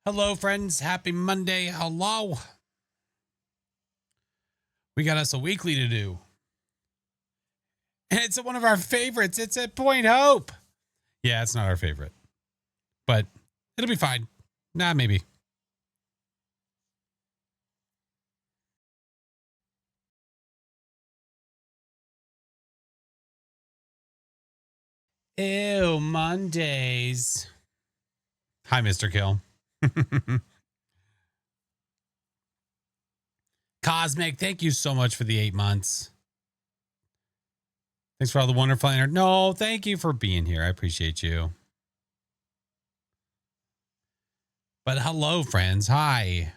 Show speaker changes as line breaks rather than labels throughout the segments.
Hello, friends. Happy Monday. Hello. We got us a weekly to do. And it's one of our favorites. It's at Point Hope. Yeah, it's not our favorite, but it'll be fine. Nah, maybe. Ew, Mondays. Hi, Mr. Kill. Cosmic, thank you so much for the 8 months. Thanks for all the wonderful energy. No, thank you for being here. I appreciate you. But hello, friends. Hi.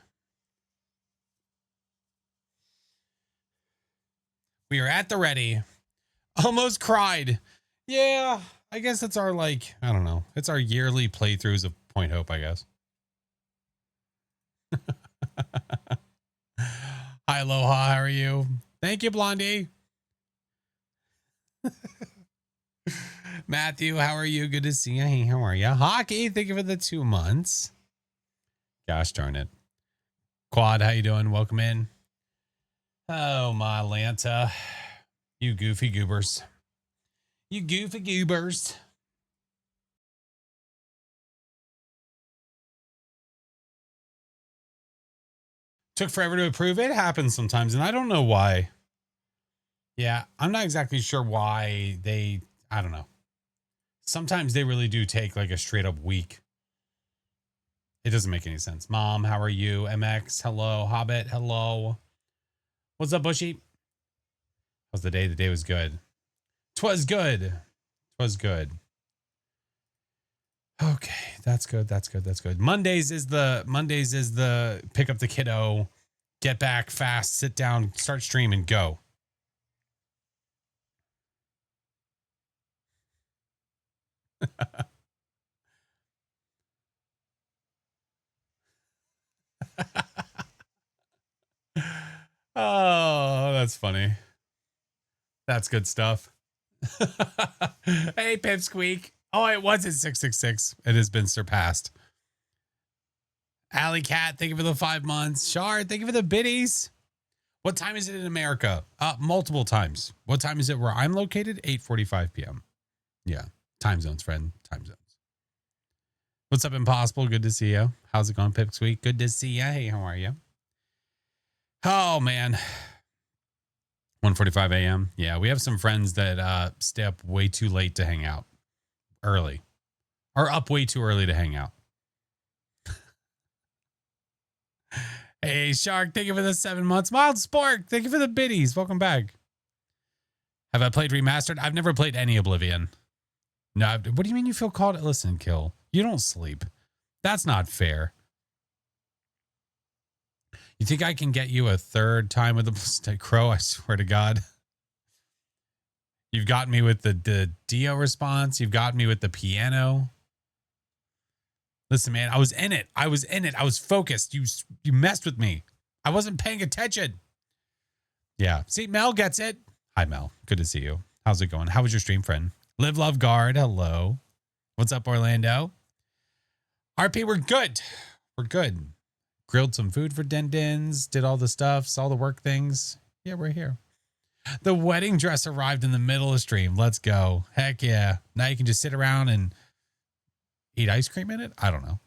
We are at the ready. Almost cried. Yeah, I guess it's our, I don't know. It's our yearly playthroughs of Point Hope, I guess. Hi, Aloha. How are you? Thank you, Blondie. Matthew, how are you? Good to see you. Hey, how are you? Hockey, thank you for the 2 months. Gosh darn it. Quad, how you doing? Welcome in. Oh, my Lanta. You goofy goobers. You goofy goobers. Took forever to approve. It happens sometimes, and I don't know why. Yeah, I'm not exactly sure why I don't know. Sometimes they really do take like a straight up week. It doesn't make any sense. Mom, how are you? MX, hello. Hobbit, hello. What's up, Bushy? How's the day? The day was good. 'Twas good. 'Twas good. Okay, that's good. That's good. That's good. Mondays is the pick up the kiddo, get back fast, sit down, start stream, and go. Oh, that's funny. That's good stuff. Hey, Pipsqueak. Oh, it was at 666. It has been surpassed. Alley Cat, thank you for the 5 months. Shard, thank you for the biddies. What time is it in America? Multiple times. What time is it where I'm located? 8:45 p.m. Yeah. Time zones, friend. Time zones. What's up, Impossible? Good to see you. How's it going, Pipsqueak? Good to see you. Hey, how are you? Oh, man. 1:45 a.m. Yeah, we have some friends that stay up way too late to hang out early, or up way too early to hang out. Hey, Shark, thank you for the 7 months. Mild Spork, thank you for the biddies. Welcome back. Have I played Remastered? I've never played any Oblivion. No, what do you mean you feel called? Listen, Kill, you don't sleep. That's not fair. You think I can get you a third time with the crow? I swear to God. You've got me with the Dio response. You've got me with the piano. Listen, man, I was in it. I was focused. You messed with me. I wasn't paying attention. Yeah. See, Mel gets it. Hi, Mel. Good to see you. How's it going? How was your stream, friend? Live, love, guard. Hello. What's up, Orlando? RP, we're good. We're good. Grilled some food for Dendins. Did all the stuff. Saw the work things. Yeah, we're here. The wedding dress arrived in the middle of stream. Let's go. Heck yeah. Now you can just sit around and eat ice cream in it? I don't know.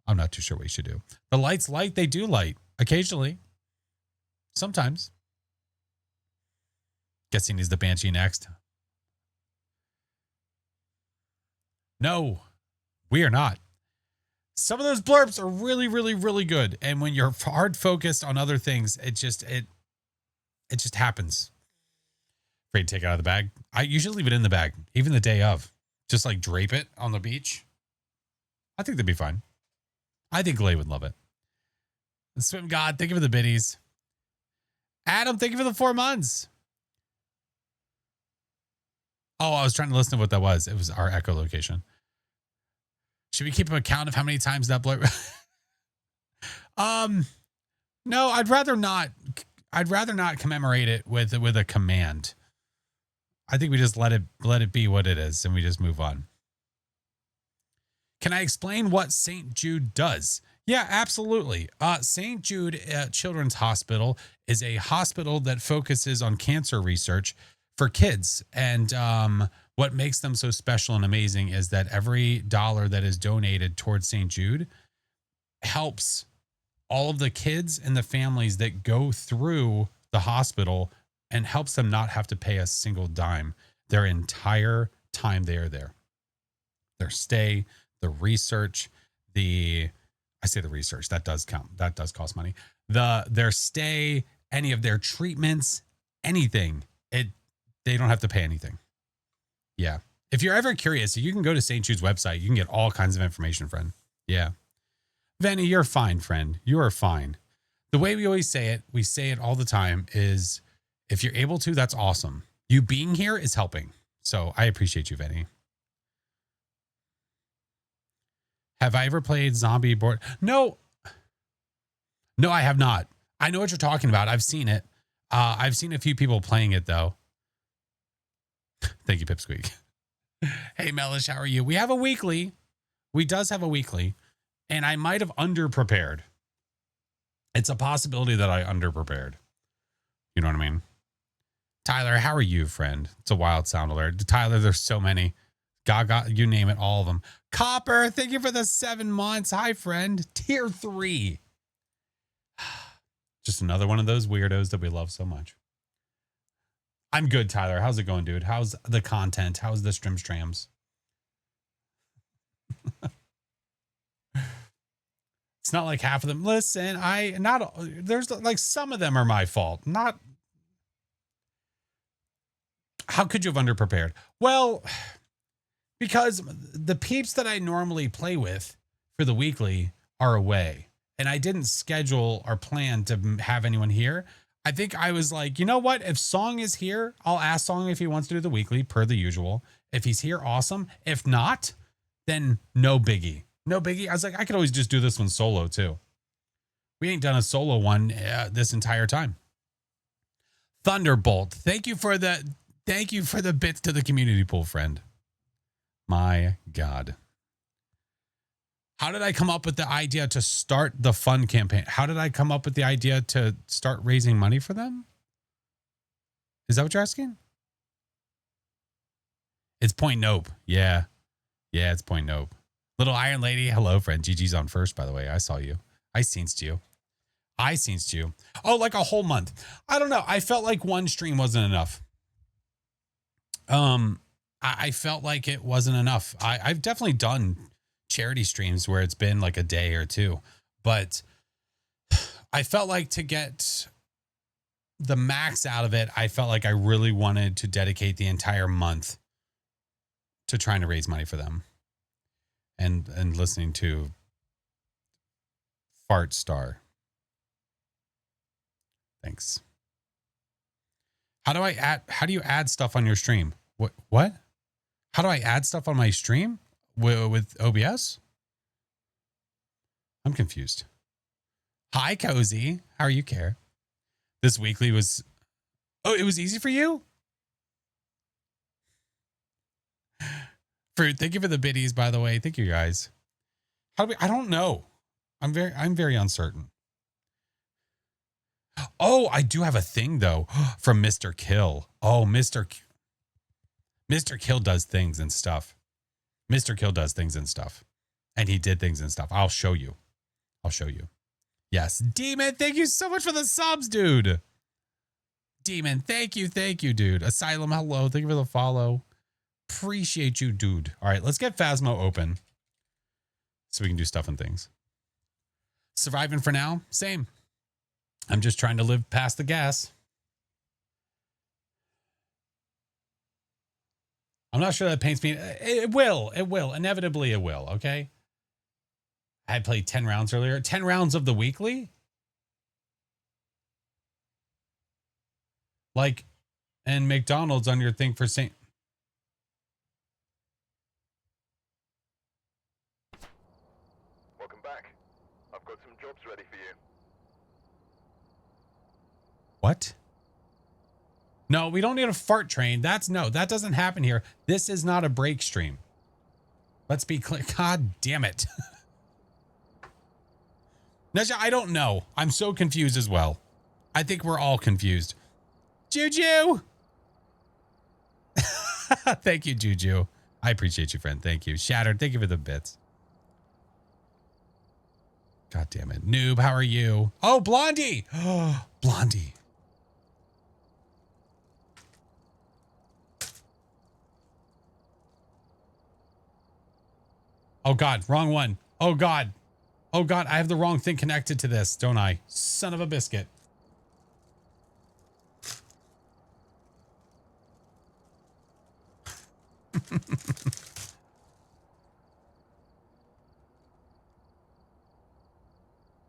I'm not too sure what you should do. The lights light. They do light. Occasionally. Sometimes. Guessing he's the Banshee next. No, we are not. Some of those blurbs are really, really, really good. And when you're hard focused on other things, it just happens. Afraid to take it out of the bag. I usually leave it in the bag, even the day of. Just like drape it on the beach. I think that'd be fine. I think Lay would love it. The Swim God, thank you for the biddies. Adam, thank you for the 4 months. Oh, I was trying to listen to what that was. It was our echolocation. Should we keep an account of how many times that blur? No, I'd rather not. I'd rather not commemorate it with a command. I think we just let it be what it is, and we just move on. Can I explain what St. Jude does? Yeah, absolutely. St. Jude Children's Hospital is a hospital that focuses on cancer research for kids. And what makes them so special and amazing is that every dollar that is donated towards St. Jude helps all of the kids and the families that go through the hospital and helps them not have to pay a single dime their entire time they are there. Their stay, the research, I say the research, that does count. That does cost money. Their stay, any of their treatments, anything, they don't have to pay anything. Yeah. If you're ever curious, you can go to St. Jude's website. You can get all kinds of information, friend. Yeah. Venny, you're fine, friend. You are fine. The way we always say it, we say it all the time, is if you're able to, that's awesome. You being here is helping. So I appreciate you, Venny. Have I ever played zombie board? No, I have not. I know what you're talking about. I've seen it. I've seen a few people playing it though. Thank you, Pipsqueak. Hey, Mellish, how are you? We have a weekly. We does have a weekly, and I might have underprepared. It's a possibility that I underprepared. You know what I mean? Tyler, how are you, friend? It's a wild sound alert. Tyler, there's so many. Gaga, you name it, all of them. Copper, thank you for the 7 months. Hi, friend. Tier 3. Just another one of those weirdos that we love so much. I'm good, Tyler. How's it going, dude? How's the content? How's the strams? It's not like half of them. Listen, there's like some of them are my fault. Not. How could you have underprepared? Well, because the peeps that I normally play with for the weekly are away, and I didn't schedule or plan to have anyone here. I think I was like, you know what? If Song is here, I'll ask Song if he wants to do the weekly per the usual. If he's here, awesome. If not, then no biggie. No biggie. I was like, I could always just do this one solo too. We ain't done a solo one this entire time. Thunderbolt. Thank you for the bits to the community pool, friend. My God. How did I come up with the idea to start the fund campaign? How did I come up with the idea to start raising money for them? Is that what you're asking? It's Point Nope. Yeah. Yeah, it's Point Nope. Little Iron Lady. Hello, friend. GG's on first, by the way. I saw you. I seenst you. Oh, like a whole month. I don't know. I felt like one stream wasn't enough. I felt like it wasn't enough. I've definitely done charity streams where it's been like a day or two, but I felt like to get the max out of it, I felt like I really wanted to dedicate the entire month to trying to raise money for them and listening to Fart Star. Thanks. How do you add stuff on your stream? What? How do I add stuff on my stream with OBS? I'm confused. Hi, Cozy. How are you, Care? This weekly was... Oh, it was easy for you? Fruit, thank you for the biddies, by the way. Thank you, guys. I don't know. I'm very uncertain. Oh, I do have a thing, though, from Mr. Kill. Oh, Mr. Kill does things and stuff. Mr. Kill does things and stuff. And he did things and stuff. I'll show you. Yes. Demon, thank you so much for the subs, dude. Demon, thank you, dude. Asylum, hello. Thank you for the follow. Appreciate you, dude. All right, let's get Phasmo open so we can do stuff and things. Surviving for now? Same. I'm just trying to live past the gas. I'm not sure that paints me. It will. Inevitably, it will. Okay. I had played 10 rounds earlier. 10 rounds of the weekly? Like, and McDonald's on your thing for St.
Welcome back. I've got some jobs ready for you.
What? No, we don't need a fart train. That doesn't happen here. This is not a break stream. Let's be clear. God damn it. Nesha, I don't know. I'm so confused as well. I think we're all confused. Juju! Thank you, Juju. I appreciate you, friend. Thank you. Shattered, thank you for the bits. God damn it. Noob, how are you? Oh, Blondie! Oh, Blondie. Oh, God. Wrong one. Oh, God. Oh, God. I have the wrong thing connected to this, don't I? Son of a biscuit.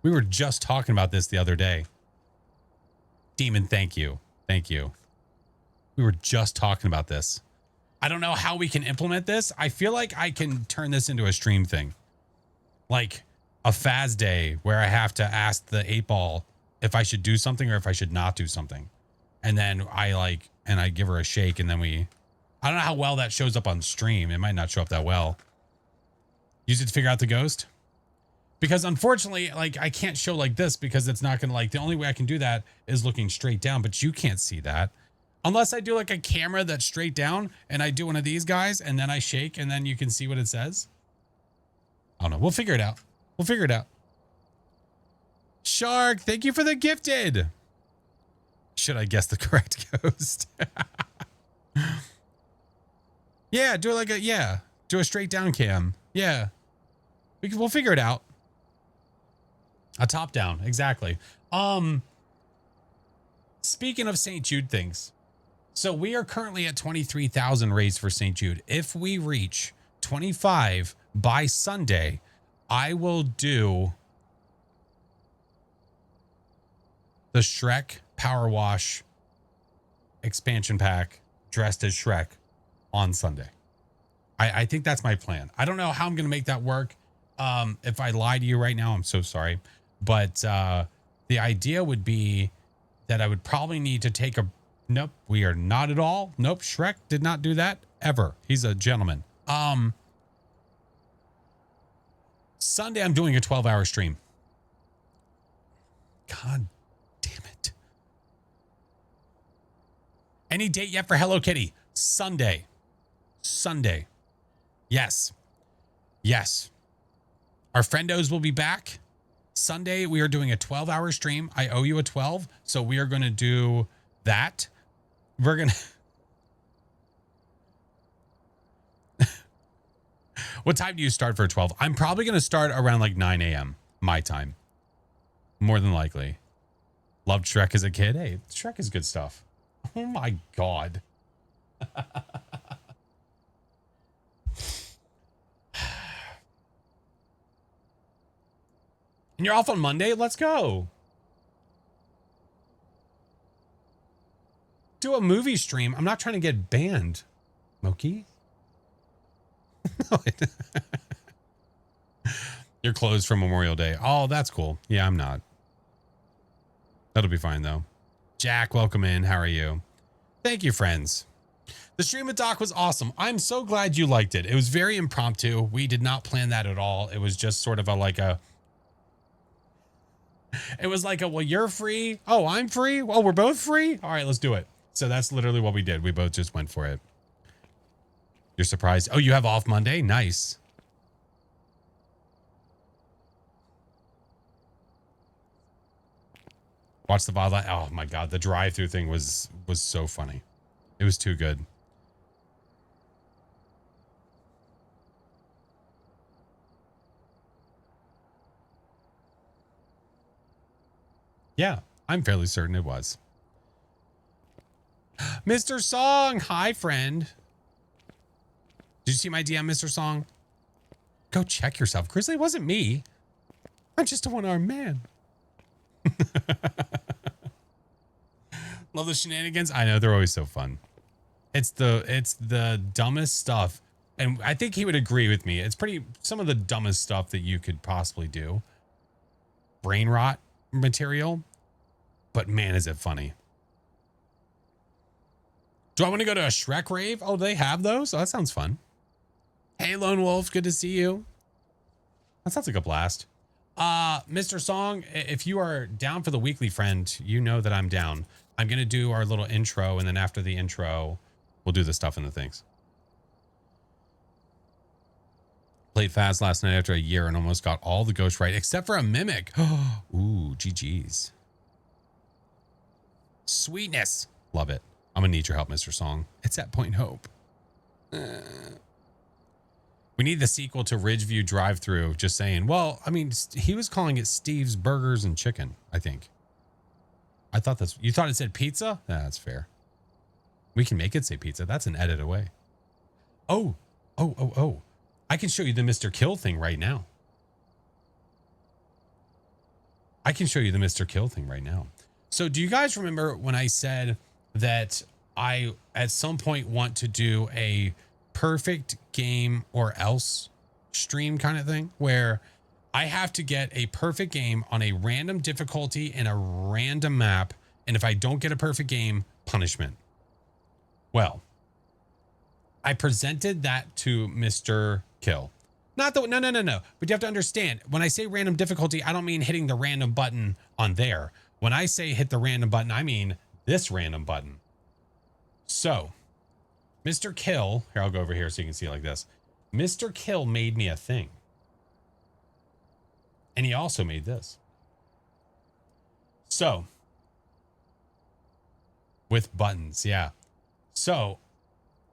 We were just talking about this the other day. Demon, thank you. Thank you. We were just talking about this. I don't know how we can implement this. I feel like I can turn this into a stream thing. Like a Faz day where I have to ask the 8-ball if I should do something or if I should not do something. And then I give her a shake and then I don't know how well that shows up on stream. It might not show up that well. Use it to figure out the ghost. Because unfortunately, like I can't show like this because it's not going to the only way I can do that is looking straight down, but you can't see that. Unless I do like a camera that's straight down and I do one of these guys and then I shake and then you can see what it says. I don't know. We'll figure it out. We'll figure it out. Shark, thank you for the gifted. Should I guess the correct ghost? Yeah, do it do a straight down cam. Yeah. We'll figure it out. A top down. Exactly. Speaking of St. Jude things. So we are currently at 23,000 raised for St. Jude. If we reach 25 by Sunday, I will do the Shrek Power Wash expansion pack dressed as Shrek on Sunday. I think that's my plan. I don't know how I'm going to make that work. If I lie to you right now, I'm so sorry. But the idea would be that I would probably need to take a... Nope, we are not at all. Nope, Shrek did not do that ever. He's a gentleman. Sunday, I'm doing a 12-hour stream. God damn it. Any date yet for Hello Kitty? Sunday. Sunday. Yes. Yes. Our friendos will be back. Sunday, we are doing a 12-hour stream. I owe you a 12, so we are going to do that. We're going to... What time do you start for 12? I'm probably going to start around like 9 a.m. my time. More than likely. Loved Shrek as a kid. Hey, Shrek is good stuff. Oh my God. And you're off on Monday? Let's go. Do a movie stream. I'm not trying to get banned. Moki? You're closed for Memorial Day. Oh, that's cool. Yeah, I'm not. That'll be fine, though. Jack, welcome in. How are you? Thank you, friends. The stream with Doc was awesome. I'm so glad you liked it. It was very impromptu. We did not plan that at all. It was just sort of it was like a, well, you're free. Oh, I'm free. Oh, we're both free. All right, let's do it. So that's literally what we did. We both just went for it. You're surprised. Oh, you have off Monday? Nice. Watch the VOD. Oh my God. The drive-through thing was so funny. It was too good. Yeah, I'm fairly certain it was. Mr. Song. Hi, friend. Did you see my DM, Mr. Song? Go check yourself. Grizzly, it wasn't me. I'm just a one-armed man. Love the shenanigans. I know, they're always so fun. It's the dumbest stuff. And I think he would agree with me. It's some of the dumbest stuff that you could possibly do. Brain rot material. But man, is it funny. Do I want to go to a Shrek rave? Oh, they have those? Oh, that sounds fun. Hey, Lone Wolf. Good to see you. That sounds like a blast. Mr. Song, if you are down for the weekly friend, you know that I'm down. I'm going to do our little intro, and then after the intro, we'll do the stuff and the things. Played fast last night after a year and almost got all the ghosts right, except for a mimic. Ooh, GG's. Sweetness. Love it. I'm going to need your help, Mr. Song. It's at Point Hope. We need the sequel to Ridgeview Drive-Thru. Just saying. Well, I mean, he was calling it Steve's Burgers and Chicken, I think. I thought that's... You thought it said pizza? That's fair. We can make it say pizza. That's an edit away. Oh. I can show you the Mr. Kill thing right now. So do you guys remember when I said that I, at some point, want to do a perfect game or else stream kind of thing where I have to get a perfect game on a random difficulty in a random map, and if I don't get a perfect game, punishment. Well, I presented that to Mr. Kill. Not the no. But you have to understand, when I say random difficulty, I don't mean hitting the random button on there. When I say hit the random button, I mean this random button. So, Mr. Kill, here, I'll go over here so you can see it like this. Mr. Kill made me a thing. And he also made this. So, with buttons, yeah. So,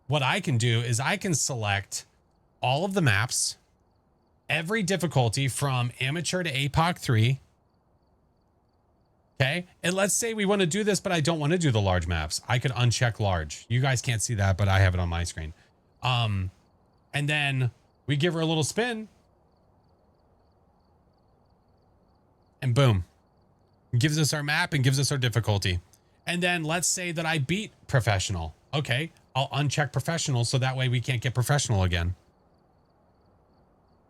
what I can do is I can select all of the maps, every difficulty from amateur to APOC 3. Okay. And let's say we want to do this, but I don't want to do the large maps. I could uncheck large. You guys can't see that, but I have it on my screen. And then we give her a little spin. And boom. Gives us our map and gives us our difficulty. And then let's say that I beat professional. Okay. I'll uncheck professional so that way we can't get professional again.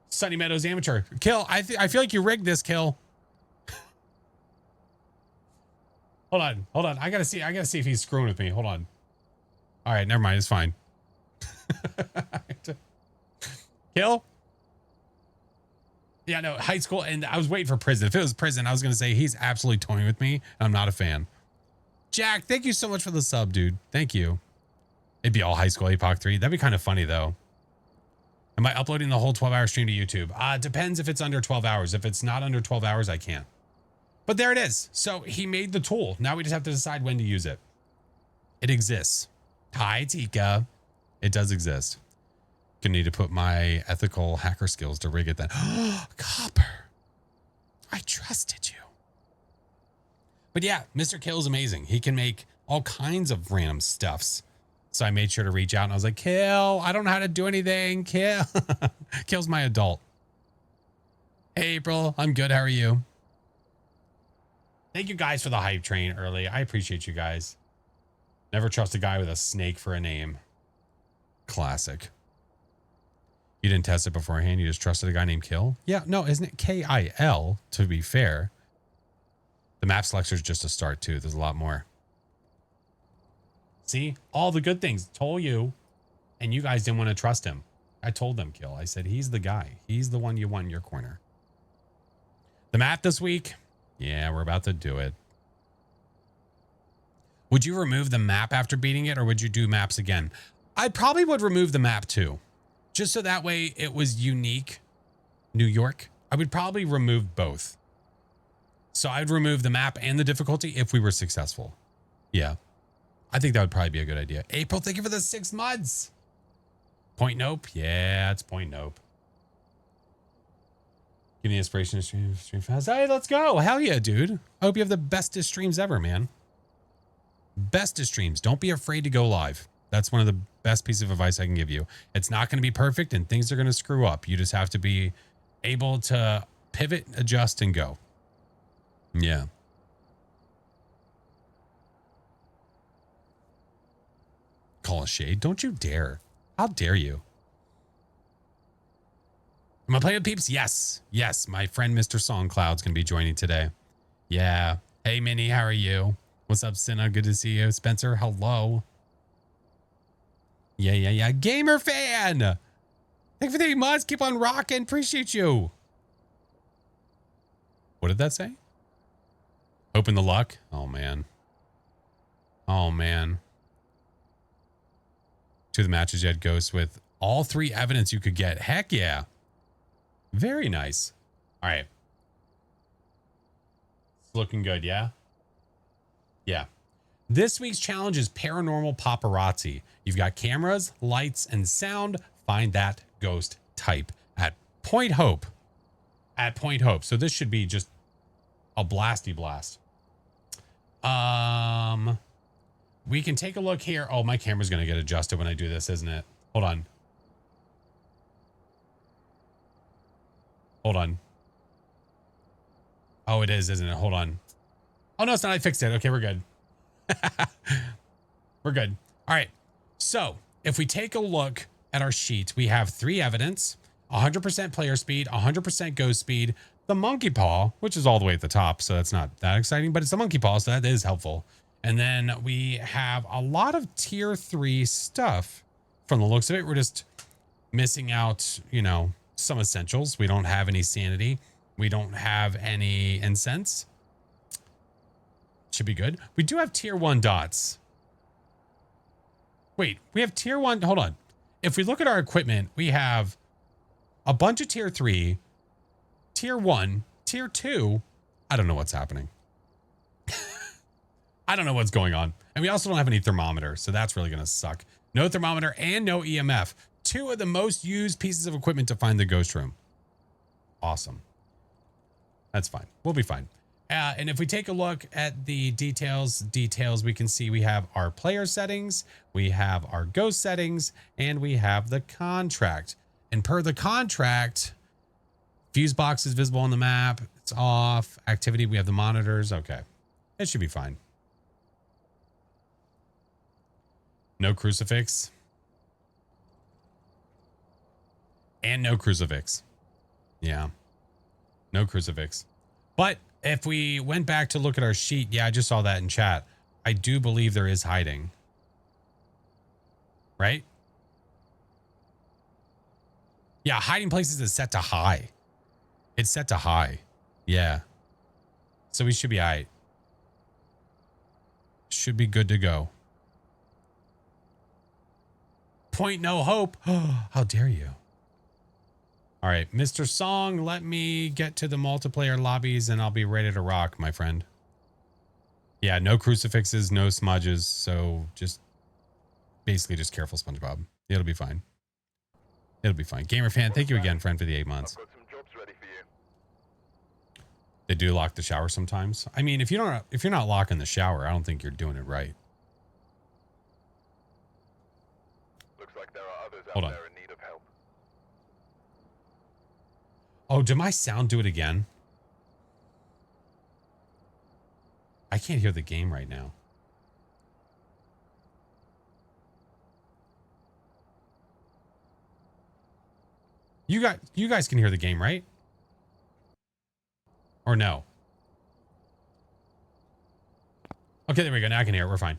Sunny Meadows amateur. Kill. I feel like you rigged this, Kill. Hold on. I gotta see if he's screwing with me. Hold on. All right, never mind. It's fine. Kill. Yeah, no, high school, and I was waiting for prison. If it was prison, I was gonna say he's absolutely toying with me. I'm not a fan. Jack, thank you so much for the sub, dude. Thank you. It'd be all high school APOC 3. That'd be kind of funny though. Am I uploading the whole 12-hour stream to YouTube? Depends if it's under 12 hours. If it's not under 12 hours, I can't. But there it is. So he made the tool. Now we just have to decide when to use it. It exists. Hi, Tika. It does exist. Gonna need to put my ethical hacker skills to rig it then. Copper. I trusted you. But yeah, Mr. Kill is amazing. He can make all kinds of random stuffs. So I made sure to reach out and I was like, Kill, I don't know how to do anything. Kill. Kill's my adult. Hey, April. I'm good. How are you? Thank you guys for the hype train early. I appreciate you guys. Never trust a guy with a snake for a name. Classic. You didn't test it beforehand. You just trusted a guy named Kill? Yeah, no, isn't it K-I-L, to be fair? The map selector is just a start, too. There's a lot more. See? All the good things. Told you. And you guys didn't want to trust him. I told them, Kill. I said, he's the guy. He's the one you want in your corner. The map this week? Yeah, we're about to do it. Would you remove the map after beating it, or would you do maps again? I probably would remove the map too. Just so that way it was unique. New York. I would probably remove both. So I'd remove the map and the difficulty if we were successful. Yeah. I think that would probably be a good idea. April, thank you for the 6 months. Point Nope. Yeah, it's Point Nope. Give me the inspiration to stream fast. Hey, let's go. Hell yeah, dude. I hope you have the bestest streams ever, man. Bestest streams. Don't be afraid to go live. That's one of the best pieces of advice I can give you. It's not going to be perfect and things are going to screw up. You just have to be able to pivot, adjust, and go. Yeah. Call a shade. Don't you dare. How dare you? Am I playing with peeps? Yes. Yes. My friend Mr. Songcloud's going to be joining today. Yeah. Hey, Minnie. How are you? What's up, Cinna? Good to see you. Spencer, hello. Yeah. Gamer fan. Thank you for the months. Keep on rocking. Appreciate you. What did that say? Open the luck. Oh, man. Oh, man. To the matches you had ghosts with all 3 evidence you could get. Heck yeah. Very nice. All right. It's looking good, yeah? Yeah. This week's challenge is paranormal paparazzi. You've got cameras, lights, and sound. Find that ghost type at Point Hope. At Point Hope. So this should be just a blasty blast. We can take a look here. Oh, my camera's going to get adjusted when I do this, isn't it? Hold on. Hold on. Oh, it is, isn't it? Hold on. Oh, no, it's not. I fixed it. Okay, we're good. We're good. All right. So if we take a look at our sheet, we have 3 evidence, 100% player speed, 100% ghost speed, the monkey paw, which is all the way at the top. So that's not that exciting, but it's the monkey paw. So that is helpful. And then we have a lot of tier 3 stuff from the looks of it. We're just missing out, you know, some essentials. We don't have any sanity. We don't have any incense. Should be good. We do have tier 1 dots. Wait, we have tier 1. Hold on. If we look at our equipment, we have a bunch of tier 3, tier 1, tier 2. I don't know what's happening. I don't know what's going on. And we also don't have any thermometer, so that's really going to suck. No thermometer and no EMF. 2 of the most used pieces of equipment to find the ghost room. Awesome. That's fine. We'll be fine. And if we take a look at the details, we can see we have our player settings, we have our ghost settings, and we have the contract. And per the contract, fuse box is visible on the map. It's off. Activity, we have the monitors. Okay. It should be fine. No crucifix. And no crucifix. Yeah. No crucifix. But if we went back to look at our sheet, yeah, I just saw that in chat. I do believe there is hiding. Right? Yeah, hiding places is set to high. It's set to high. Yeah. So we should be all right. Should be good to go. Point no hope. How dare you? All right, Mr. Song, let me get to the multiplayer lobbies and I'll be ready to rock, my friend. Yeah, no crucifixes, no smudges. So just basically just careful, SpongeBob. It'll be fine. It'll be fine. Gamer fan, thank you again, friend, for the 8 months.
I've got some jobs ready for you.
They do lock the shower sometimes. I mean, if you're not locking the shower, I don't think you're doing it right.
Looks like there are others
Hold
out
on.
there in need of help.
Oh, did my sound do it again? I can't hear the game right now. You guys can hear the game, right? Or no? Okay, there we go. Now I can hear it. We're fine.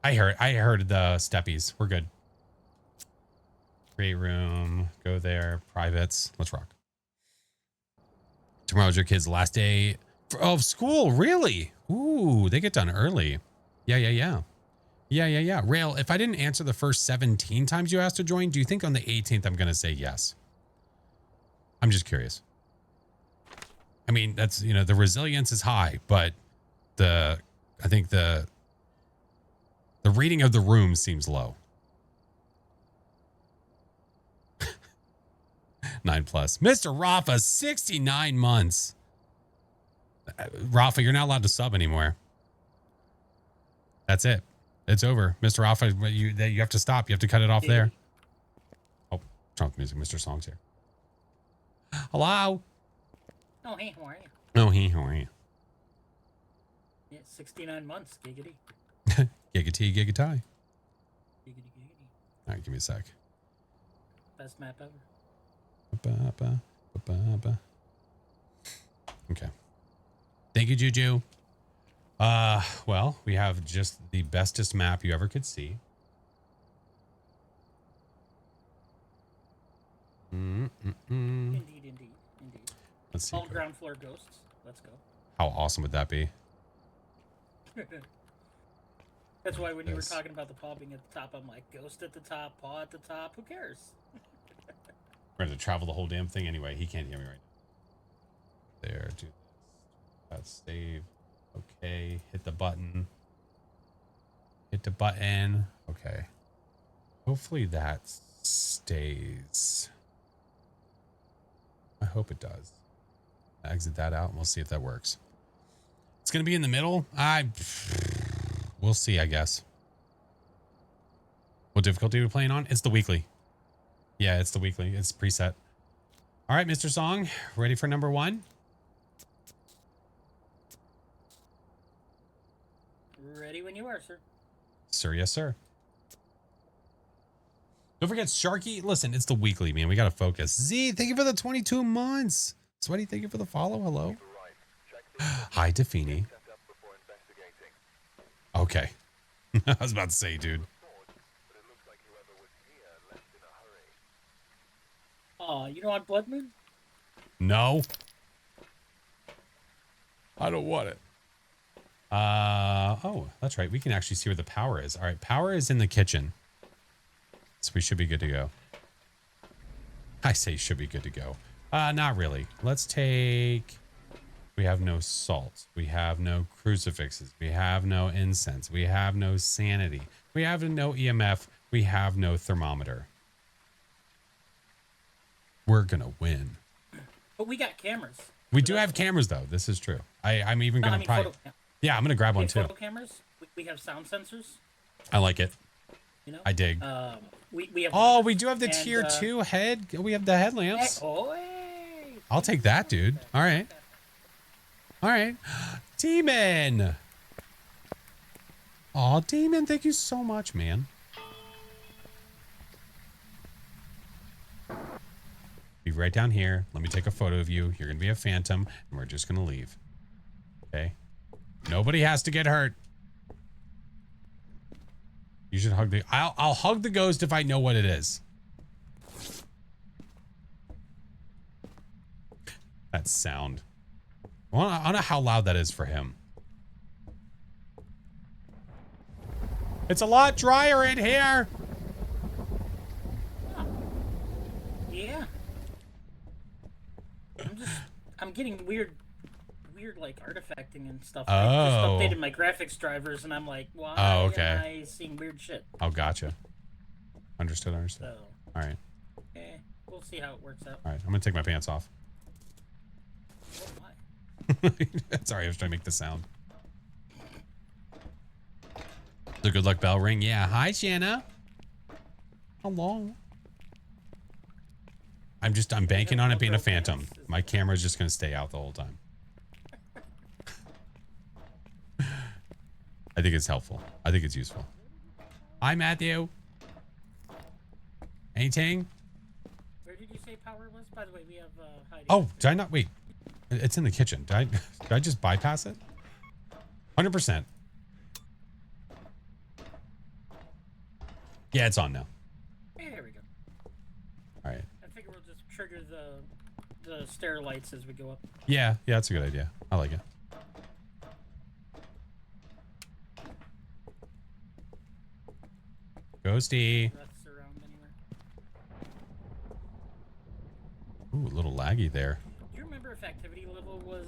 I heard the steppies. We're good. Create room. Go there. Privates. Let's rock. Tomorrow's your kid's last day of school. Really? Ooh, they get done early. Yeah. Rail, if I didn't answer the first 17 times you asked to join, do you think on the 18th I'm going to say yes? I'm just curious. I mean, that's, you know, the resilience is high, but I think the reading of the room seems low. 9+. Mr. Rafa, 69 months. Rafa, you're not allowed to sub anymore. That's it. It's over. Mr. Rafa, you have to stop. You have to cut it off there. Oh, Trump music. Mr. Song's here. Hello?
Oh, hey, how are you?
Oh, hey, how are you?
Yeah, 69 months, giggity.
Giggity, giggity. All
Giggity, giggity.
right, give me a sec.
Best map ever.
Okay. Thank you, Juju. Well, we have just the bestest map you ever could see.
Indeed.
Let's see.
All ground floor ghosts. Let's go.
How awesome would that be?
That's why when you were
Yes.
talking about the paw being at the top, I'm like, ghost at the top, paw at the top. Who cares?
We're going to travel the whole damn thing anyway. He can't hear me right now. There, do this. That's save. Okay. Hit the button. Hit the button. Okay. Hopefully that stays. I hope it does. Exit that out and we'll see if that works. It's going to be in the middle. We'll see, I guess. What difficulty are we playing on? It's the weekly. Yeah, it's the weekly. It's preset. All right, Mr. Song, ready for number 1?
Ready when you are, sir.
Sir, yes, sir. Don't forget Sharky. Listen, it's the weekly, man. We got to focus. Z, thank you for the 22 months. Sweaty, thank you for the follow. Hello. Hi, Defini. Okay. I was about to say, dude.
You don't want Blood Moon?
No. I don't want it. Oh, that's right. We can actually see where the power is. All right. Power is in the kitchen. So we should be good to go. I say should be good to go. Not really. Let's take... We have no salt. We have no crucifixes. We have no incense. We have no sanity. We have no EMF. We have no thermometer. We're going to win.
But we got cameras.
We do have cameras, though. This is true. I'm even going to probably... Yeah, I'm going to grab one, too.
Photo cameras. We have sound sensors.
I like it.
You know?
I dig.
We have...
Oh, we do have the tier 2 head. We have the headlamps.
Hey.
I'll take that, dude. All right. All right. Demon. Aw, Demon, thank you so much, man. Be right down here. Let me take a photo of you. You're going to be a phantom, and we're just going to leave. Okay? Nobody has to get hurt. You should hug the... I'll hug the ghost if I know what it is. That sound. I don't know how loud that is for him. It's a lot drier in here.
Yeah. I'm getting weird like artifacting and stuff.
Oh.
I just updated my graphics drivers and I'm like, why am I seeing weird shit?
Oh, gotcha. Understood.
So,
all right.
Okay, we'll see how it works out.
All right, I'm gonna take my pants off.
Oh my.
Sorry, I was trying to make the sound. The good luck bell ring. Yeah. Hi, Shanna. Hello. I'm banking on it being a phantom. My camera's just gonna stay out the whole time. I think it's helpful. I think it's useful. Hi, Matthew. Anything?
Where did you say power was? By the way, we have hiding.
Oh, did I not? Wait. It's in the kitchen. Did I just bypass it? 100%. Yeah, it's on now.
Hey, there we go.
All right.
I figure we'll just trigger the stair lights as we go up.
Yeah, that's a good idea. I like it. Ghosty.
Breaths around anywhere.
Ooh, a little laggy there.
Do you remember if activity level was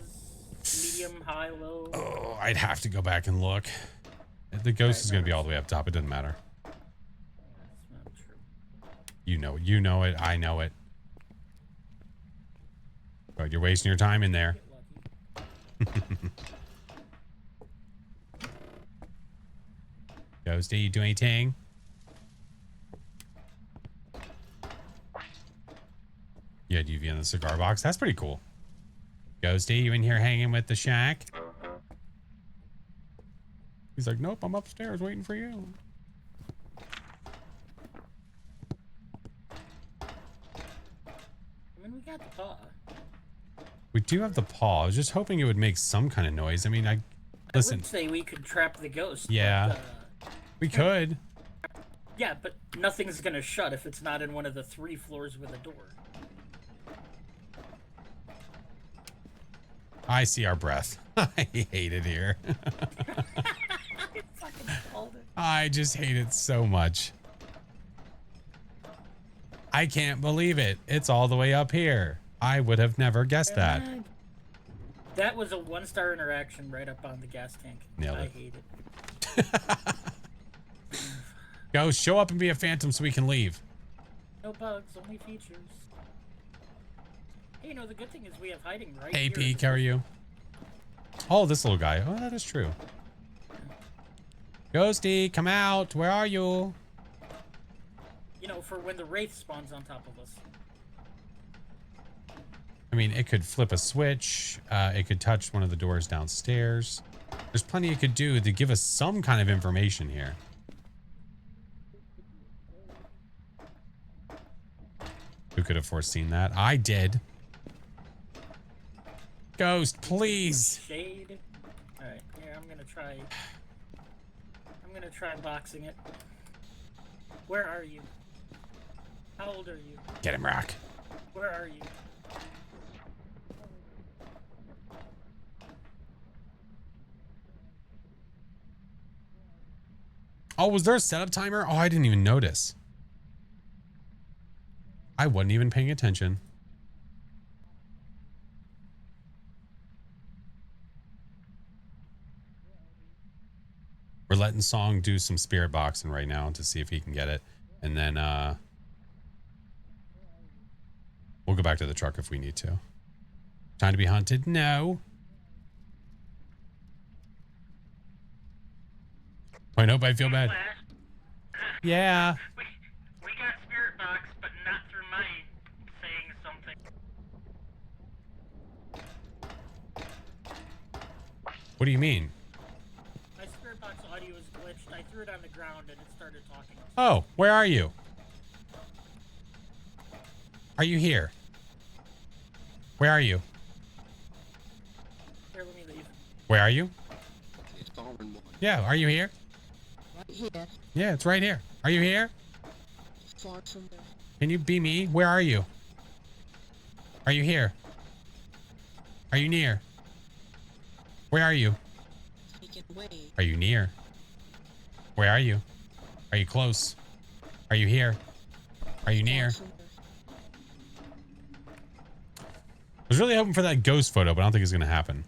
medium, high, low?
Oh, I'd have to go back and look. The ghost is going to be all the way up top. It doesn't matter.
That's not true.
You know it. I know it. But you're wasting your time in there.
Get lucky.
Ghosty, you do anything? You had UV in the cigar box. That's pretty cool. Ghosty, you in here hanging with the shack? He's like, nope, I'm upstairs waiting for you.
I mean, we got the paw.
We do have the paw. I was just hoping it would make some kind of noise. I mean, listen.
I would say we could trap the ghost.
Yeah.
But,
We could.
yeah, but nothing's gonna shut if it's not in one of the 3 floors with a door.
I see our breath. I hate it here.
Fucking called it.
I just hate it so much. I can't believe it. It's all the way up here. I would have never guessed that.
That was a 1-star interaction right up on the gas tank.
Nailed it.
I hate it.
Go, show up and be a phantom so we can leave.
No bugs, only features. Hey, you know, the good thing is we have hiding right
Hey,
here.
Peek, how are you? Oh, this little guy. Oh, that is true. Ghosty, come out. Where are you?
You know, for when the Wraith spawns on top of us.
I mean, it could flip a switch. It could touch one of the doors downstairs. There's plenty it could do to give us some kind of information here. Who could have foreseen that? I did. Ghost, please.
Shade. Alright, here, I'm gonna try boxing it. Where are you? How old are you?
Get him, Rock.
Where are you?
Oh, was there a setup timer? Oh, I didn't even notice. I wasn't even paying attention. We're letting Song do some spirit boxing right now to see if he can get it. And then we'll go back to the truck if we need to. Time to be hunted? No. I hope I feel bad. Yeah.
We got spirit box, but not through mine saying something.
What do you mean?
My spirit box audio is glitched. I threw it on the ground and it started talking.
Oh, where are you? Are you here? Where are you?
Here, let me leave.
Where are you?
It's Auburn boy.
Yeah, are you here?
Right here.
Yeah, it's right here. Are you here?
Far from there.
Can you be me? Where are you? Are you here? Are you near? Where are you?
Taken away.
Are you near? Where are you? Are you close? Are you here? Are you near?
Far from there.
I was really hoping for that ghost photo, but I don't think it's going to happen.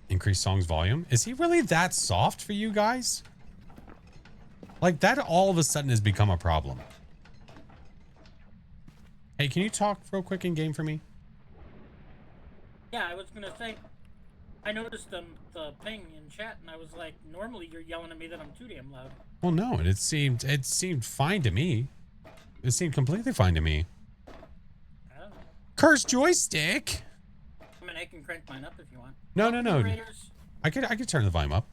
Increase Song's volume. Is he really that soft for you guys? Like, that all of a sudden has become a problem. Hey, can you talk real quick in game for me?
Yeah, I was gonna say, I noticed the ping in chat, and I was like, normally you're yelling at me that I'm too damn loud.
Well, no, and it seemed fine to me. It seemed completely fine to me.
I don't know.
Cursed joystick.
I mean, I can crank mine up if you want.
No, no, no.
Raiders.
I could turn the volume up.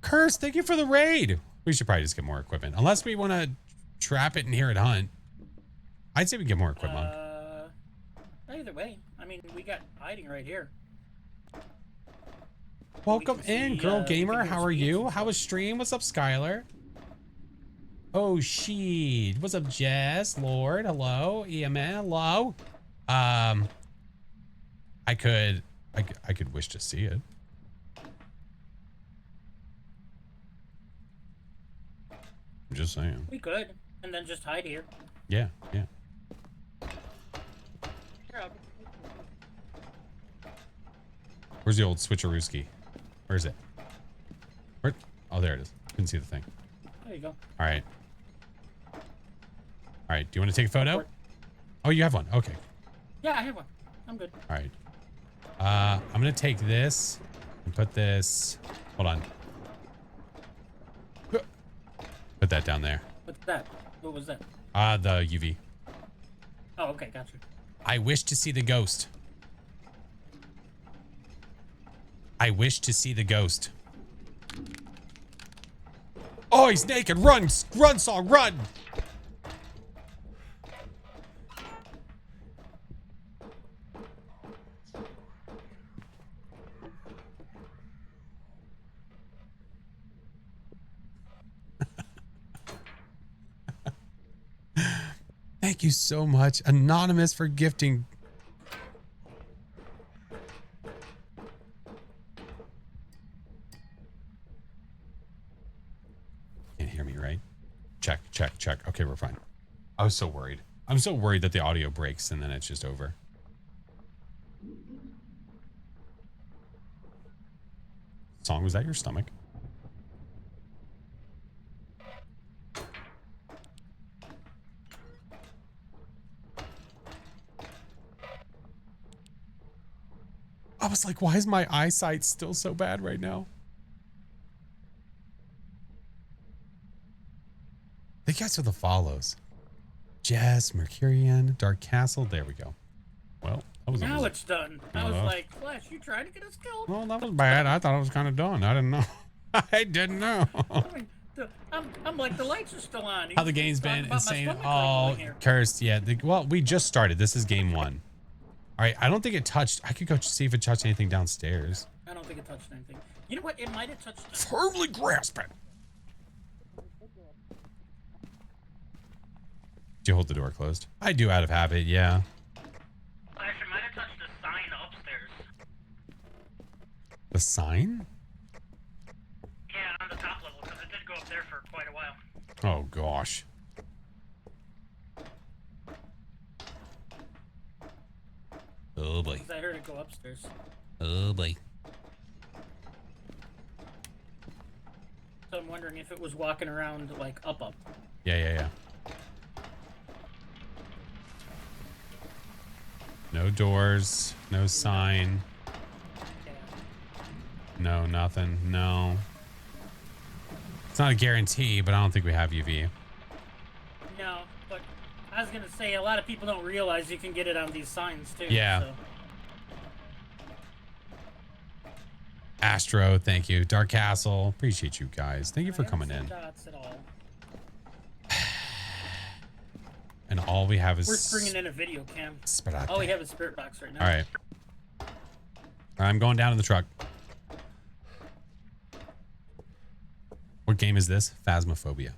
Curse, thank you for the raid. We should probably just get more equipment, unless we want to trap it and hear it hunt. I'd say we get more equipment.
Either way, I mean, we got hiding right here.
Welcome
we can
in,
see,
girl
we
gamer.
can hear
How are
speeds
you?
and
How
stuff.
was stream? What's up, Skylar? Oh, sheed. What's up, Jess? Lord, hello. EMN, hello. I could wish to see it. I'm just saying.
We could, and then just hide here.
Yeah, yeah.
Here, I'll-
Where's the old switcherooski? Where is it? Where? Oh, there it is. Couldn't see the thing.
There you go.
All right. All right. Do you want to take a photo?
Work.
Oh, you have one. Okay.
Yeah, I have one. I'm good.
All right. I'm going to take this and put this. Hold on. Put that down there.
What's that? What was that?
The UV.
Oh, okay, gotcha.
I wish to see the ghost. I wish to see the ghost. Oh, he's naked. Run, run, Song, run. Thank you so much, Anonymous, for gifting. Can't hear me, right? Check, check, check. Okay, we're fine. I was so worried. I'm so worried that the audio breaks and then it's just over. Song, was that your stomach? I was like, why is my eyesight still so bad right now? Thank you guys for the follows. Jess, Mercurian, Dark Castle. There we go. Well, that was
now it's done. I was
well.
like, Flash, you trying to get us killed?
Well, that was bad. I thought it was kind of done. I didn't know. I didn't know.
I mean, I'm like, the lights are still on.
How the game's been insane. Oh, cursed. Yeah. Well, we just started. This is game 1. All right. I don't think it touched. I could go see if it touched anything downstairs.
I don't think it touched anything. You know what? It might have touched.
Firmly grasp it. Do you hold the door closed? I do out of habit. Yeah.
Flash, it might have touched the sign upstairs.
The sign?
Yeah, on the top level, because it did go up there for quite a while.
Oh, gosh. Oh, boy.
I heard it go upstairs.
Oh, boy.
So I'm wondering if it was walking around, like, up.
Yeah, yeah, yeah. No doors. No sign.
Yeah.
No, nothing. No. It's not a guarantee, but I don't think we have UV.
No, but I was going to say, a lot of people don't realize you can get it on these signs, too.
Yeah.
So.
Astro, thank you. Dark Castle, appreciate you guys. Thank you for coming in.
Dots at all.
And all we have is...
We're bringing in a video cam.
Sperate.
All we have is spirit box right now.
All right. I'm going down in the truck. What game is this? Phasmophobia.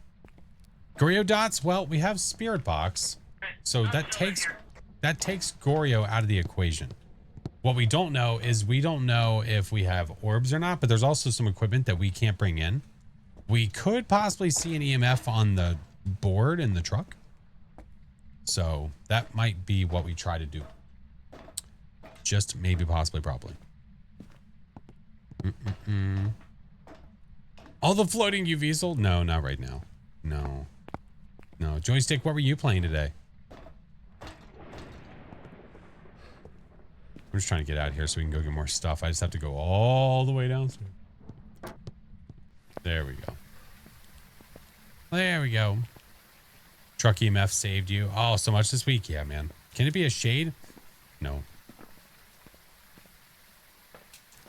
Goryo dots? Well, we have spirit box. So that takes Goryo out of the equation. What we don't know is we don't know if we have orbs or not, but there's also some equipment that we can't bring in. We could possibly see an EMF on the board in the truck. So that might be what we try to do. Just maybe, possibly, probably. All the floating UV sold? No, not right now. No. No. Joystick, what were you playing today? I'm just trying to get out of here so we can go get more stuff. I just have to go all the way downstairs. There we go. There we go. Truck EMF saved you. Oh, so much this week. Yeah, man. Can it be a shade? No.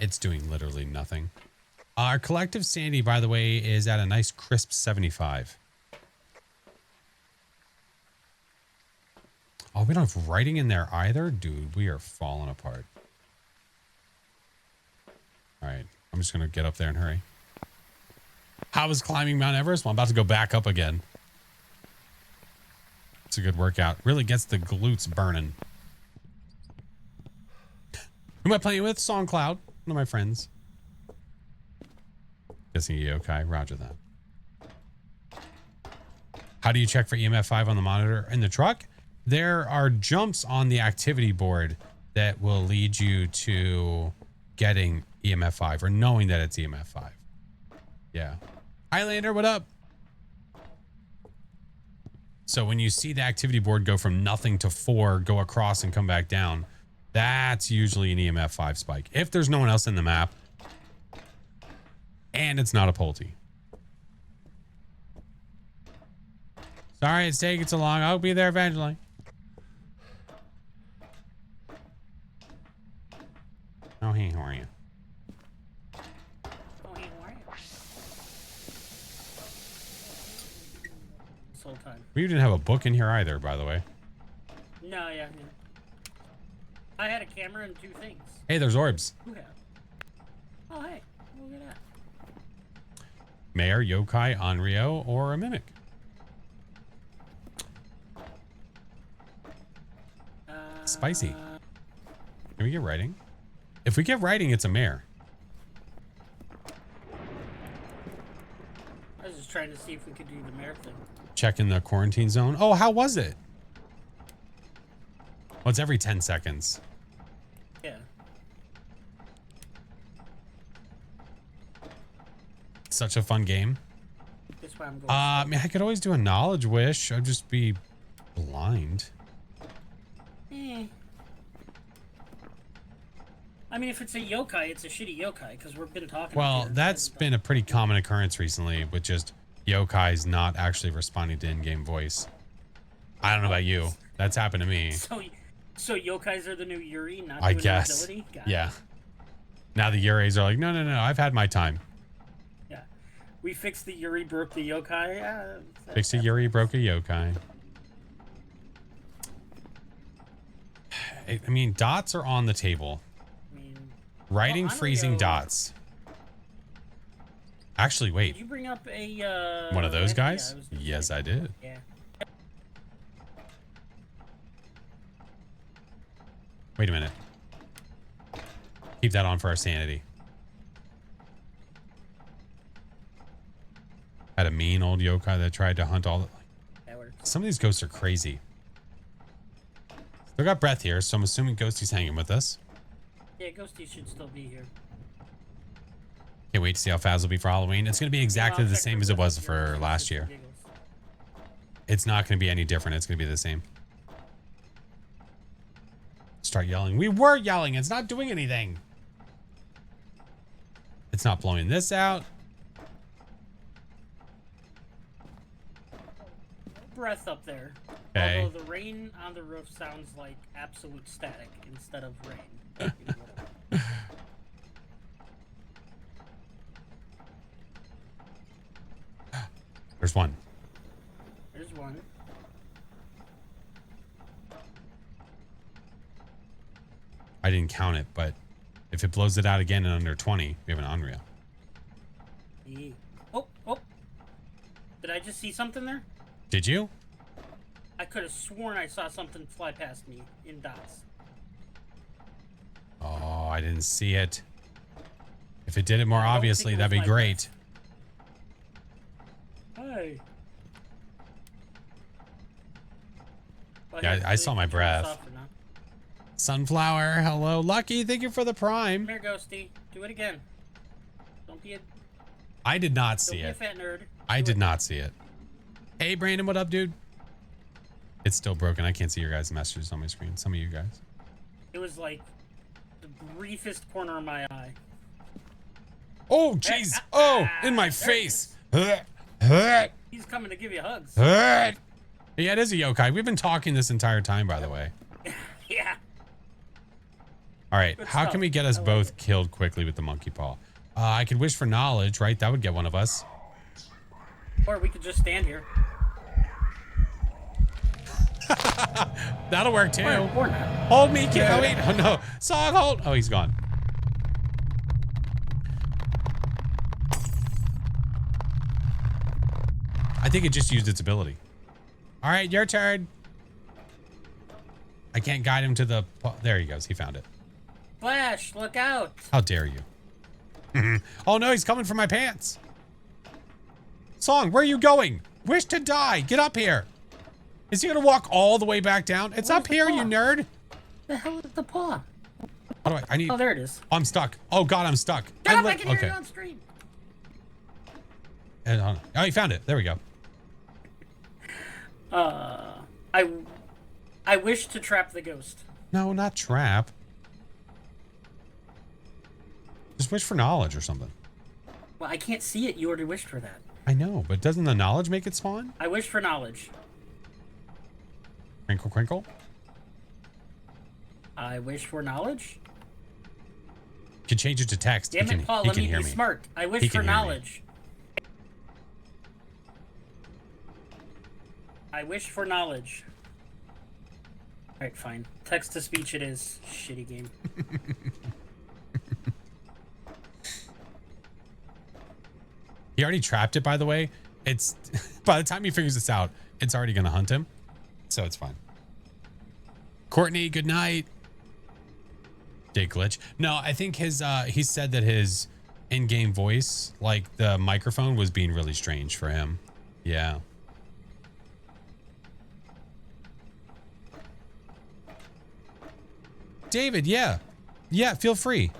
It's doing literally nothing. Our collective sanity, by the way, is at a nice crisp 75. Oh, we don't have writing in there either? Dude, we are falling apart. All right. I'm just going to get up there and hurry. How was climbing Mount Everest? Well, I'm about to go back up again. It's a good workout. Really gets the glutes burning. Who am I playing with? SongCloud. One of my friends. Guessing okay. Roger that. How do you check for EMF 5 on the monitor in the truck? There are jumps on the activity board that will lead you to getting EMF 5 or knowing that it's EMF 5. Yeah. Highlander, what up? So when you see the activity board go from nothing to 4, go across and come back down, that's usually an EMF 5 spike. If there's no one else in the map and it's not a Pulte. Sorry it's taking so long. I'll be there eventually. Oh, hey, how are you?
Oh, hey, how are you? This whole time.
We didn't have a book in here either, by the way.
No, yeah. I had a camera and 2 things.
Hey, there's orbs.
Who had? Oh, hey. Look at that.
Mayor, yokai, Onryo, or a mimic. Spicy. Can we get writing? If we get writing, it's a mare.
I was just trying to see if we could do the mare thing.
Checking the quarantine zone. Oh, how was it? Well, it's every 10 seconds.
Yeah.
Such a fun game.
That's why I'm going.
I mean, I could always do a knowledge wish. I'd just be blind.
I mean, if it's a yokai, it's a shitty yokai because we've been talking.
Well, that's been a pretty common occurrence recently with just yokais not actually responding to in-game voice. I don't know about you. That's happened to me.
So yokais are the new Yuri, not
I
doing
guess.
ability? Got it.
Yeah. Now the Yuris are like, no, I've had my time.
Yeah. We fixed the Yuri, broke the yokai.
Fixed a Yuri, broke a yokai. I mean, dots are on the table. Writing freezing dots. Actually, wait.
Did you bring up a
one of those guys?
Yeah,
yes, I did.
Yeah.
Wait a minute. Keep that on for our sanity. Had a mean old yokai that tried to hunt all the...
That works.
Some of these ghosts are crazy. Still got breath here, so I'm assuming Ghosty's hanging with us.
Yeah, Ghosty should still be here.
Can't wait to see how Phaz will be for Halloween. It's going to be exactly the same as it was for last year. It's not going to be any different. It's going to be the same. Start yelling. We were yelling. It's not doing anything. It's not blowing this out.
Breath up there.
Okay.
Although the rain on the roof sounds like absolute static instead of rain.
There's one.
There's one.
I didn't count it, but if it blows it out again in under 20, we have an unreal.
Oh. Did I just see something there?
Did you?
I could have sworn I saw something fly past me in dots.
Oh, I didn't see it. If it did it more
I don't
obviously,
think it
that'd be
was
great.
Hey. Well,
Yeah,
here,
I
so
saw
you
my
can turn this
breath.
off for now.
Sunflower, hello. Lucky, thank you for the prime.
Come here, Ghosty. Do it again. Don't be a,
I did not
don't
see
be a
it.
fat nerd.
I
Do
did
it.
not see it. Hey, Brandon, what up, dude? It's still broken. I can't see your guys' messages on my screen. Some of you guys.
It was like the briefest corner of my eye.
Oh, jeez. Oh, in my face.
He's coming to give you hugs.
Yeah, it is a yokai. We've been talking this entire time, by the way.
Yeah.
All right.
Good
How
stuff.
can we get us
I like
both
it.
killed quickly with the monkey paw? I could wish for knowledge, right? That would get one of us.
Or we could just stand here.
That'll work too.
Or not.
Hold me, kid. Oh, wait. Oh, no. Song, hold. Oh, he's gone. I think it just used its ability. All right, your turn. I can't guide him to the... There he goes. He found it.
Flash, look out.
How dare you? Oh, no. He's coming for my pants. Song, where are you going? Wish to die. Get up here. Is he going to walk all the way back down? It's
Where's
up
the
here,
paw?
you nerd.
The hell is the paw?
How do I need...
Oh, there it is.
I'm stuck. Oh, God, I'm stuck.
Get up, I can hear
Okay.
you on stream.
Oh, he found it. There we go.
I wish to trap the ghost.
No, not trap. Just wish for knowledge or something.
Well, I can't see it. You already wished for that.
I know, but doesn't the knowledge make it spawn?
I wish for knowledge.
Crinkle, crinkle.
I wish for knowledge.
You can change it to text.
Damn it, Paul,
he
let
can
me
hear
be
me.
smart. I
He
wish
can
for
hear me.
knowledge. I wish for knowledge. Alright, fine. Text to speech it is. Shitty game.
He already trapped it, by the way. It's by the time he figures this out, it's already going to hunt him. So it's fine. Courtney, good night. Did glitch? No, I think his he said that his in-game voice, like the microphone, was being really strange for him. Yeah. David, yeah. Yeah, feel free.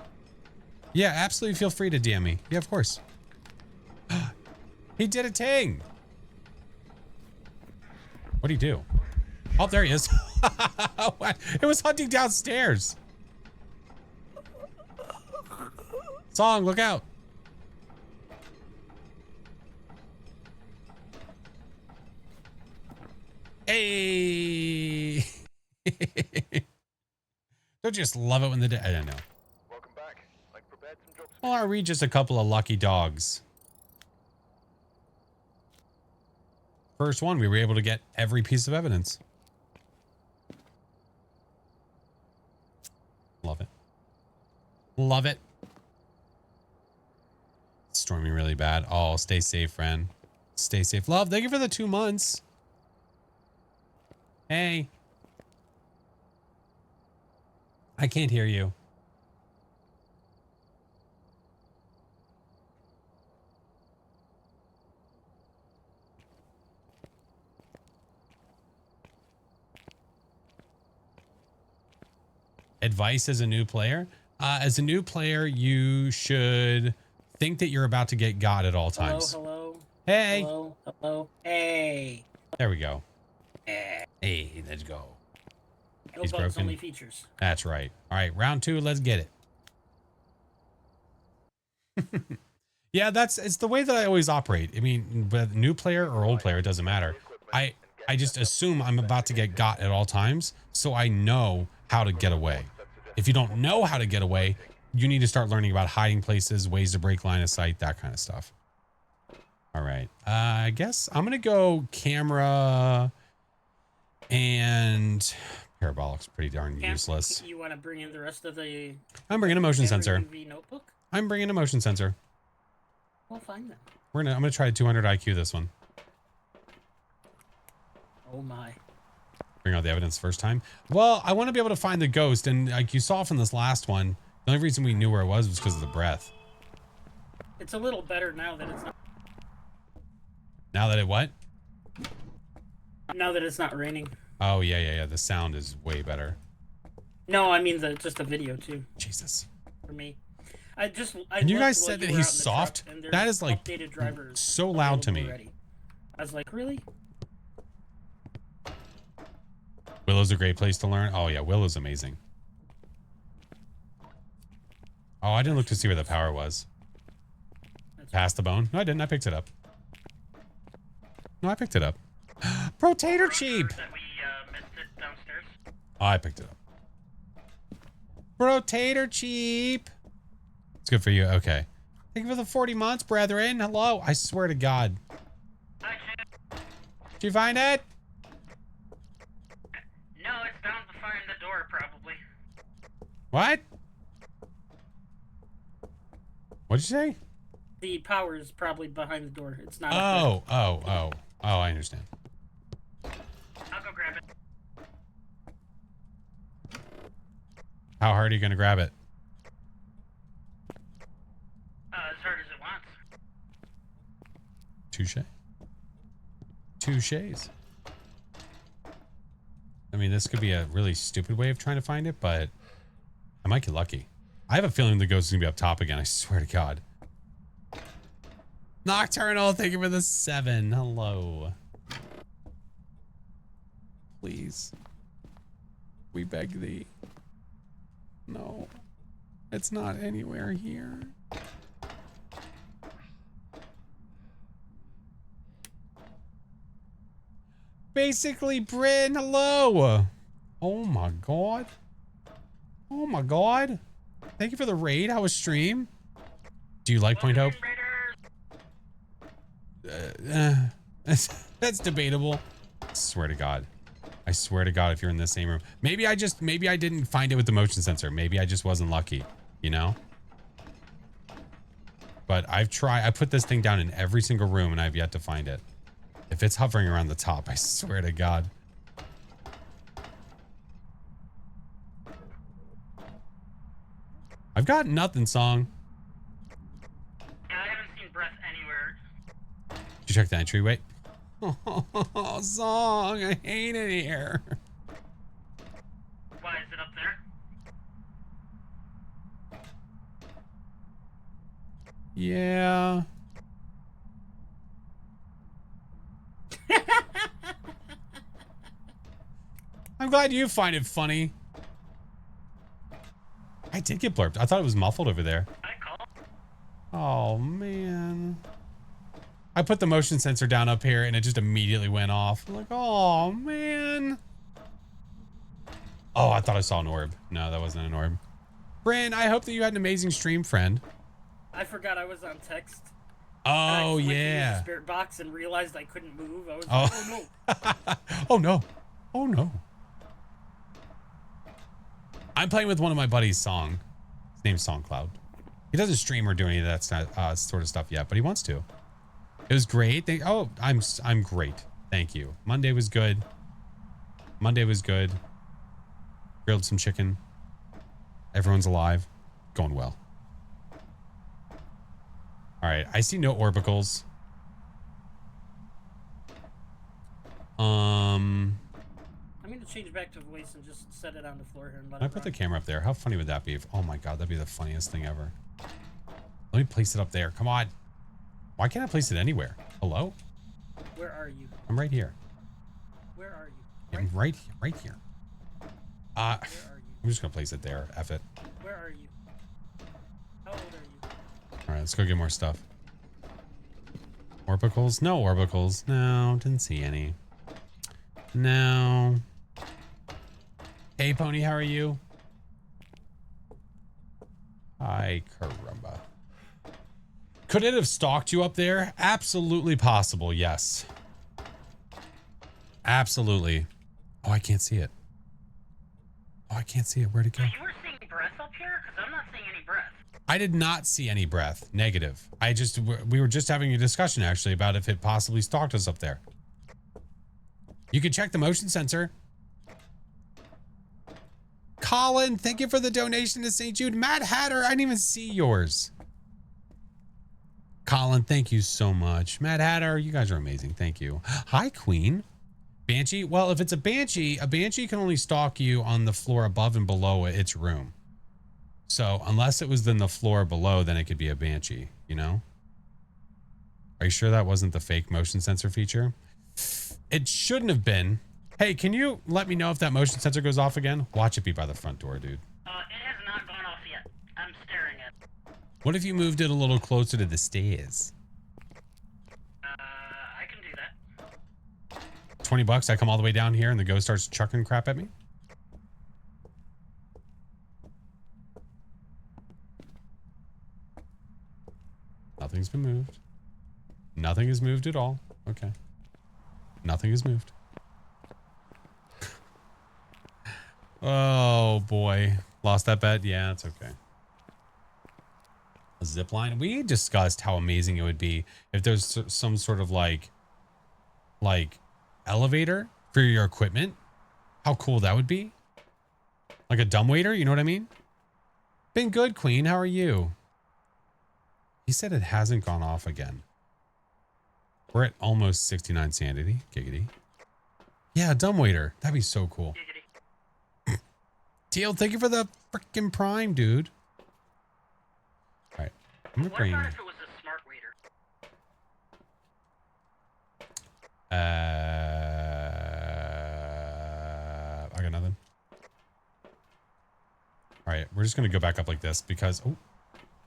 Yeah, absolutely feel free to DM me. Yeah, of course. He did a ting. What'd he do? Oh, there he is. It was hunting downstairs. Song, look out. Hey. Don't you just love it when the I don't know.
Welcome back. I prepared some jobs.
Well, are we just a couple of lucky dogs? First one, we were able to get every piece of evidence. Love it. Love it. It's storming really bad. Oh, stay safe, friend. Stay safe. Love, thank you for the 2 months. Hey. I can't hear you. Advice as a new player? As a new player, you should think that you're about to get got at all times.
Hello.
Hey.
Hello. Hey.
There we go. Hey, let's go.
No
He's
bugs,
broken.
only features.
That's right. All right, round 2, let's get it. Yeah, it's the way that I always operate. I mean, but new player or old player, it doesn't matter. I just assume I'm about to get got at all times, so I know how to get away. If you don't know how to get away, you need to start learning about hiding places, ways to break line of sight, that kind of stuff. All right. I guess I'm going to go camera and parabolic's pretty darn useless.
You want to bring in the rest of the...
I'm bringing a motion sensor.
Notebook?
I'm bringing a motion sensor.
Well, fine then.
I'm going to try 200 IQ this one.
Oh my.
Bring out the evidence first time. Well, I want to be able to find the ghost, and like you saw from this last one, the only reason we knew where it was because of the breath.
It's a little better now that it's not...
Now that it what?
Now that it's not raining.
Oh, yeah. The sound is way better.
No, I mean just the video too.
Jesus.
For me.
And you guys said that he's soft? That is like
updated drivers
so loud to me.
already. I was like, really?
Willow's a great place to learn. Oh yeah, Willow's amazing. Oh, I didn't look to see where the power was. Past the bone? No, I didn't. I picked it up. No, I picked it up. Potato cheap.
That we missed it downstairs.
Oh, I picked it up. Potato cheap. It's good for you. Okay. Thank you for the 40 months, brethren. Hello. I swear to God. Did you find it?
No, it's down behind the door, probably.
What? What'd you say?
The power is probably behind the door. It's not.
Oh, I understand.
I'll go grab it.
How hard are you going to grab it?
As hard as it wants.
Touche. Touches. I mean, this could be a really stupid way of trying to find it, but I might get lucky. I have a feeling the ghost is going to be up top again. I swear to God. Nocturnal, thank you for the 7. Hello. Please. We beg thee. No. It's not anywhere here. Basically, Bryn, hello. Oh my God. Oh my God. Thank you for the raid. How was stream? Do you like Point Hope? That's debatable. I swear to God. I swear to God, if you're in the same room. Maybe I didn't find it with the motion sensor. Maybe I just wasn't lucky, you know? But I put this thing down in every single room and I've yet to find it. If it's hovering around the top, I swear to God. I've got nothing, Song.
Yeah, I haven't seen breath anywhere.
Did you check the entryway? Oh, Song, I hate it here.
Why is it up there?
Yeah. I'm glad you find it funny. I did get blurped. I thought it was muffled over there.
I call.
Oh, man. I put the motion sensor down up here and it just immediately went off. I'm like, oh, man. Oh, I thought I saw an orb. No, that wasn't an orb. Bryn, I hope that you had an amazing stream, friend.
I forgot I was on text.
Oh,
I used
yeah.
the spirit box and realized I couldn't move. I was
Oh.
like, oh no.
Oh, no. Oh, no. I'm playing with one of my buddies' Song. His name's SongCloud. He doesn't stream or do any of that sort of stuff yet, but he wants to. It was great. I'm great. Thank you. Monday was good. Monday was good. Grilled some chicken. Everyone's alive. Going well. All right. I see no orbicals.
I'm going to change back to voice and just set it on the floor here and let
Can I
it
put the
run.
camera up there? How funny would that be? Oh my God, that'd be the funniest thing ever. Let me place it up there. Come on. Why can't I place it anywhere? Hello?
Where are you?
I'm right here.
Where are you?
I'm right here.
Where are you?
I'm just gonna place it there. F it.
Where are you? How old are you?
All right, let's go get more stuff. Orbicals? No orbicals. No, didn't see any. No. Hey, Pony, how are you? Hi, caramba. Could it have stalked you up there? Absolutely possible, yes. Absolutely. Oh, I can't see it. Oh, I can't see it. Where'd it go?
You were seeing breath up here? Because I'm not seeing any breath.
I did not see any breath. Negative. We were just having a discussion actually about if it possibly stalked us up there. You can check the motion sensor. Colin, thank you for the donation to St. Jude. Matt Hatter, I didn't even see yours. Colin, thank you so much. Matt Hatter, you guys are amazing. Thank you. Hi, Queen. Banshee? Well, if it's a Banshee can only stalk you on the floor above and below its room. So unless it was in the floor below, then it could be a Banshee, you know? Are you sure that wasn't the fake motion sensor feature? It shouldn't have been. Hey, can you let me know if that motion sensor goes off again? Watch it be by the front door, dude.
It has not gone off yet. I'm staring at it.
What if you moved it a little closer to the stairs?
I can do that.
$20, I come all the way down here and the ghost starts chucking crap at me? Nothing's been moved. Nothing has moved at all. Okay. Nothing has moved. Oh boy. Lost that bet? Yeah, it's okay. A zip line. We discussed how amazing it would be if there's some sort of like elevator for your equipment. How cool that would be. Like a dumbwaiter, you know what I mean? Been good, Queen. How are you? He said it hasn't gone off again. We're at almost 69 sanity. Giggity. Yeah, dumbwaiter. That'd be so cool.
Giggity.
Teal, thank you for the freaking prime, dude. All right. I'm gonna
What
bring...
about if it was a smart waiter?
I got nothing. All right, we're just gonna go back up like this because we're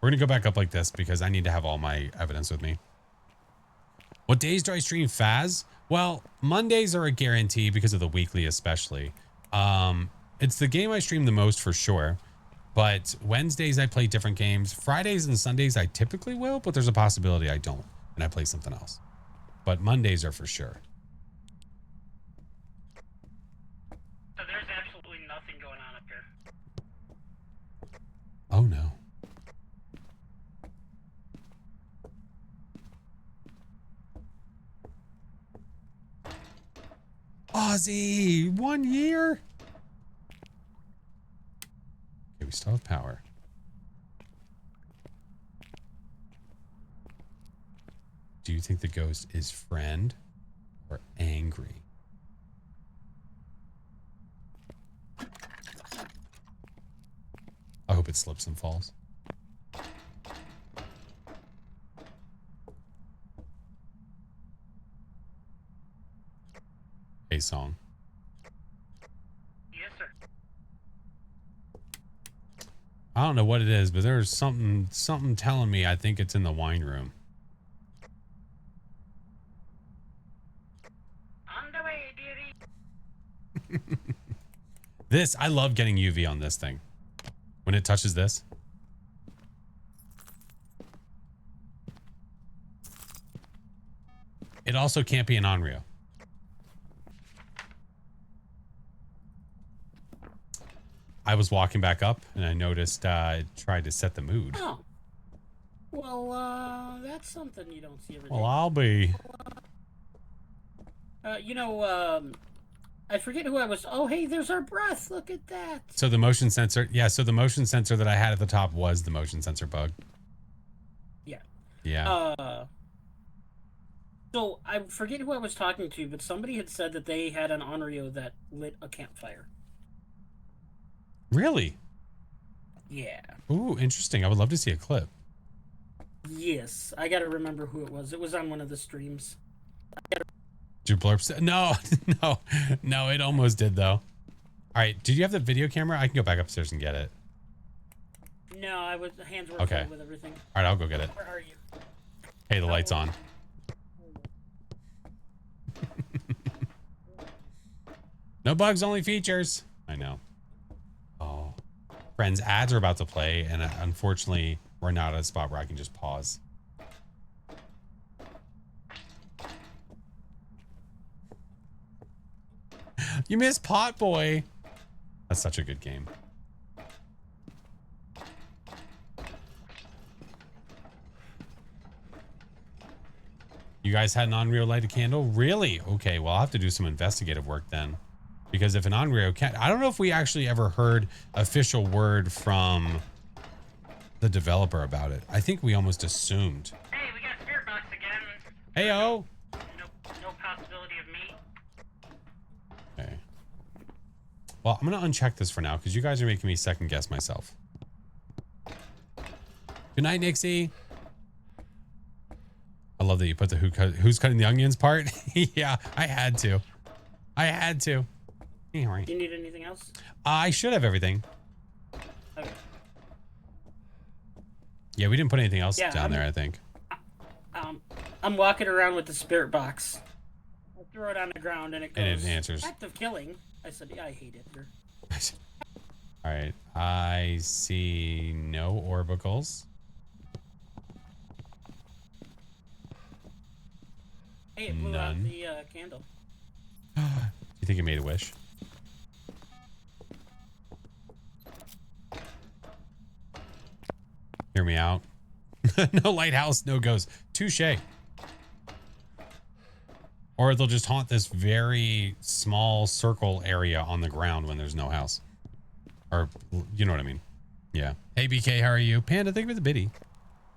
gonna go back up like this because I need to have all my evidence with me. What days do I stream Phas? Well, Mondays are a guarantee because of the weekly, especially. It's the game I stream the most for sure. But Wednesdays I play different games. Fridays and Sundays I typically will, but there's a possibility I don't and I play something else. But Mondays are for sure.
So there's absolutely nothing going on up here.
Oh no. Ozzy, 1 year. Okay, we still have power. Do you think the ghost is friend or angry? I hope it slips and falls. Hey, song.
Yes, sir.
I don't know what it is, but there's something telling me I think it's in the wine room.
On the way, dearie.
This, I love getting UV on this thing. When it touches this. It also can't be an Onryo. I was walking back up and I noticed it tried to set the mood.
Oh. Well, that's something you don't see every day.
Well, I'll be.
I forget who I was. Oh, hey, there's our breath. Look at that.
So the motion sensor. Yeah, so the motion sensor that I had at the top was the motion sensor bug.
Yeah.
Yeah.
So I forget who I was talking to, but somebody had said that they had an Onryo that lit a campfire.
Really?
Yeah.
Ooh, interesting. I would love to see a clip.
Yes. I gotta remember who it was. It was on one of the streams.
Did you blurp? No, no, it almost did though. All right. Did you have the video camera? I can go back upstairs and get it.
No, hands were
Okay.
full with everything.
All right, I'll go get it.
Where are you?
Hey, the light's on. No bugs, only features. I know. Oh, friends, ads are about to play, and unfortunately, we're not at a spot where I can just pause. You missed Pot Boy. That's such a good game. You guys had an Onryo light a candle? Really? Okay, well, I'll have to do some investigative work then. Because if an Onryo can't... I don't know if we actually ever heard official word from the developer about it. I think we almost assumed.
Hey, we got spirit box again.
Hey-o!
No possibility of me.
Okay. Well, I'm going to uncheck this for now because you guys are making me second guess myself. Good night, Nixie. I love that you put the who's cutting the onions part. Yeah, I had to. Yeah, right.
Do you need anything else?
I should have everything.
Okay.
Yeah, we didn't put anything else down there, I think.
I'm walking around with the spirit box. I throw it on the ground and it goes.
And it answers.
Act of killing. I said, yeah, I hate it here.
All right. I see no orbicals.
Hey, it blew out the candle.
Do you think it made a wish? Hear me out. No lighthouse, no ghost. Touche. Or they'll just haunt this very small circle area on the ground when there's no house. Or, you know what I mean. Yeah. Hey, BK, how are you? Panda, thank you for the biddy.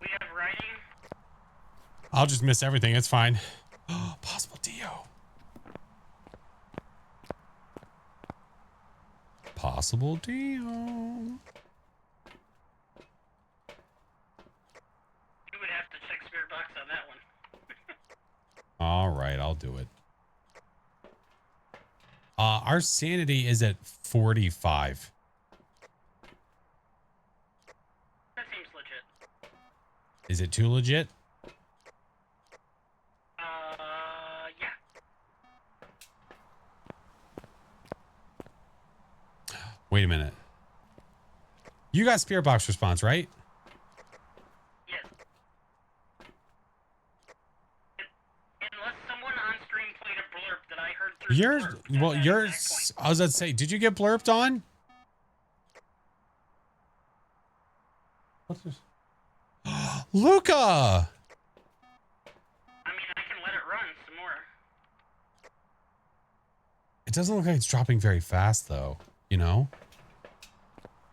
We have writing.
I'll just miss everything. It's fine. Possible Dio. Possible Dio.
You would have to check spirit box on that one.
All right, I'll do it. Our sanity is at 45.
That seems legit.
Is it too legit?
Yeah.
Wait a minute. You got spirit box response, right?
Yes. Unless someone on stream played a blurb that I heard through the blurb.
Well, yours, I was about to say, did you get blurped on? What's this? Luca!
I mean, I can let it run some more.
It doesn't look like it's dropping very fast, though. You know?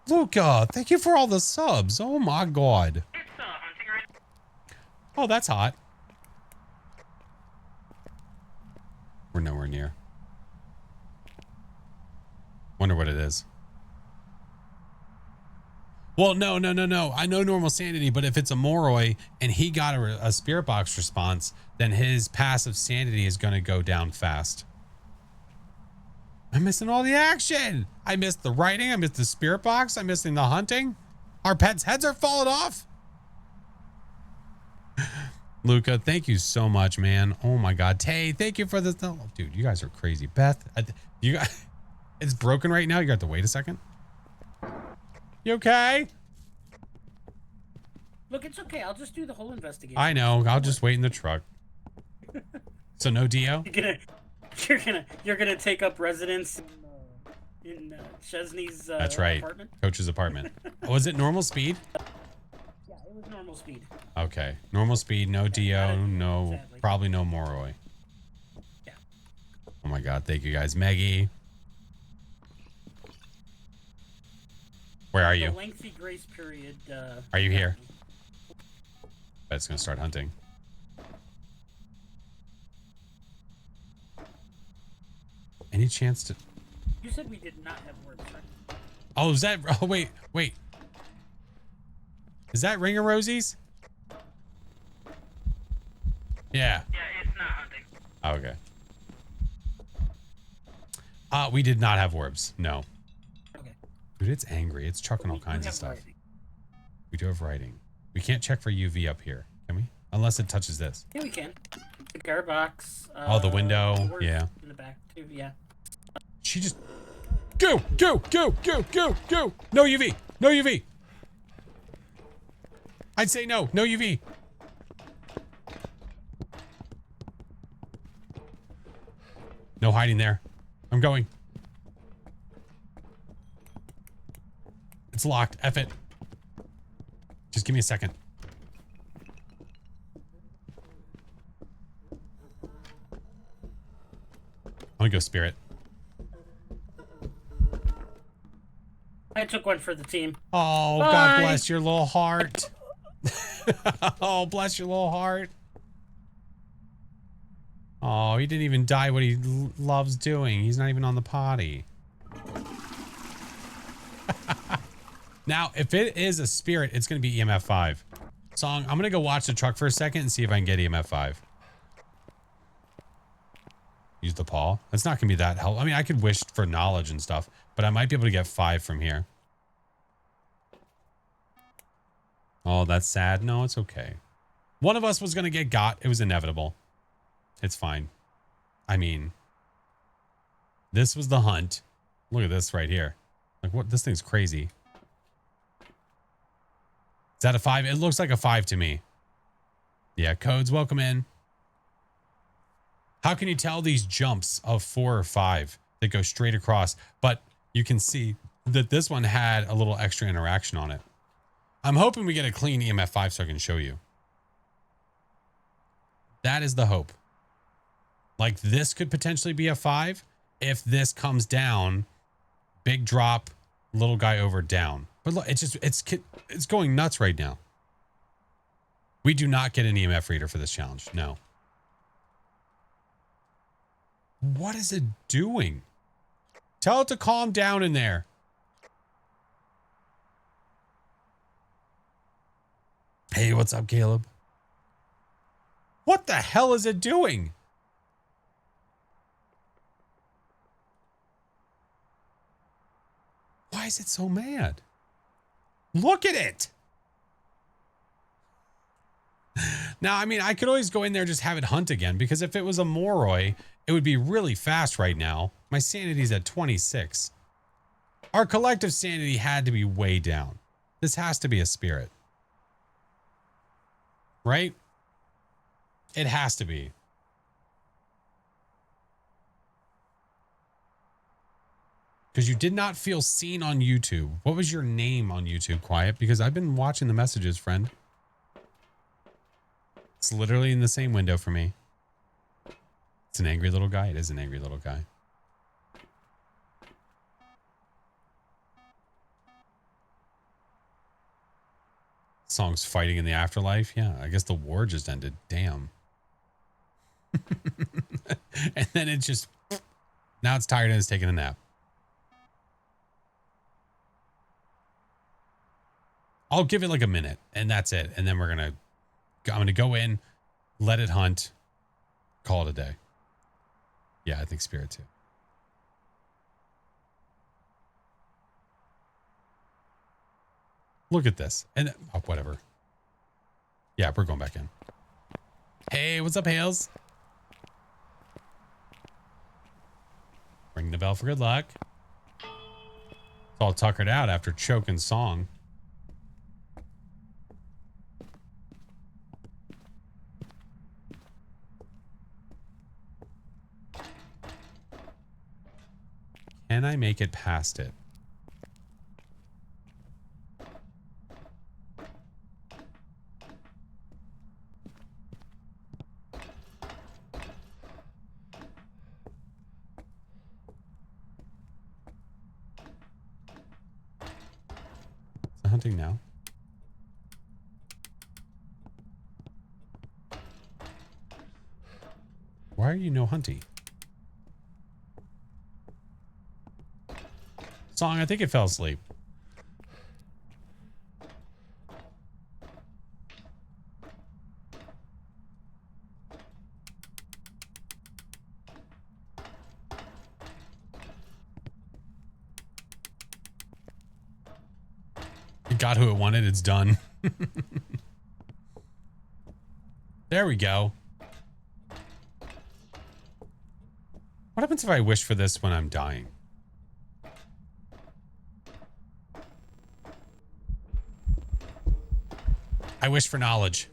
Luca, thank you for all the subs. Oh my god.
It's hunting right.
Oh, that's hot. Wonder what it is. Well, no. I know normal sanity, but if it's a Moroi and he got a spirit box response, then his passive sanity is going to go down fast. I'm missing all the action. I missed the writing. I missed the spirit box. I'm missing the hunting. Our pets' heads are falling off. Luca, thank you so much, man. Oh my God. Tay, thank you for this. Oh, dude, you guys are crazy. Beth, you guys, it's broken right now. You got to wait a second. You okay?
Look, it's okay. I'll just do the whole investigation.
I know. I'll just wait in the truck. So no Dio?
You're gonna take up residence in Chesney's
That's right.
apartment?
Coach's apartment. Was it normal speed?
Yeah, it was normal speed.
Okay. Normal speed, no Dio, no,
sadly.
probably no Moroi.
Yeah.
Oh my God. Thank you guys. Maggie. Where are you?
The lengthy grace period.
Are you here? Bet it's going to start hunting. Any chance to...
You said we did not have words, right?
Oh, is that... Oh, wait. Is that Ringer Rosie's? Yeah.
Yeah, it's not hunting.
Oh, okay. We did not have orbs. No.
Okay.
Dude, it's angry. It's chucking all
We do
kinds of
have
stuff.
writing.
We do have writing. We can't check for UV up here, can we? Unless it touches this.
Yeah, we can. The car box.
Oh, the window.
doors
Yeah.
In the back too. Yeah.
She just... Go! No UV! No UV! I'd say no. No UV. No hiding there. I'm going. It's locked. F it. Just give me a second. I'm gonna go spirit.
I took one for the team.
Oh,
Bye.
God bless your little heart. Oh, bless your little heart. Oh, he didn't even die what he loves doing. He's not even on the potty. Now, if it is a spirit, it's going to be EMF 5. Song, I'm going to go watch the truck for a second and see if I can get EMF 5. Use the paw. That's not going to be that helpful. I mean, I could wish for knowledge and stuff, but I might be able to get 5 from here. Oh, that's sad. No, it's okay. One of us was going to get got. It was inevitable. It's fine. I mean, this was the hunt. Look at this right here. Like, what? This thing's crazy. Is that a 5? It looks like a 5 to me. Yeah, codes, welcome in. How can you tell these jumps of 4 or 5 that go straight across? But you can see that this one had a little extra interaction on it. I'm hoping we get a clean EMF 5 so I can show you. That is the hope. Like, this could potentially be a 5 if this comes down, big drop, little guy over down. But look, it's going nuts right now. We do not get an EMF reader for this challenge. No. What is it doing? Tell it to calm down in there. Hey, what's up, Caleb? What the hell is it doing? Why is it so mad? Look at it. Now, I mean, I could always go in there and just have it hunt again, because if it was a Moroi, it would be really fast right now. My sanity's at 26. Our collective sanity had to be way down. This has to be a spirit. Right? It has to be. Because you did not feel seen on YouTube. What was your name on YouTube, Quiet? Because I've been watching the messages, friend. It's literally in the same window for me. It's an angry little guy. It is an angry little guy. Song's fighting in the afterlife. Yeah, I guess the war just ended. Damn. And then it just... Now it's tired and it's taking a nap. I'll give it like a minute and that's it. And then I'm going to go in, let it hunt, call it a day. Yeah, I think spirit too. Look at this. And oh, whatever. Yeah, we're going back in. Hey, what's up, Hales? Ring the bell for good luck. It's all tuckered out after choking song. Can I make it past it? Is it hunting now? Why are you no hunty? Song, I think it fell asleep. It got who it wanted. It's done. There we go. What happens if I wish for this when I'm dying? I wish for knowledge.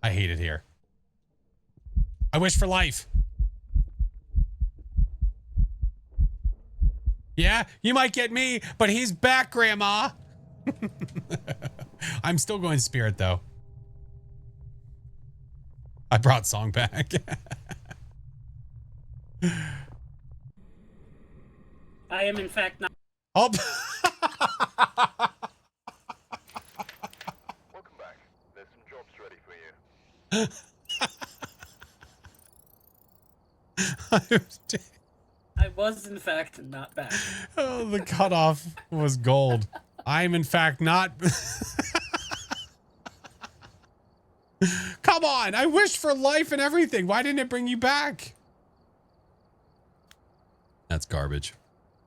I hate it here. I wish for life. Yeah, you might get me, but he's back, Grandma. I'm still going spirit, though. I brought Song back.
I am in fact not.
Oh.
Welcome back. There's some jobs ready for you.
I was in fact not back.
Oh, the cutoff was gold. I'm in fact not. Come on, I wished for life and everything. Why didn't it bring you back? That's garbage.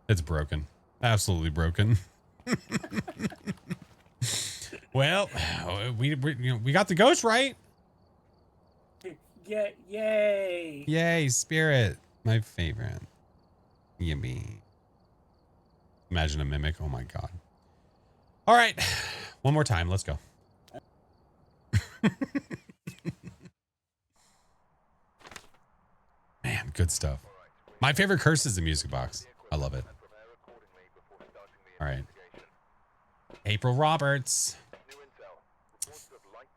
It's broken. Absolutely broken. Well, we got the ghost right.
Yeah, yay.
Yay, spirit. My favorite. Yippee. Imagine a mimic. Oh my god. All right. One more time. Let's go. Man, good stuff. My favorite curse is the music box. I love it. All right. April Roberts.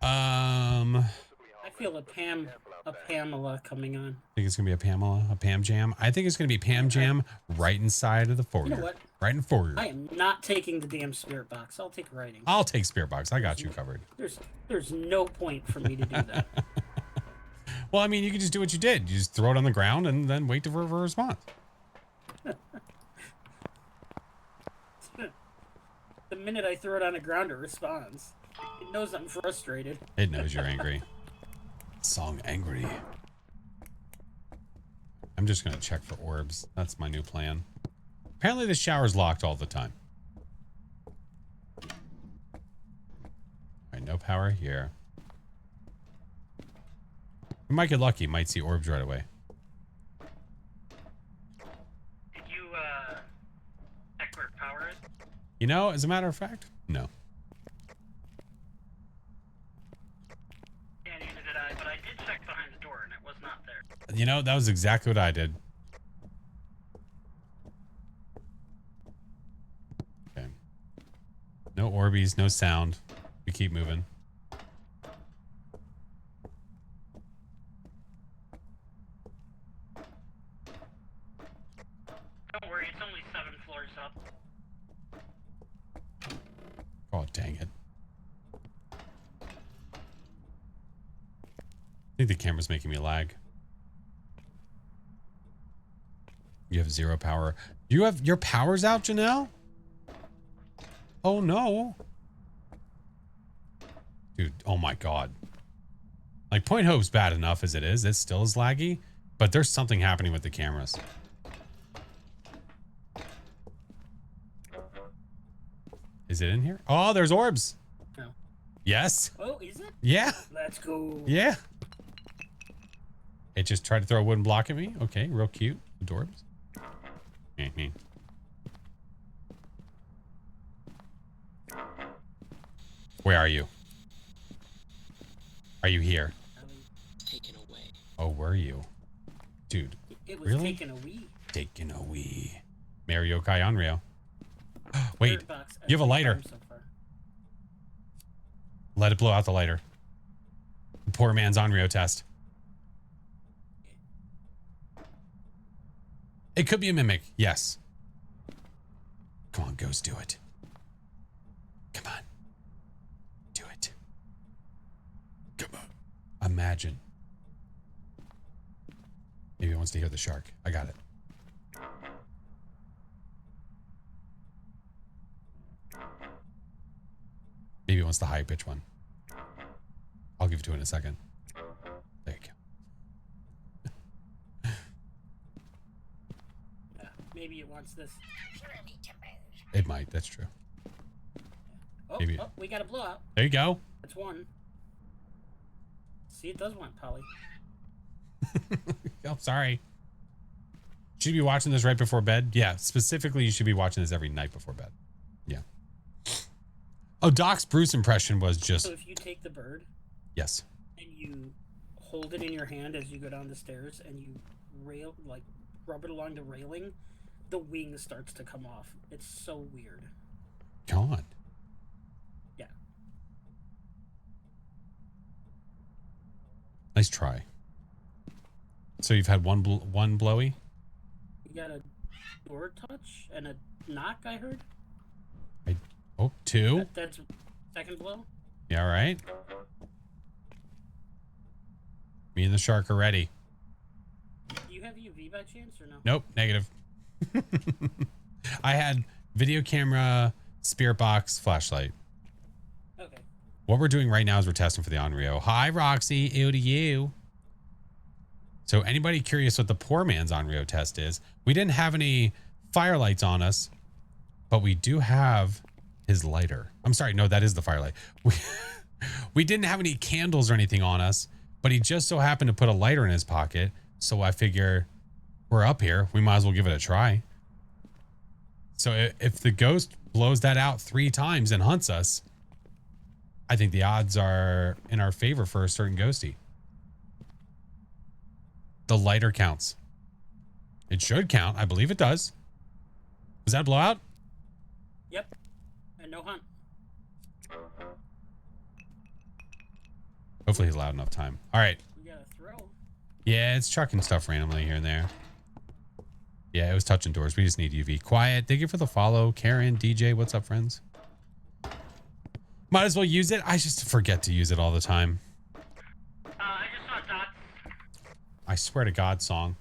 I feel a Pamela coming on.
Think it's gonna be a Pam Jam. I think it's gonna be Pam Jam right inside of the foyer.
You know what?
Right in foyer.
I am not taking the damn spirit box. I'll take writing.
I'll take spirit box. I got you covered.
There's no point for me to do that.
Well, I mean, you can just do what you did. You just throw it on the ground and then wait for a response.
The minute I throw it on the ground, it responds. It knows I'm frustrated.
It knows you're angry. Song angry. I'm just gonna check for orbs. That's my new plan. Apparently the shower's locked all the time. All right, no power here. We might get lucky. Might see orbs right away.
Did you, check where power is?
You know, as a matter of fact, no.
Yeah, neither did I, but I did check behind the door and it was not there.
You know, that was exactly what I did. Okay. No Orbeez, no sound. We keep moving.
Don't worry, it's only 7 floors up.
Oh, dang it. I think the camera's making me lag. You have 0 power. You have your power's out, Janelle? Oh no. Dude, oh my god. Like Point Hope's bad enough as it is. It still is laggy, but there's something happening with the cameras. Is it in here? Oh, there's orbs.
No.
Yes.
Oh, is it?
Yeah.
Let's go.
Yeah. It just tried to throw a wooden block at me. Okay, real cute. Adorbs. Where are you? Are you here?
Taken away.
Oh, were you? Dude.
It was
really?
taken away.
Taken away. Mario Kai Onryo. Wait,
Third box,
you have a lighter.
so far.
Let it blow out the lighter. The poor man's Onryo test. It could be a mimic. Yes. Come on, Ghost, do it. Come on. Do it. Come on. Imagine. Maybe it wants to hear the shark. I got it. Maybe it wants the high pitch one. I'll give it to it in a second. There you go.
Maybe it wants this.
It might. That's true.
Oh,
Maybe.
oh, we got a blowout.
There you go.
That's one. See, it does want Polly.
Oh, sorry. Should you be watching this right before bed? Yeah, specifically, you should be watching this every night before bed. Yeah. Oh, Doc's Bruce impression was just...
So if you take the bird...
Yes.
And you hold it in your hand as you go down the stairs and you rub it along the railing, the wing starts to come off. It's so weird.
God.
Yeah.
Nice try. So you've had one blowy?
You got a door touch and a knock, I heard.
Oh, 2.
That's second blow.
Yeah, all right. Me and the shark are ready.
Do you have UV by chance or no?
Nope, negative. I had video camera, spirit box, flashlight.
Okay.
What we're doing right now is we're testing for the Onryo. Hi, Roxy. Ew to you. So anybody curious what the poor man's Onryo test is? We didn't have any firelights on us, but we do have his lighter. I'm sorry. No, that is the firelight. We didn't have any candles or anything on us, but he just so happened to put a lighter in his pocket. So I figure we're up here. We might as well give it a try. So if the ghost blows that out 3 times and hunts us, I think the odds are in our favor for a certain ghosty. The lighter counts. It should count. I believe it does. Was that a blowout?
Yep. And no hunt.
Hopefully he's loud enough time. All right.
We got a throw.
Yeah, it's chucking stuff randomly here and there. Yeah, it was touching doors. We just need UV. Quiet. Thank you for the follow. Karen, DJ, what's up, friends? Might as well use it. I just forget to use it all the time.
I just saw dots.
I swear to God, song.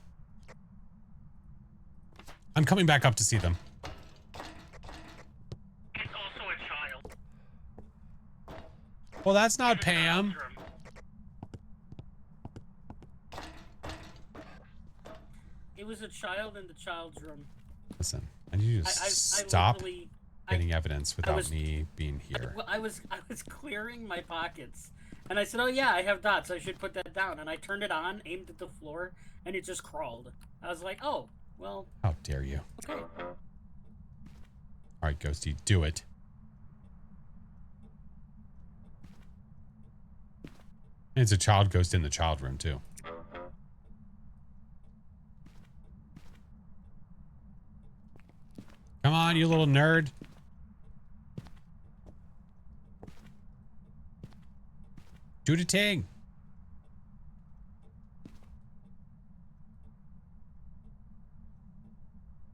I'm coming back up to see them.
It's also a child.
Well, that's not Pam.
It was a child in the child's room.
Listen, I need you to stop getting evidence without me being here.
I was clearing my pockets, and I said, "Oh yeah, I have dots. I should put that down." And I turned it on, aimed at the floor, and it just crawled. I was like, "Oh, well."
How dare you?
Okay.
All right, Ghosty, do it. It's a child ghost in the child room too. Come on, you little nerd. Do the thing.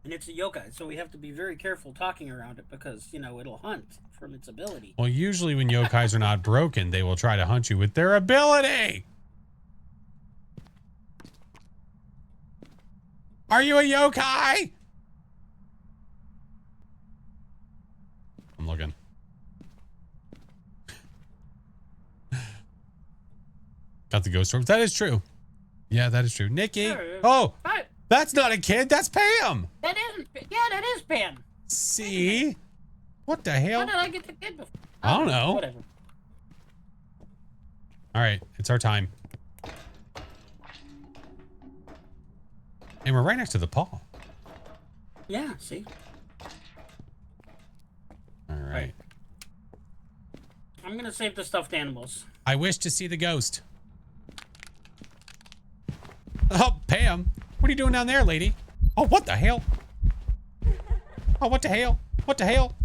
And it's a yokai, so we have to be very careful talking around it because, you know, it'll hunt from its ability.
Well, usually when yokais are not broken, they will try to hunt you with their ability. Are you a yokai? I'm looking. Got the ghost orb. That is true. Yeah, that is true. Nikki. Oh,
What?
that's not a kid. That's Pam.
That isn't. Yeah, that is Pam.
See? What the hell?
How did I get the kid before?
I don't know.
Whatever.
All right, it's our time. And we're right next to the paw.
Yeah, see?
All right.
I'm gonna save the stuffed animals.
I wish to see the ghost. Oh, Pam. What are you doing down there, lady? Oh, what the hell? Oh, what the hell? What the hell?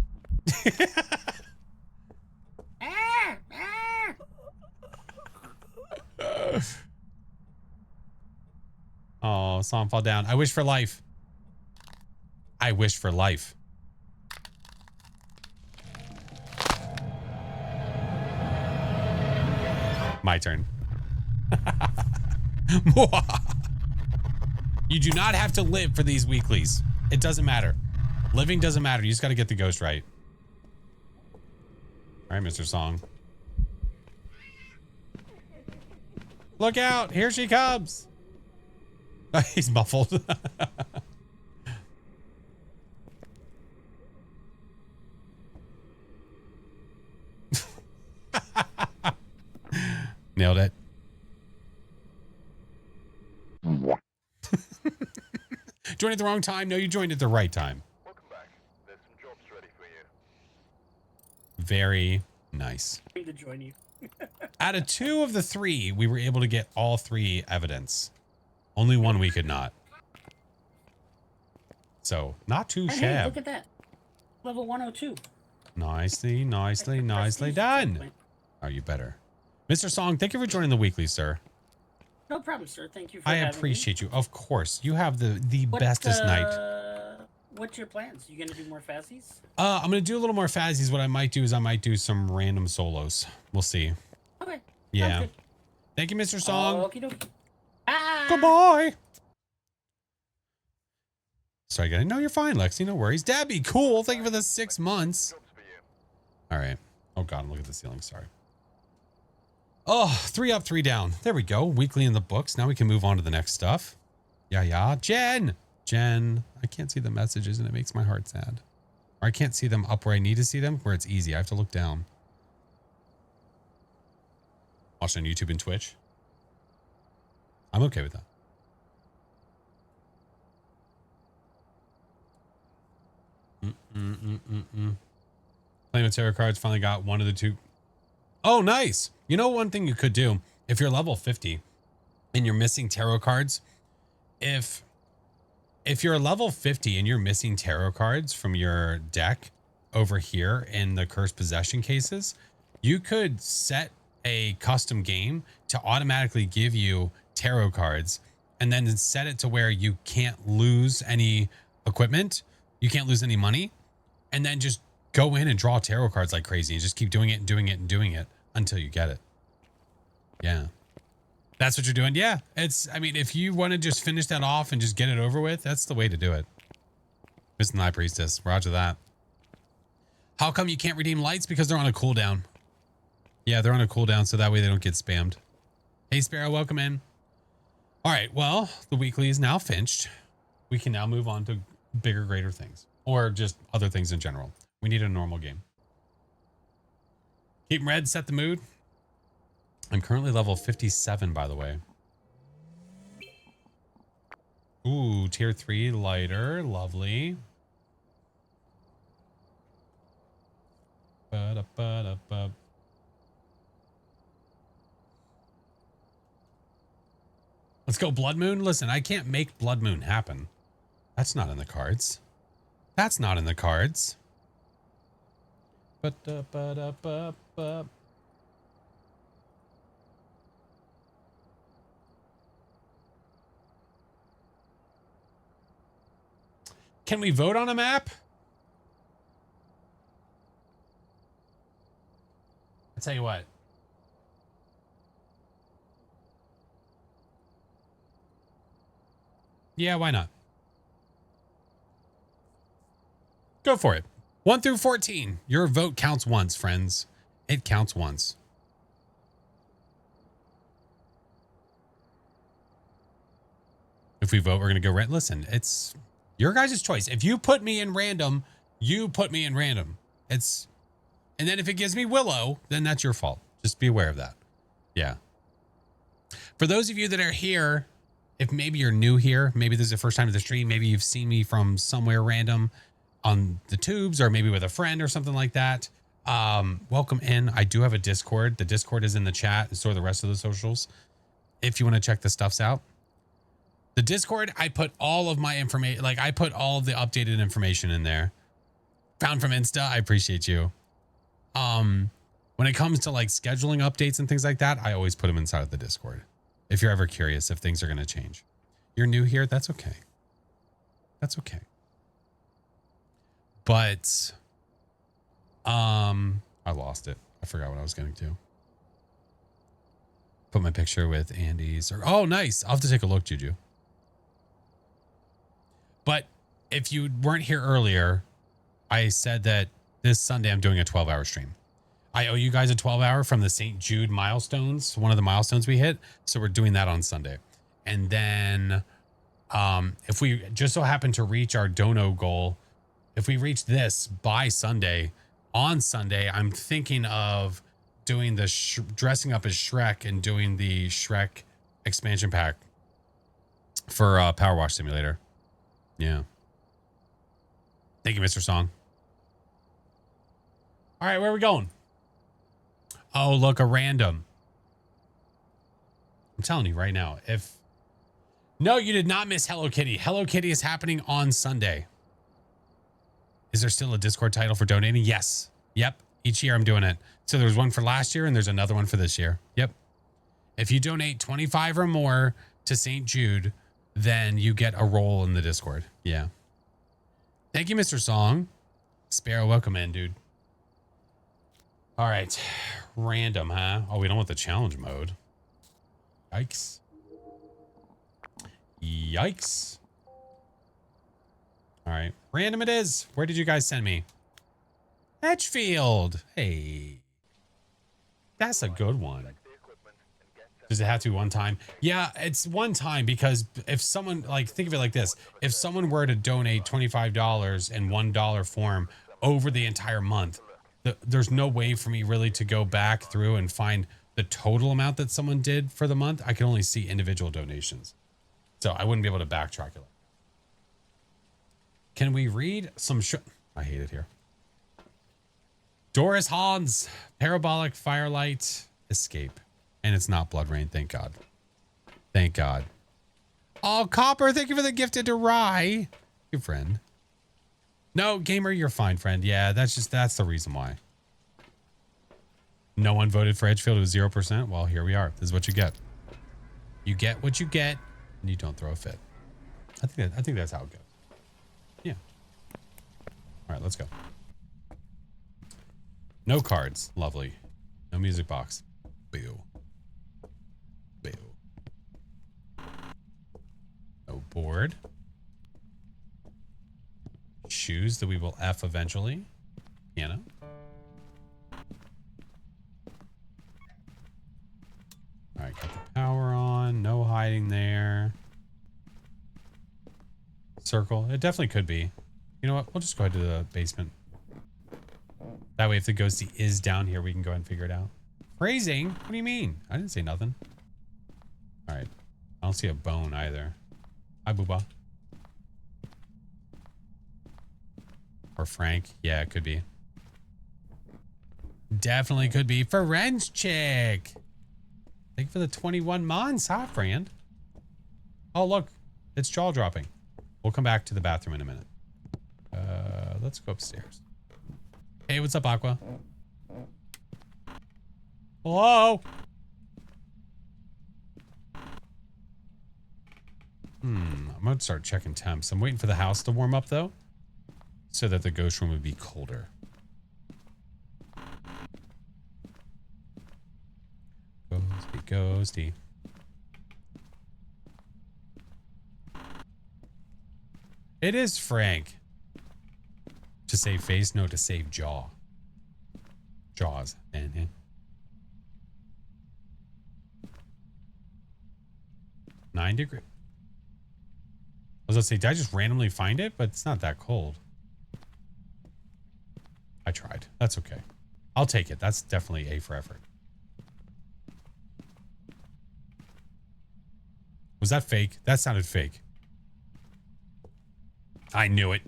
Ah! Ah!
Oh, saw him fall down. I wish for life. I wish for life. My turn. You do not have to live for these weeklies. It doesn't matter. Living doesn't matter. You just got to get the ghost right. All right, Mr. Song. Look out. Here she comes. He's muffled. Nailed it. Joined at the wrong time? No, you joined at the right time.
Welcome back. There's some jobs ready for you.
Very nice.
I need to join you.
Out of 2 of the 3, we were able to get all 3 evidence. Only 1 we could not. So, not too
Hey,
shabby.
look at that. Level 102.
Nicely, nicely, nicely done. Oh, you better. Mr. Song, thank you for joining the weekly, sir.
No problem, sir. Thank you for
I
having me.
appreciate you. Of course. You have the bestest night.
What's your plans? You gonna do more Fazzies?
I'm going to do a little more Fazzies. What I might do is I might do some random solos. We'll see.
Okay.
Yeah.
Good.
Thank you, Mr. Song.
Okie dokie. Ah!
Goodbye. Sorry, guys. No, you're fine, Lexi. No worries. Debbie, cool. Thank you for the 6 months.
Jobs for you.
All right. Oh, God. Look at the ceiling. Sorry. Oh, 3 up, 3 down. There we go. Weekly in the books. Now we can move on to the next stuff. Yeah. Jen. I can't see the messages and it makes my heart sad. Or I can't see them up where I need to see them, where it's easy. I have to look down. Watch on YouTube and Twitch. I'm okay with that. Playing with tarot cards, finally got one of the 2. Oh, nice. You know, one thing you could do if you're level 50 and you're missing tarot cards, if you're level 50 and you're missing tarot cards from your deck over here in the cursed possession cases, you could set a custom game to automatically give you tarot cards and then set it to where you can't lose any equipment, you can't lose any money, and then just go in and draw tarot cards like crazy and just keep doing it and doing it and doing it until you get it. Yeah. That's what you're doing. Yeah. I mean, if you want to just finish that off and just get it over with, that's the way to do it. Miss the High Priestess. Roger that. How come you can't redeem lights? Because they're on a cooldown. Yeah, they're on a cooldown, so that way they don't get spammed. Hey, Sparrow, welcome in. All right, well, the weekly is now finished. We can now move on to bigger, greater things. Or just other things in general. We need a normal game. Keep 'em red, set the mood. I'm currently level 57, by the way. Ooh, tier 3 lighter. Lovely. Ba-da-ba-da-ba. Let's go Blood Moon. Listen, I can't make Blood Moon happen. That's not in the cards. That's not in the cards. Ba-da-ba-da-ba-ba. Can we vote on a map? I'll tell you what. Yeah, why not? Go for it. 1 through 14. Your vote counts once, friends. It counts once. If we vote, we're going to go red. Listen, it's your guys' choice. If you put me in random, you put me in random. And then if it gives me Willow, then that's your fault. Just be aware of that. Yeah. For those of you that are here, if maybe you're new here, maybe this is the first time to the stream, maybe you've seen me from somewhere random on the tubes or maybe with a friend or something like that. Welcome in. I do have a Discord. The Discord is in the chat, and so are the rest of the socials. If you want to check the stuffs out. The Discord, I put all of my information, like I put all of the updated information in there. Found from Insta, I appreciate you. When it comes to like scheduling updates and things like that, I always put them inside of the Discord. If you're ever curious if things are going to change. You're new here, that's okay. That's okay. But I lost it. I forgot what I was going to. Put my picture with Andy's oh, nice. I'll have to take a look, Juju. But if you weren't here earlier, I said that this Sunday I'm doing a 12-hour stream. I owe you guys a 12-hour from the St. Jude milestones, one of the milestones we hit. So we're doing that on Sunday. And then if we just so happen to reach our dono goal, if we reach this by Sunday, on Sunday, I'm thinking of doing the dressing up as Shrek and doing the Shrek expansion pack for Power Wash Simulator. Yeah. Thank you, Mr. Song. All right, where are we going? Oh, look, a random. I'm telling you right now, no, you did not miss Hello Kitty. Hello Kitty is happening on Sunday. Is there still a Discord title for donating? Yes. Yep. Each year I'm doing it. So there's one for last year and there's another one for this year. Yep. If you donate 25 or more to St. Jude, then you get a role in the Discord. Yeah. Thank you, Mr. Song. Sparrow, welcome in, dude. All right. Random, huh? Oh, we don't want the challenge mode. Yikes. Yikes. All right. Random it is. Where did you guys send me? Edgefield. Hey. That's a good one. Does it have to be one time? Yeah, it's one time because if someone, like, think of it like this. If someone were to donate $25 in $1 form over the entire month, there's no way for me really to go back through and find the total amount that someone did for the month. I can only see individual donations. So I wouldn't be able to backtrack it. Can we read some I hate it here. Doris Hans, Parabolic Firelight, Escape. And it's not Blood Rain, thank God. Thank God. Oh, Copper, thank you for the gifted to Rye. Your friend. No, Gamer, you're fine, friend. Yeah, that's the reason why. No one voted for Edgefield. It was 0%. Well, here we are. This is what you get. You get what you get, and you don't throw a fit. I think that's how it goes. Yeah. All right, let's go. No cards. Lovely. No music box. Boo. Boo. No board. Shoes that we will F eventually. Piano. All right, got the power on. No hiding there. Circle. It definitely could be. You know what? We'll just go ahead to the basement. That way, if the ghosty is down here, we can go ahead and figure it out. Phrasing? What do you mean? I didn't say nothing. All right. I don't see a bone either. Hi, Booba. Or Frank. Yeah, it could be. Definitely could be. French chick. Thank you for the 21 months. Hi, friend. Oh, look. It's jaw dropping. We'll come back to the bathroom in a minute. Let's go upstairs. Hey, what's up, Aqua? Hello? I'm going to start checking temps. I'm waiting for the house to warm up, though, so that the ghost room would be colder. Ghosty, ghosty. It is Frank. To save face? No, to save jaw. Jaws. 9 degrees. I was gonna say, did I just randomly find it? But it's not that cold. I tried. That's okay. I'll take it. That's definitely A for effort. Was that fake? That sounded fake. I knew it.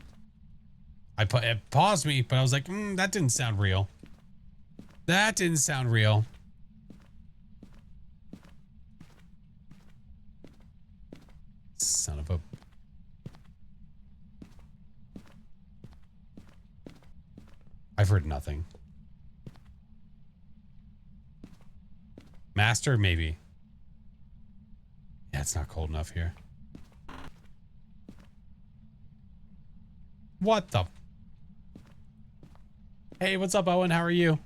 It paused me, but I was like, that didn't sound real. That didn't sound real. Son of a... I've heard nothing. Master, maybe. Yeah, it's not cold enough here. What the... Hey, what's up, Owen? How are you?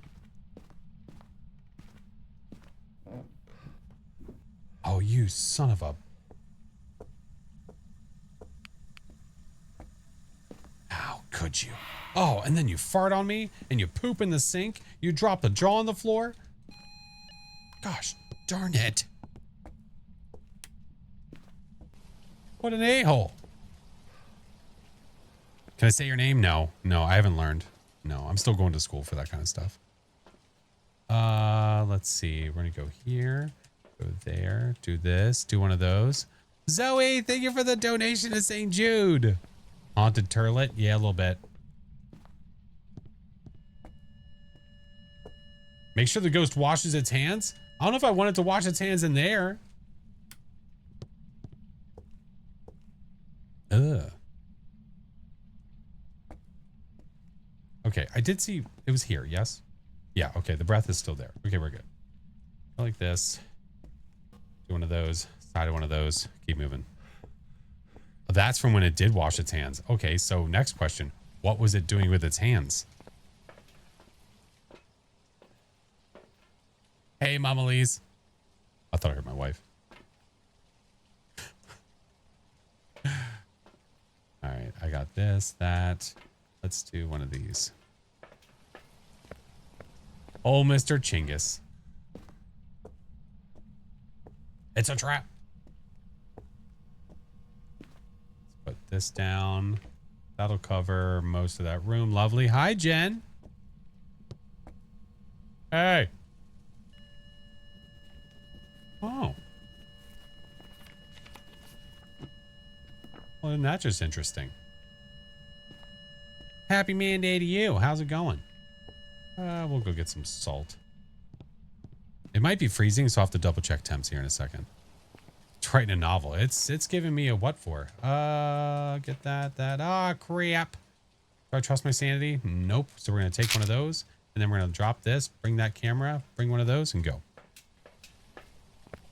Oh, you son of a... How could you? Oh, and then you fart on me, and you poop in the sink. You drop the jaw on the floor. Gosh, darn it. What an a-hole. Can I say your name? No. No, I haven't learned. No, I'm still going to school for that kind of stuff. Let's see. We're going to go here. Go there. Do this. Do one of those. Zoe, thank you for the donation to St. Jude. Haunted turlet? Yeah, a little bit. Make sure the ghost washes its hands. I don't know if I want it to wash its hands in there. Ugh. Okay, I did see it was here, yes? Yeah, okay, the breath is still there. Okay, we're good. I like this. Do one of those. Side of one of those. Keep moving. That's from when it did wash its hands. Okay, so next question. What was it doing with its hands? Hey, Mama Lee's. I thought I heard my wife. All right, I got this, that. Let's do one of these. Oh, Mr. Chingus. It's a trap. Let's put this down. That'll cover most of that room. Lovely. Hi, Jen. Hey. Oh. Well, isn't that just interesting? Happy Man Day to you. How's it going? We'll go get some salt. It might be freezing, so I'll have to double check temps here in a second. It's writing a novel. It's giving me a what for? Get that. Ah, crap. Do I trust my sanity? Nope. So we're going to take one of those, and then we're going to drop this, bring that camera, bring one of those, and go.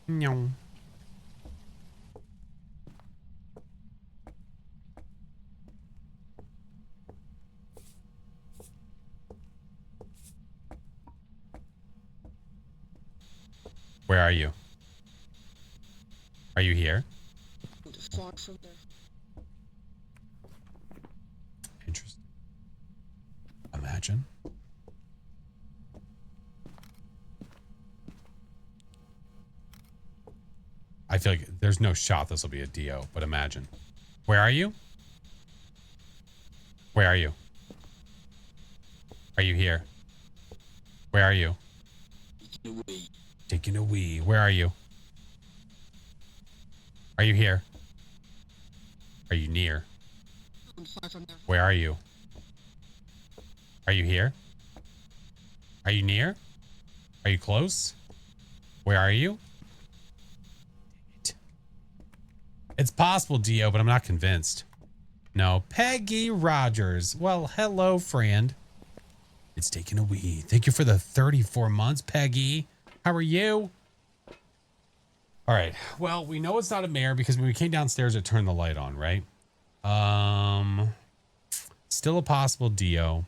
Meow. Where are you? Are you here?
Far from there.
Interesting. Imagine. I feel like there's no shot this will be a DO, but imagine. Where are you? Where are you? Are you here? Where are you? Taking a wee. Where are you? Are you here? Are you near?
I'm far from there.
Where are you? Are you here? Are you near? Are you close? Where are you? It's possible, Dio, but I'm not convinced. No. Peggy Rogers. Well, hello, friend. It's taking a wee. Thank you for the 34 months, Peggy. How are you? All right. Well, we know it's not a mare because when we came downstairs, it turned the light on, right? Still a possible Dio.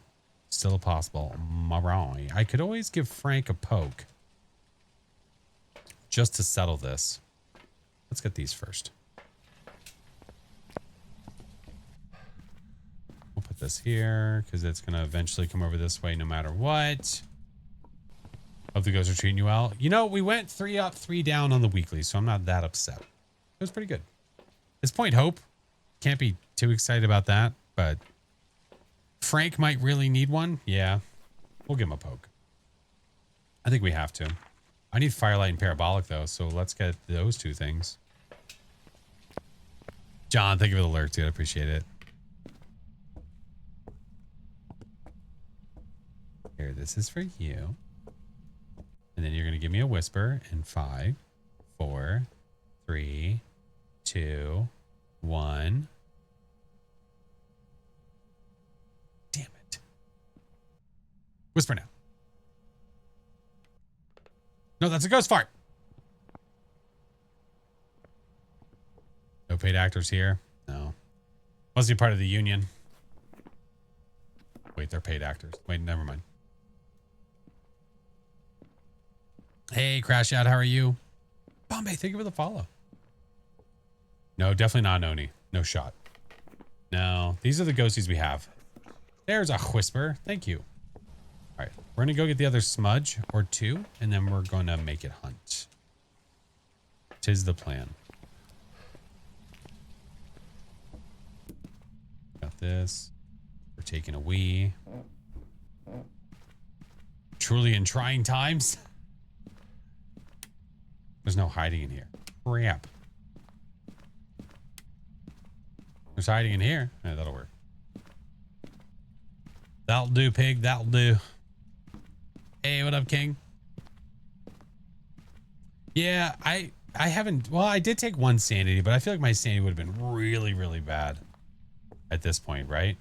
Still a possible Marai. I could always give Frank a poke just to settle this. Let's get these first. We'll put this here because it's going to eventually come over this way no matter what. Hope the ghosts are treating you well. You know, we went 3 up, 3 down on the weekly, so I'm not that upset. It was pretty good. It's Point Hope. Can't be too excited about that, but Frank might really need one. Yeah, we'll give him a poke. I think we have to. I need Firelight and Parabolic, though, so let's get those 2 things. John, thank you for the lurk, dude. I appreciate it. Here, this is for you. And then you're going to give me a whisper in 5, 4, 3, 2, 1. Damn it. Whisper now. No, that's a ghost fart. No paid actors here. No. Must be part of the union. Wait, they're paid actors. Wait, never mind. Hey, Crash Out, how are you? Bombay, thank you for the follow. No, definitely not Oni. No shot. No, these are the ghosties we have. There's a whisper. Thank you. All right, we're going to go get the other smudge or 2, and then we're going to make it hunt. 'Tis the plan. Got this. We're taking a wee. Truly in trying times. There's no hiding in here. Crap. There's hiding in here. Yeah, that'll work. That'll do, pig. That'll do. Hey, what up, King? Yeah, I haven't... Well, I did take 1 sanity, but I feel like my sanity would have been really, really bad at this point, right?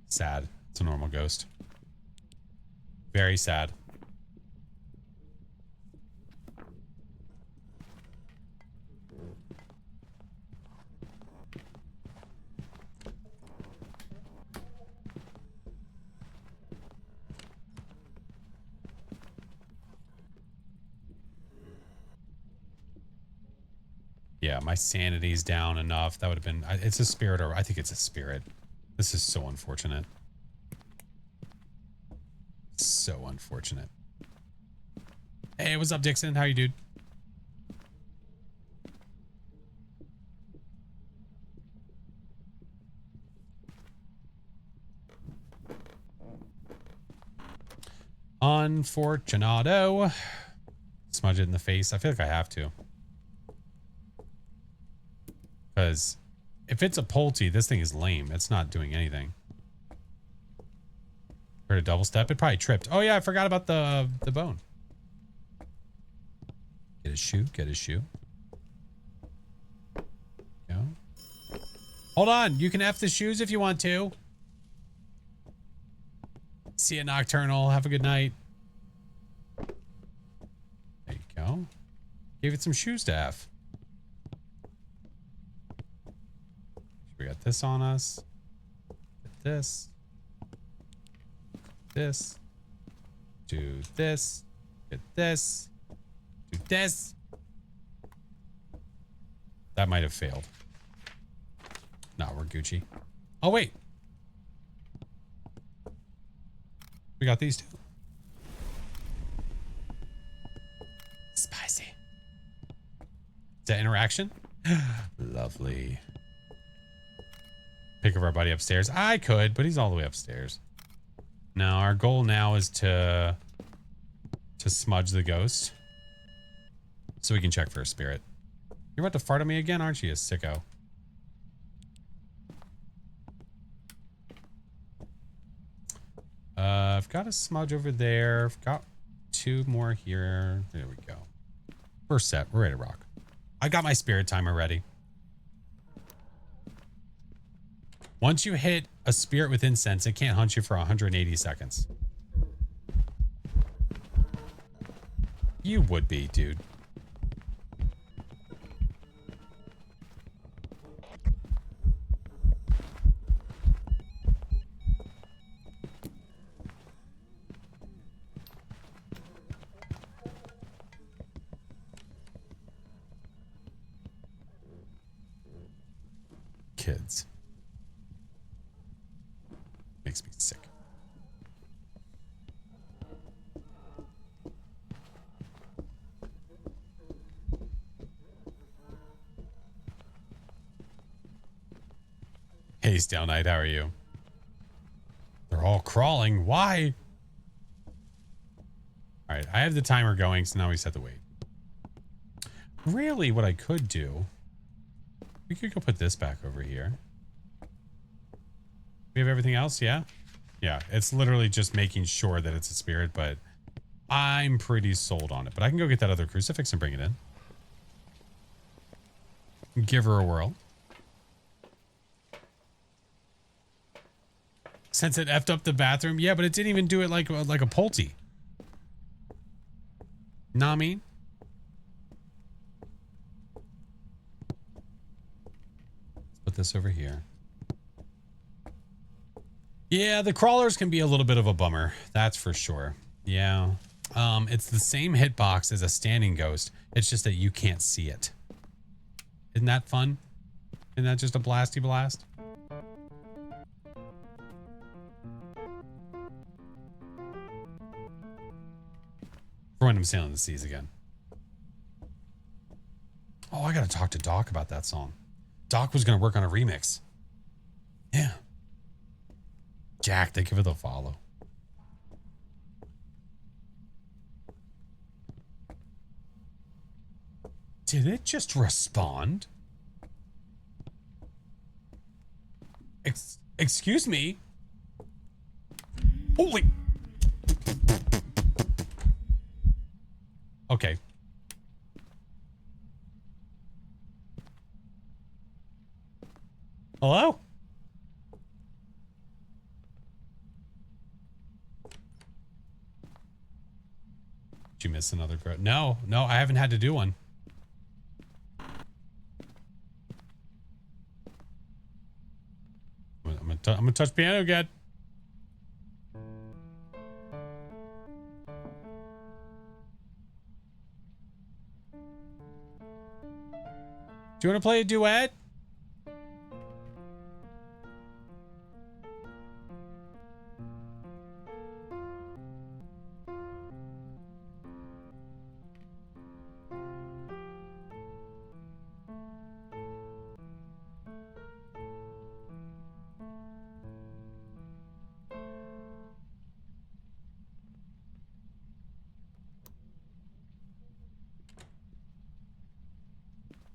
Sad. It's a normal ghost. Very sad. Yeah, my sanity's down enough. That would have been... It's a spirit, or I think it's a spirit. This is so unfortunate. So unfortunate. Hey, what's up, Dixon? How you, dude? Unfortunato. Smudge it in the face. I feel like I have to. Because if it's a Polty, this thing is lame. It's not doing anything. Heard a double step. It probably tripped. Oh yeah, I forgot about the bone. Get his shoe. Get his shoe. Go. Hold on. You can F the shoes if you want to. See you, Nocturnal. Have a good night. There you go. Gave it some shoes to F. We got this on us. Get this. This. Do this. Get this. Do this. That might have failed. No, we're Gucci. Oh, wait. We got these two. Spicy. Is that interaction? Lovely. Pick up our buddy upstairs. I could, but he's all the way upstairs. Now, our goal now is to smudge the ghost. So we can check for a spirit. You're about to fart on me again, aren't you, you sicko? I've got a smudge over there. I've got 2 more here. There we go. First set. We're ready to rock. I got my spirit timer ready. Once you hit a spirit with incense, it can't hunt you for 180 seconds. You would be, dude. kids. Makes me sick. Hey, Stale Knight, how are you? They're all crawling. Why? All right, I have the timer going, so now we set the weight. Really, what I could do, we could go put this back over here. We have everything else, yeah? Yeah, it's literally just making sure that it's a spirit, but I'm pretty sold on it. But I can go get that other crucifix and bring it in. Give her a whirl. Since it effed up the bathroom. Yeah, but it didn't even do it like a Pulte. Nah, I mean. Let's put this over here. Yeah, the crawlers can be a little bit of a bummer. That's for sure. Yeah. It's the same hitbox as a standing ghost. It's just that you can't see it. Isn't that fun? Isn't that just a blasty blast? For when I'm sailing the seas again. Oh, I gotta talk to Doc about that song. Doc was gonna work on a remix. Yeah. Jack, thank you for the follow. Did it just respond? Excuse me? Holy... Okay. Hello? Did you miss another grow? No, I haven't had to do one. I'm gonna touch piano again. Do you want to play a duet?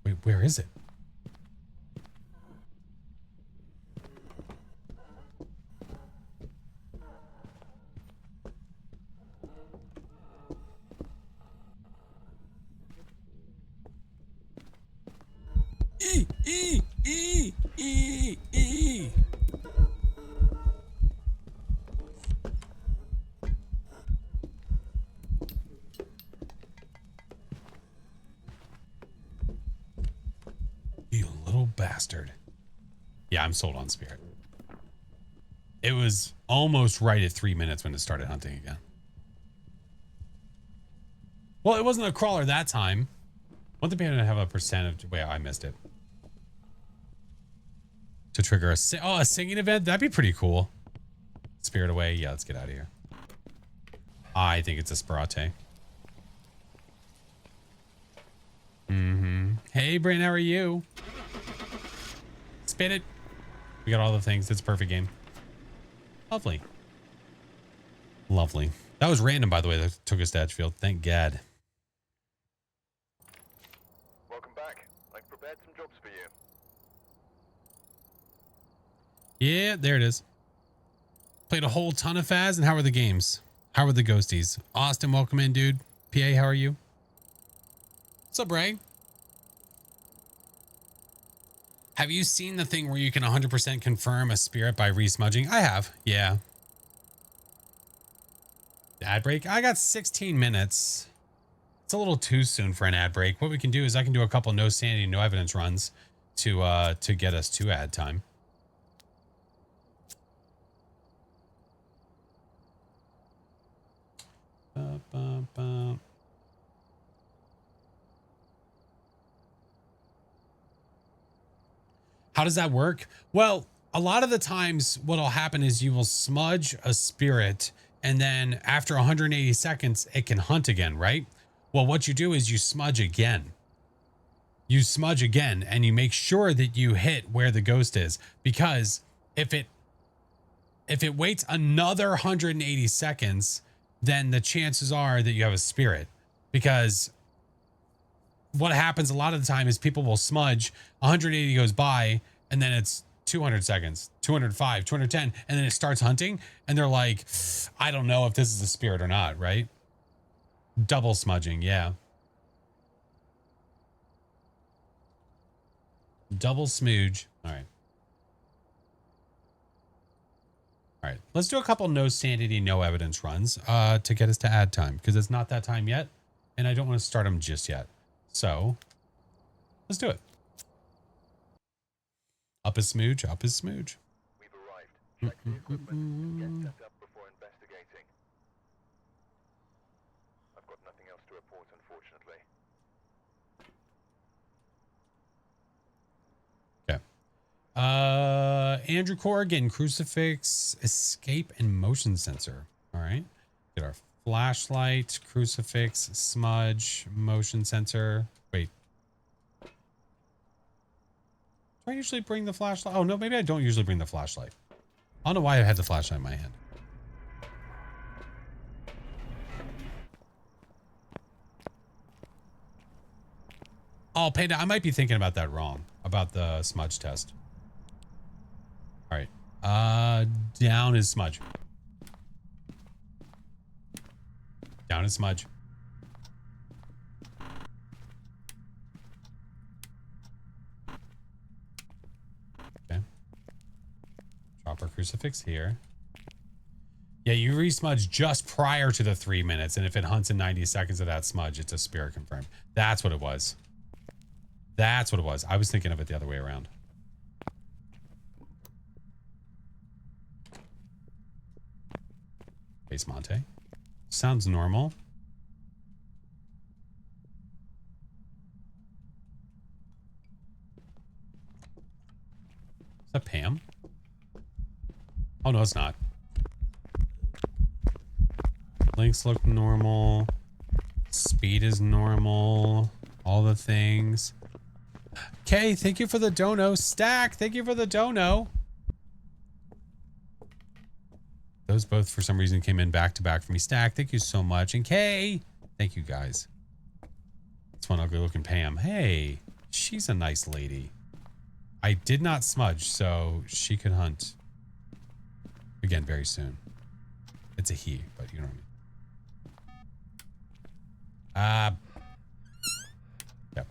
Wait, where is it? You little bastard. Yeah, I'm sold on Spirit. It was almost right at 3 minutes when it started hunting again. Well, it wasn't a crawler that time. Want the piano to have a percent of... Wait, I missed it. To trigger a singing event? That'd be pretty cool. Spirit away. Yeah, let's get out of here. I think it's a Sparate. Hey, Brent, how are you? Spin it. We got all the things. It's a perfect game. Lovely. Lovely. That was random, by the way, that took us to Edgefield. Thank God.
Welcome back. I've prepared some jobs for you.
Yeah, there it is. Played a whole ton of Phas, and how are the games? How are the ghosties? Austin, welcome in, dude. PA, how are you? What's up, Ray? Have you seen the thing where you can 100% confirm a spirit by resmudging? I have, yeah. Ad break? I got 16 minutes. It's a little too soon for an ad break. What we can do is I can do a couple no sanity, no evidence runs to get us to ad time. How does that work? Well, a lot of the times what'll happen is you will smudge a spirit and then after 180 seconds, it can hunt again, right? Well, what you do is you smudge again. You smudge again and you make sure that you hit where the ghost is, because if it waits another 180 seconds, then the chances are that you have a spirit. Because what happens a lot of the time is people will smudge, 180 goes by, and then it's 200 seconds, 205, 210, and then it starts hunting, and they're like, I don't know if this is a spirit or not, right? Double smudging, yeah. Double smooge. All right. All right. Let's do a couple no sanity, no evidence runs to get us to ad time, because it's not that time yet, and I don't want to start them just yet. So let's do it. Up is smooge, up is smooge.
We've arrived. Check the equipment and get set up before investigating. I've got nothing else to report, unfortunately.
Okay. Andrew Corrigan, crucifix, escape, and motion sensor. All right. Get our flashlight, crucifix, smudge, motion sensor. Wait. Do I usually bring the flashlight? Oh, no, maybe I don't usually bring the flashlight. I don't know why I had the flashlight in my hand. Oh, Panda, I might be thinking about that wrong, about the smudge test. All right. Down is smudge. Down is smudge. Okay. Drop our crucifix here. Yeah, you resmudge just prior to the 3 minutes, and if it hunts in 90 seconds of that smudge, it's a spirit confirmed. That's what it was. That's what it was. I was thinking of it the other way around. Base Monte. Sounds normal. Is that Pam? Oh, no, it's not. Links look normal. Speed is normal. All the things. Okay, thank you for the dono. Stack, thank you for the dono. Those both, for some reason, came in back to back for me. Stack, thank you so much. And Kay, thank you guys. It's one ugly looking Pam. Hey, she's a nice lady. I did not smudge, so she could hunt again very soon. It's a he, but you know what I mean. Yep.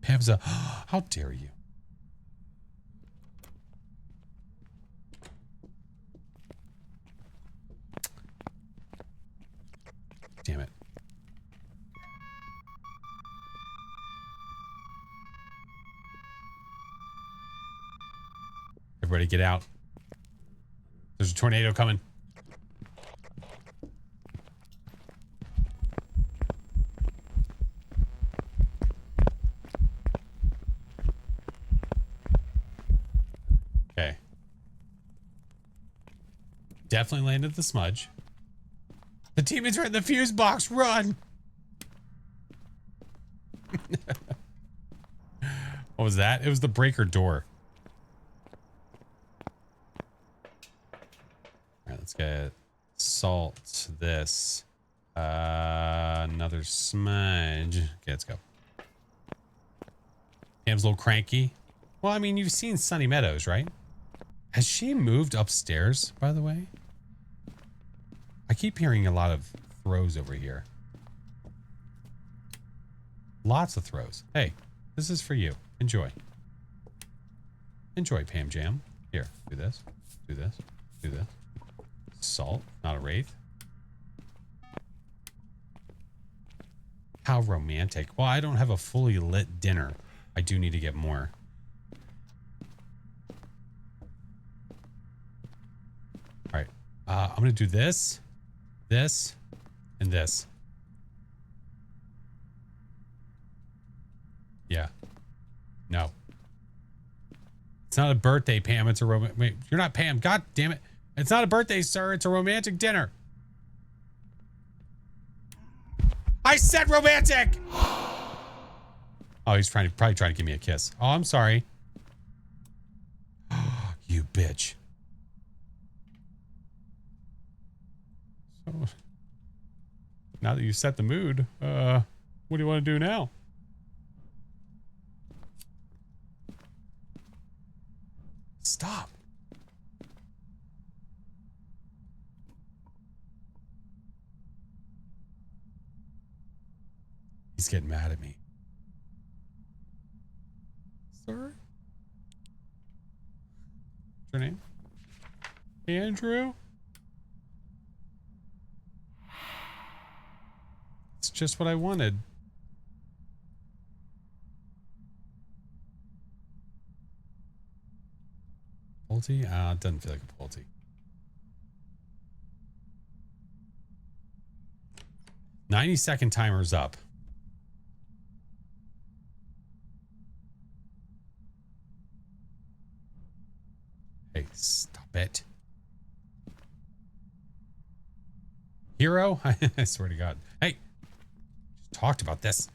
Pam's a, how dare you? Damn it. Everybody get out. There's a tornado coming. Okay. Definitely landed the smudge. The demons are in the fuse box. Run. What was that? It was the breaker door. All right, let's get salt. This. Another smudge. Okay, let's go. Pam's a little cranky. Well, I mean, you've seen Sunny Meadows, right? Has she moved upstairs, by the way? I keep hearing a lot of throws over here. Lots of throws. Hey, this is for you. Enjoy. Enjoy, Pam Jam. Here, do this. Do this. Do this. Salt, not a wraith. How romantic. Well, I don't have a fully lit dinner. I do need to get more. All right. I'm going to do this, this, and this. Yeah. No. It's not a birthday, Pam. It's a romantic. Wait, you're not Pam. God damn it. It's not a birthday, sir. It's a romantic dinner. I said romantic. Oh, he's probably trying to give me a kiss. Oh, I'm sorry. You bitch. So, now that you set the mood, what do you want to do now? Stop. He's getting mad at me. Sir? What's your name? Andrew? It's just what I wanted. Pulte? It doesn't feel like a Pulte. 90-second timer's up. Hey, stop it. Hero? I swear to God. Hey, just talked about this.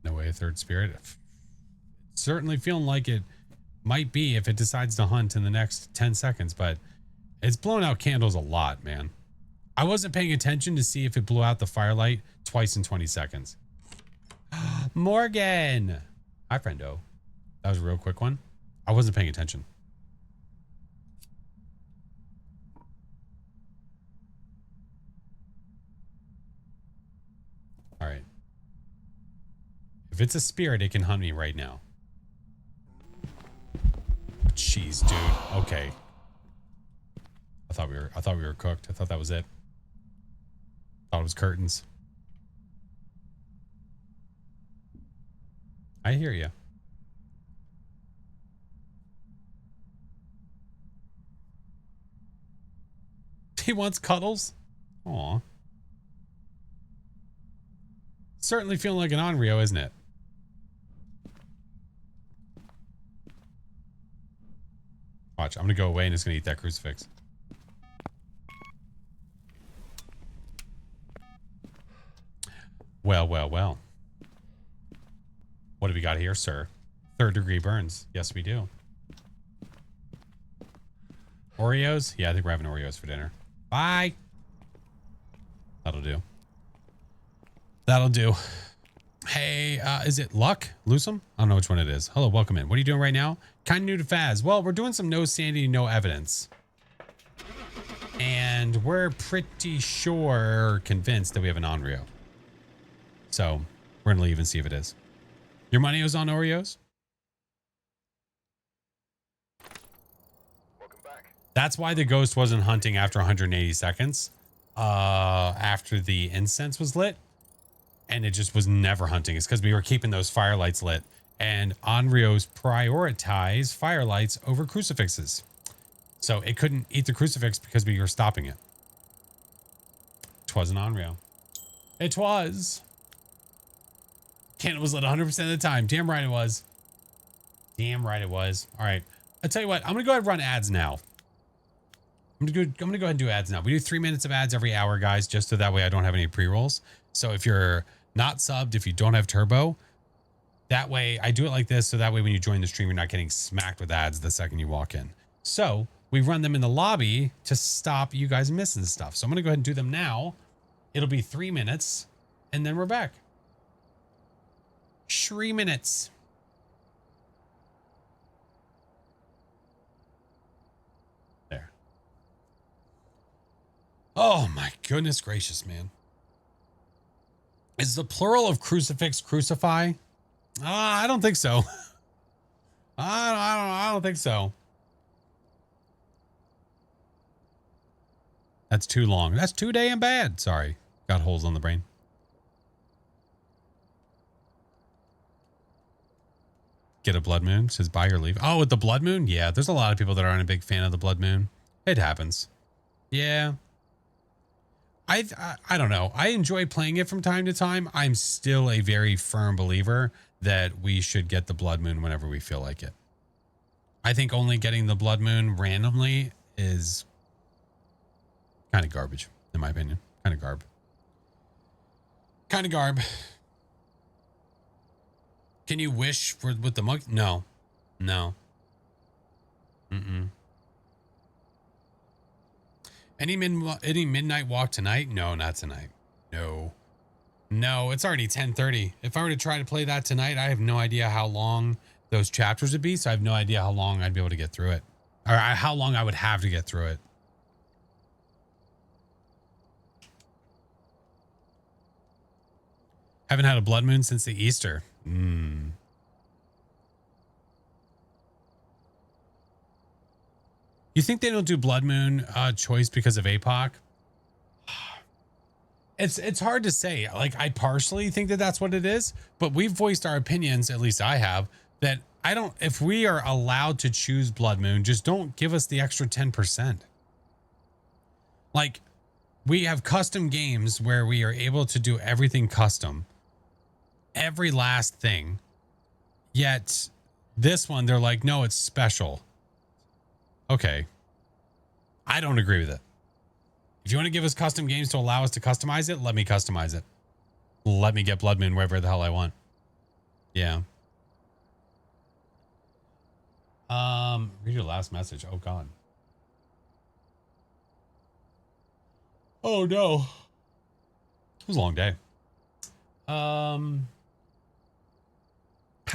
No way, a third spirit. Certainly feeling like it might be if it decides to hunt in the next 10 seconds, but it's blown out candles a lot, man. I wasn't paying attention to see if it blew out the firelight twice in 20 seconds. Morgan. Hi, friendo. That was a real quick one. I wasn't paying attention. All right. If it's a spirit, it can hunt me right now. Jeez, dude. Okay. I thought we were cooked. I thought that was it. Thought it was curtains. I hear you. He wants cuddles? Aw. Certainly feeling like an Onryo, isn't it? Watch, I'm gonna go away and it's gonna eat that crucifix. Well, well, well. What do we got here, sir? 3rd degree burns. Yes, we do. Oreos? Yeah, I think we're having Oreos for dinner. Bye. That'll do. That'll do. Hey, is it Luck? Lusum? I don't know which one it is. Hello, welcome in. What are you doing right now? Kind of new to Phas. Well, we're doing some no sanity, no evidence. And we're pretty sure, convinced that we have an Onryo. So, we're going to leave and see if it is. Your money was on Oreos?
Welcome back.
That's why the ghost wasn't hunting after 180 seconds. After the incense was lit. And it just was never hunting. It's because we were keeping those firelights lit. And Onryos prioritize firelights over crucifixes. So it couldn't eat the crucifix because we were stopping it. 'Twas an Onryo. It was. Candle was lit 100% of the time. Damn right it was. Damn right it was. All right. I'll tell you what. I'm going to go ahead and run ads now. I'm going to go ahead and do ads now. We do 3 minutes of ads every hour, guys, just so that way I don't have any pre-rolls. So if you're not subbed, if you don't have turbo, that way I do it like this. So that way when you join the stream, you're not getting smacked with ads the second you walk in. So we run them in the lobby to stop you guys missing stuff. So I'm going to go ahead and do them now. It'll be 3 minutes and then we're back. 3 minutes. There. Oh my goodness gracious, man. Is the plural of crucifix crucify? I don't think so. I don't think so. That's too long. That's too damn bad. Sorry. Got holes on the brain. Get a blood moon. Says buy or leave. Oh, with the blood moon? Yeah, there's a lot of people that aren't a big fan of the blood moon. It happens. Yeah. I don't know. I enjoy playing it from time to time. I'm still a very firm believer that we should get the blood moon whenever we feel like it. I think only getting the blood moon randomly is kind of garbage, in my opinion. Kind of garb. Kind of garb. Can you wish for with the monkey? No. No. Mm-mm. Any midnight walk tonight? No, not tonight. No. No, it's already 10:30. If I were to try to play that tonight, I have no idea how long those chapters would be, so I have no idea how long I'd be able to get through it. Or how long I would have to get through it. Haven't had a blood moon since the Easter. You think they don't do blood moon choice because of APOC? It's hard to say. Like, I partially think that that's what it is, but we've voiced our opinions, at least I have, that I don't, if we are allowed to choose blood moon, just don't give us the extra 10%. Like, we have custom games where we are able to do everything custom, every last thing. Yet this one, they're like, no, it's special. Okay. I don't agree with it. If you want to give us custom games to allow us to customize it, let me customize it. Let me get blood moon wherever the hell I want. Yeah. Read your last message. Oh God. Oh no. It was a long day. Had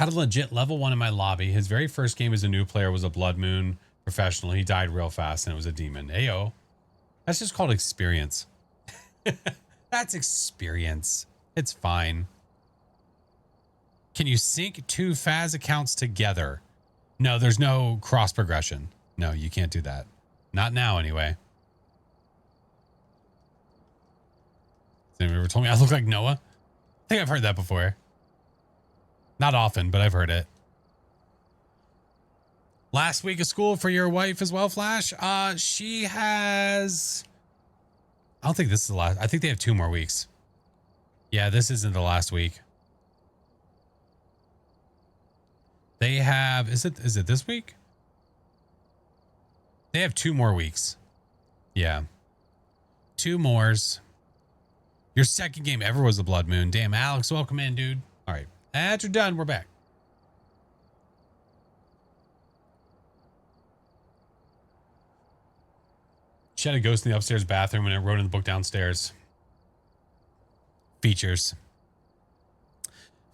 a legit level 1 in my lobby. His very first game as a new player was a blood moon professional. He died real fast and it was a demon. Ayo. That's just called experience. That's experience. It's fine. Can you sync 2 Phas accounts together? No, there's no cross progression. No, you can't do that. Not now, anyway. Has anyone ever told me I look like Noah? I think I've heard that before. Not often, but I've heard it. Last week of school for your wife as well, Flash? She has... I don't think this is the last. I think they have 2 more weeks. Yeah, this isn't the last week. They have... Is it this week? They have 2 more weeks. Yeah. 2 mores. Your second game ever was the Blood Moon. Damn, Alex, welcome in, dude. All right. After you're done, we're back. She had a ghost in the upstairs bathroom and it wrote in the book downstairs. Features.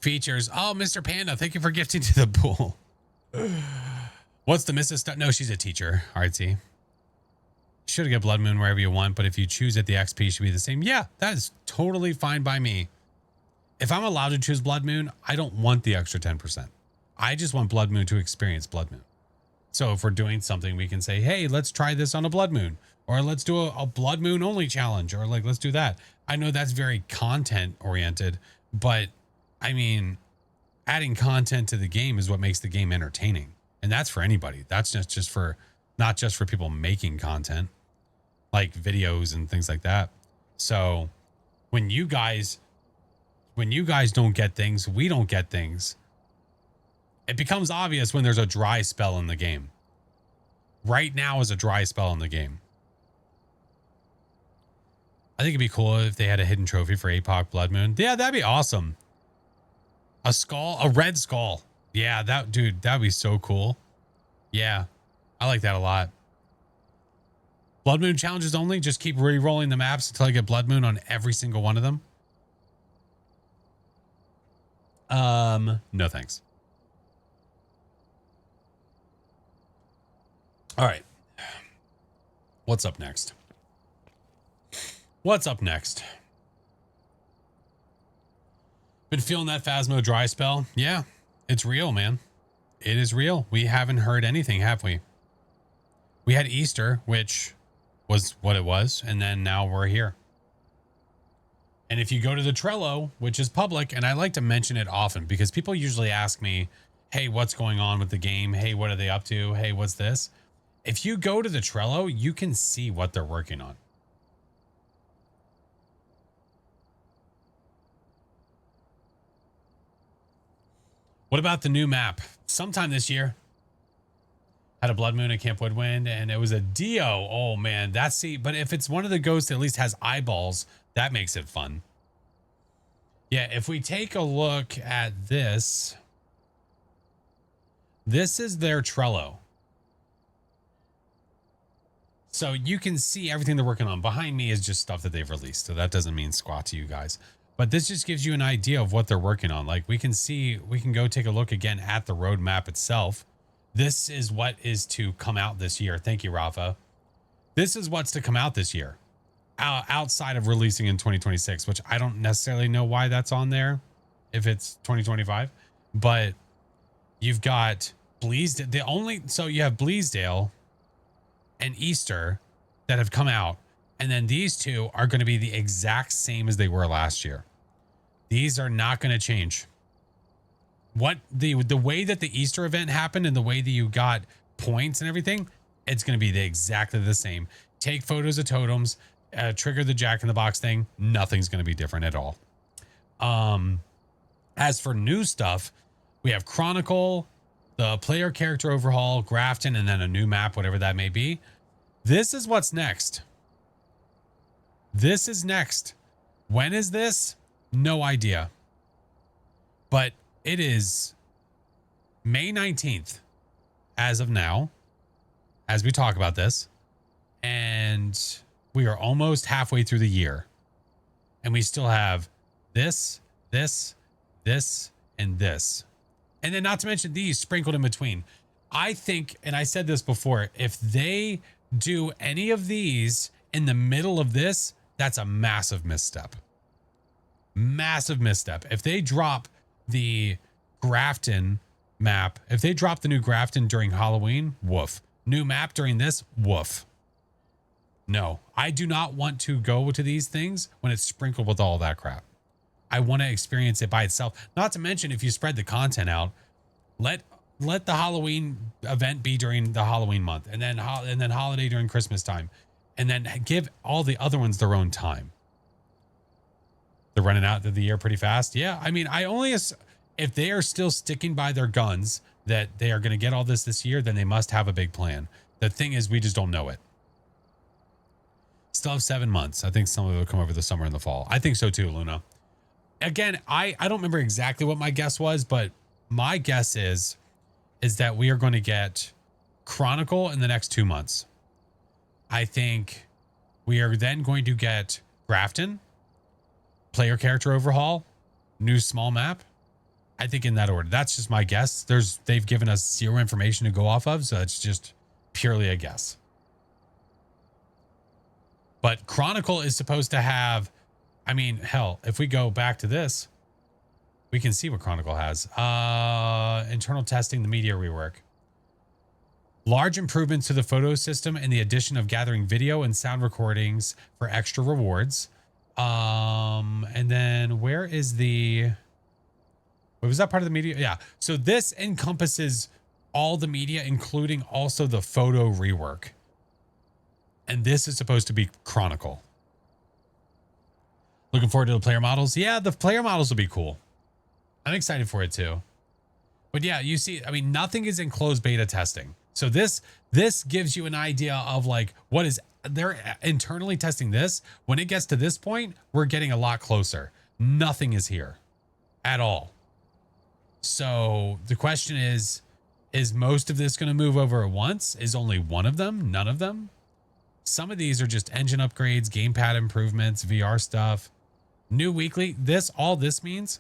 Features. Oh, Mr. Panda, thank you for gifting to the pool. What's the Mrs. No, she's a teacher. Artsy. Should get Blood Moon wherever you want, but if you choose it, the XP should be the same. Yeah, that is totally fine by me. If I'm allowed to choose Blood Moon, I don't want the extra 10%. I just want Blood Moon to experience Blood Moon. So if we're doing something, we can say, hey, let's try this on a Blood Moon. Or let's do a Blood Moon only challenge. Or like, let's do that. I know that's very content oriented, but I mean, adding content to the game is what makes the game entertaining. And that's for anybody. That's just for, not just for people making content, like videos and things like that. So when you guys don't get things, we don't get things. It becomes obvious when there's a dry spell in the game. Right now is a dry spell in the game. I think it'd be cool if they had a hidden trophy for APOC Blood Moon. Yeah, that'd be awesome. A skull, a red skull. Yeah, that'd be so cool. Yeah, I like that a lot. Blood Moon challenges only. Just keep re-rolling the maps until I get Blood Moon on every single one of them. No thanks. All right. What's up next? What's up next? Been feeling that Phasmo dry spell? Yeah, it's real, man. It is real. We haven't heard anything, have we? We had Easter, which was what it was, and then now we're here. And if you go to the Trello, which is public, and I like to mention it often because people usually ask me, hey, what's going on with the game? Hey, what are they up to? Hey, what's this? If you go to the Trello, you can see what they're working on. What about the new map? Sometime this year. Had a blood moon at Camp Woodwind, and it was a Dio. Oh man, that's but if it's one of the ghosts that at least has eyeballs, that makes it fun. Yeah, if we take a look at this, this is their Trello. So you can see everything they're working on. Behind me is just stuff that they've released, so that doesn't mean squat to you guys. But this just gives you an idea of what they're working on. Like we can see, we can go take a look again at the roadmap itself. This is what is to come out this year. Thank you, Rafa. This is what's to come out this year. Outside of releasing in 2026, which I don't necessarily know why that's on there if it's 2025. But you've got Bleasdale. So you have Bleasdale and Easter that have come out. And then these two are going to be the exact same as they were last year. These are not going to change. What the way that the Easter event happened and the way that you got points and everything, it's going to be exactly the same. Take photos of totems, trigger the Jack-in-the-Box thing. Nothing's going to be different at all. As for new stuff, we have Chronicle, the player character overhaul, Grafton, and then a new map, whatever that may be. This is what's next. This is next. When is this? No idea. But it is May 19th as of now, as we talk about this. And we are almost halfway through the year. And we still have this, this, this, and this. And then not to mention these sprinkled in between. I think, and I said this before, if they do any of these in the middle of this, that's a massive misstep. Massive misstep. If they drop the Grafton map, if they drop the new Grafton during Halloween, woof. New map during this, woof. No, I do not want to go to these things when it's sprinkled with all that crap. I want to experience it by itself. Not to mention, if you spread the content out, let the Halloween event be during the Halloween month, and then holiday during Christmas time, and then give all the other ones their own time. They're running out of the year pretty fast. Yeah, I mean, if they are still sticking by their guns that they are going to get all this year, then they must have a big plan. The thing is, we just don't know it. Still have 7 months. I think some of it will come over the summer and the fall. I think so too, Luna. Again, I don't remember exactly what my guess was, but my guess is that we are going to get Chronicle in the next 2 months. I think we are then going to get Grafton, player character overhaul, new small map. I think in that order. That's just my guess. They've given us zero information to go off of, so it's just purely a guess. But Chronicle is supposed to have, I mean, hell, if we go back to this, we can see what Chronicle has. Internal testing, the media rework. Large improvements to the photo system and the addition of gathering video and sound recordings for extra rewards. And then where is was that part of the media? Yeah. So this encompasses all the media, including also the photo rework. And this is supposed to be Chronicle. Looking forward to the player models. Yeah, the player models will be cool. I'm excited for it too. But yeah, you see, I mean, nothing is in closed beta testing. So this gives you an idea of like what is they're internally testing this. When it gets to this point, we're getting a lot closer. Nothing is here at all. So the question is most of this going to move over at once? Is only one of them? None of them? Some of these are just engine upgrades, gamepad improvements, VR stuff. New weekly. All this means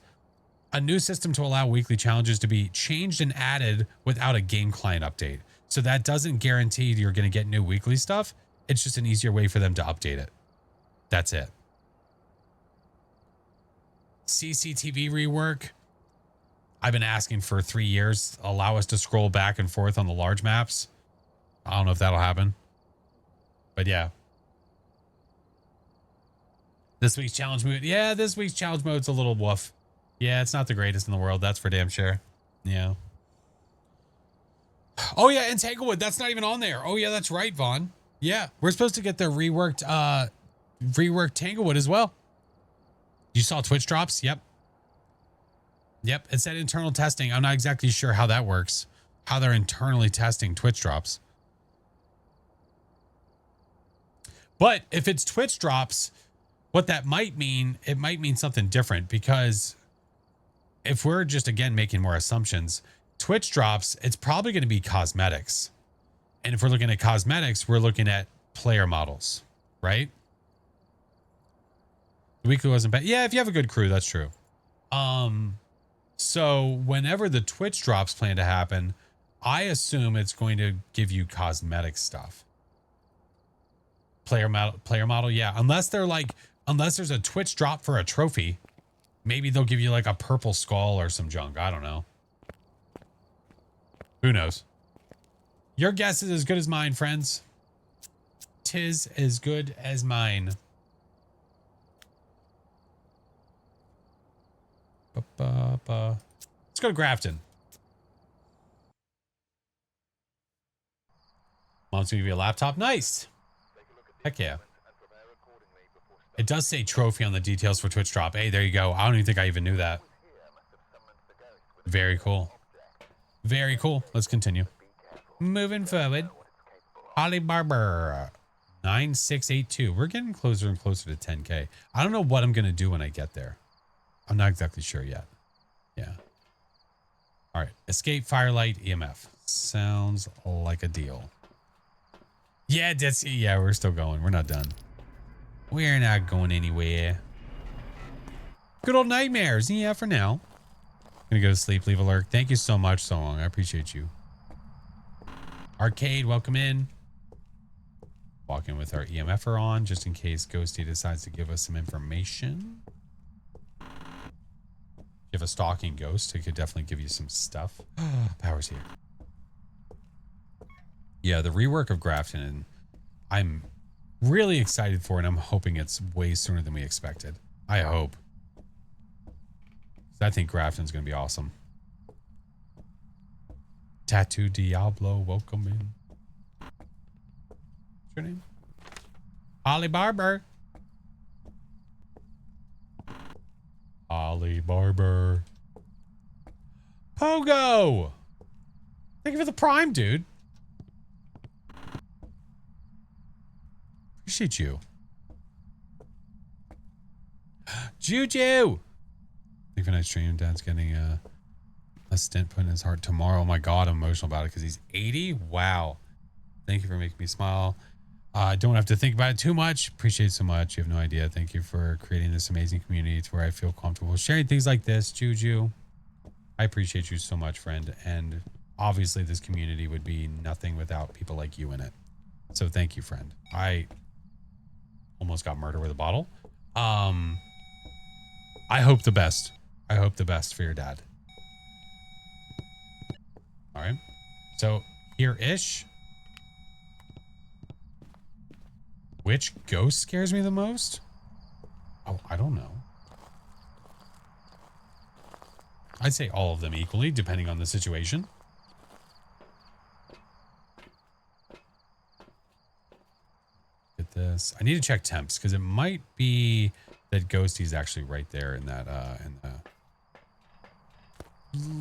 a new system to allow weekly challenges to be changed and added without a game client update. So that doesn't guarantee you're going to get new weekly stuff. It's just an easier way for them to update it. That's it. CCTV rework. I've been asking for 3 years. Allow us to scroll back and forth on the large maps. I don't know if that'll happen. But yeah. This week's challenge mode. Yeah, this week's challenge mode's a little woof. Yeah, it's not the greatest in the world. That's for damn sure. Yeah. Oh yeah, and Tanglewood. That's not even on there. Oh yeah, that's right, Vaughn. Yeah, we're supposed to get the reworked Tanglewood as well. You saw Twitch drops? Yep. Yep, it said internal testing. I'm not exactly sure how that works. How they're internally testing Twitch drops. But if it's Twitch drops, what that might mean, it might mean something different, because if we're just, again, making more assumptions, Twitch drops, it's probably going to be cosmetics. And if we're looking at cosmetics, we're looking at player models, right? The weekly wasn't bad. Yeah, if you have a good crew, that's true. So whenever the Twitch drops plan to happen, I assume it's going to give you cosmetic stuff. Player model, yeah. Unless there's a Twitch drop for a trophy, maybe they'll give you like a purple skull or some junk. I don't know. Who knows? Your guess is as good as mine, friends. Tis as good as mine. Let's go to Grafton. Mom's gonna give you a laptop. Nice. Heck yeah. It does say trophy on the details for Twitch drop. Hey, there you go. I don't even think I even knew that. Very cool. Very cool. Let's continue. Moving forward. Holly Barber. 9682. We're getting closer and closer to 10K. I don't know what I'm going to do when I get there. I'm not exactly sure yet. Yeah. All right. Escape, Firelight, EMF. Sounds like a deal. Yeah, yeah, we're still going. We're not done. We're not going anywhere. Good old nightmares. Yeah, for now. Gonna go to sleep. Leave a lurk. Thank you so much. So long. I appreciate you. Arcade, welcome in. Walk in with our EMFer on, just in case Ghosty decides to give us some information. If you have a stalking ghost, it could definitely give you some stuff. Power's here. Yeah, the rework of Grafton, and I'm really excited for it. I'm hoping it's way sooner than we expected. I hope. I think Grafton's going to be awesome. Tattoo Diablo, welcome in. What's your name? Holly Barber. Holly Barber. Pogo! Thank you for the prime, dude. Appreciate you. Juju! Thank you for night stream. Dad's getting a stent put in his heart tomorrow. Oh my God, I'm emotional about it because he's 80. Wow. Thank you for making me smile. I don't have to think about it too much. Appreciate it so much. You have no idea. Thank you for creating this amazing community to where I feel comfortable sharing things like this. Juju, I appreciate you so much, friend. And obviously this community would be nothing without people like you in it. So thank you, friend. I almost got murdered with a bottle. I hope the best. I hope the best for your dad. All right. So here-ish. Which ghost scares me the most? Oh, I don't know. I'd say all of them equally, depending on the situation. Get this. I need to check temps because it might be that Ghosty's actually right there in that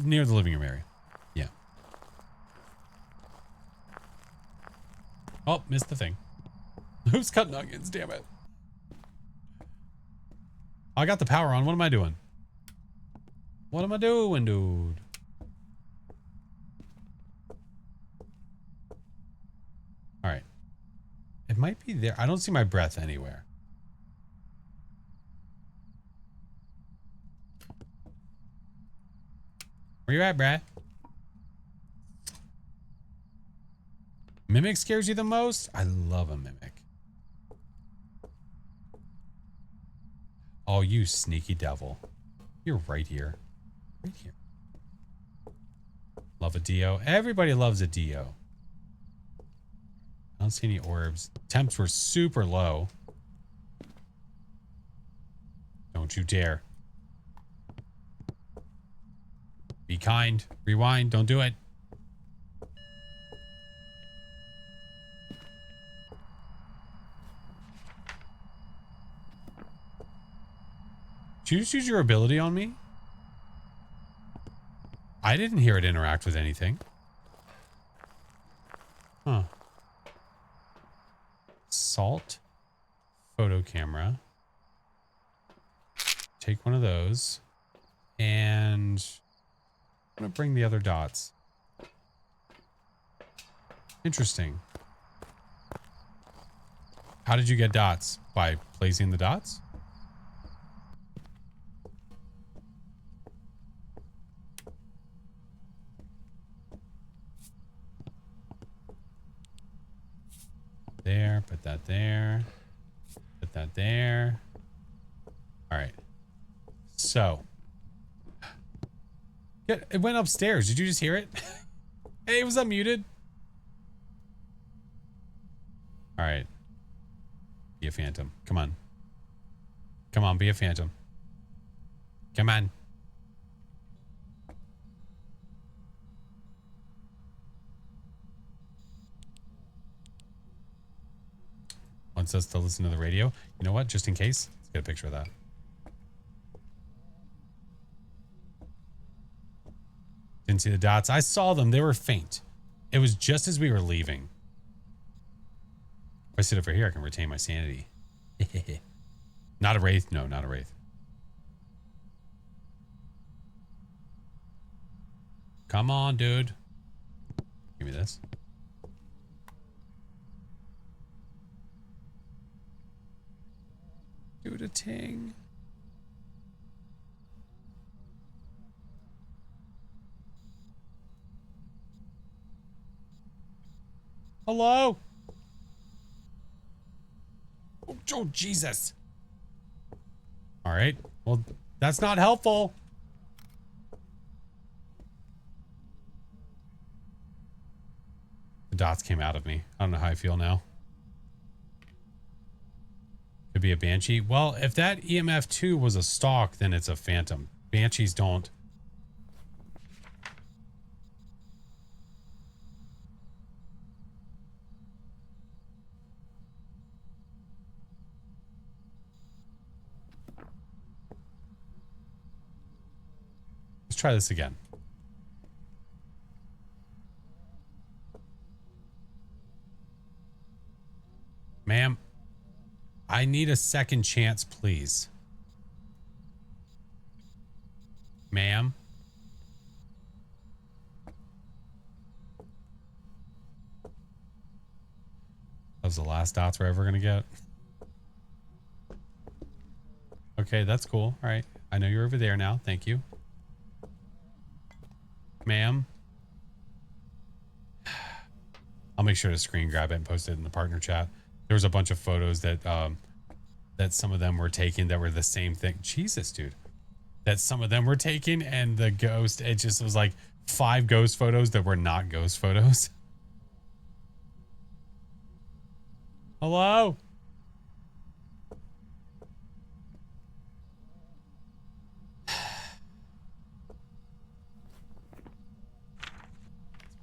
near the living room area. Yeah. Oh, missed the thing. Who's cutting onions? Damn it. I got the power on. What am I doing? What am I doing, dude? All right. It might be there. I don't see my breath anywhere. Where you at, Brad? Mimic scares you the most? I love a mimic. Oh, you sneaky devil. You're right here. Right here. Love a Dio. Everybody loves a Dio. I don't see any orbs. Temps were super low. Don't you dare. Be kind. Rewind. Don't do it. Did you just use your ability on me? I didn't hear it interact with anything. Huh. Salt photo camera. Take one of those. And I'm going to bring the other dots. Interesting. How did you get dots? By placing the dots? There, put that there. Put that there. All right. So. It went upstairs. Did you just hear it? Hey, was that muted? All right. Be a phantom. Come on. Come on, be a phantom. Come on. Wants us to listen to the radio. You know what? Just in case, let's get a picture of that. Didn't see the dots. I saw them. They were faint. It was just as we were leaving. If I sit over here, I can retain my sanity. Not a wraith. No, not a wraith. Come on, dude. Give me this. Do it a ting. Hello? Oh, Jesus. All right. Well, that's not helpful. The dots came out of me. I don't know how I feel now. Could be a banshee. Well, if that EMF 2 was a stalk, then it's a phantom. Banshees don't. Let's try this again. Ma'am, I need a second chance, please. Ma'am. That was the last dots we're ever going to get. Okay, that's cool. All right. I know you're over there now. Thank you. Ma'am. I'll make sure to screen grab it and post it in the partner chat. There was a bunch of photos that that some of them were taken that were the same thing. Jesus, dude. That some of them were taken and the ghost, it just was like 5 ghost photos that were not ghost photos. Hello?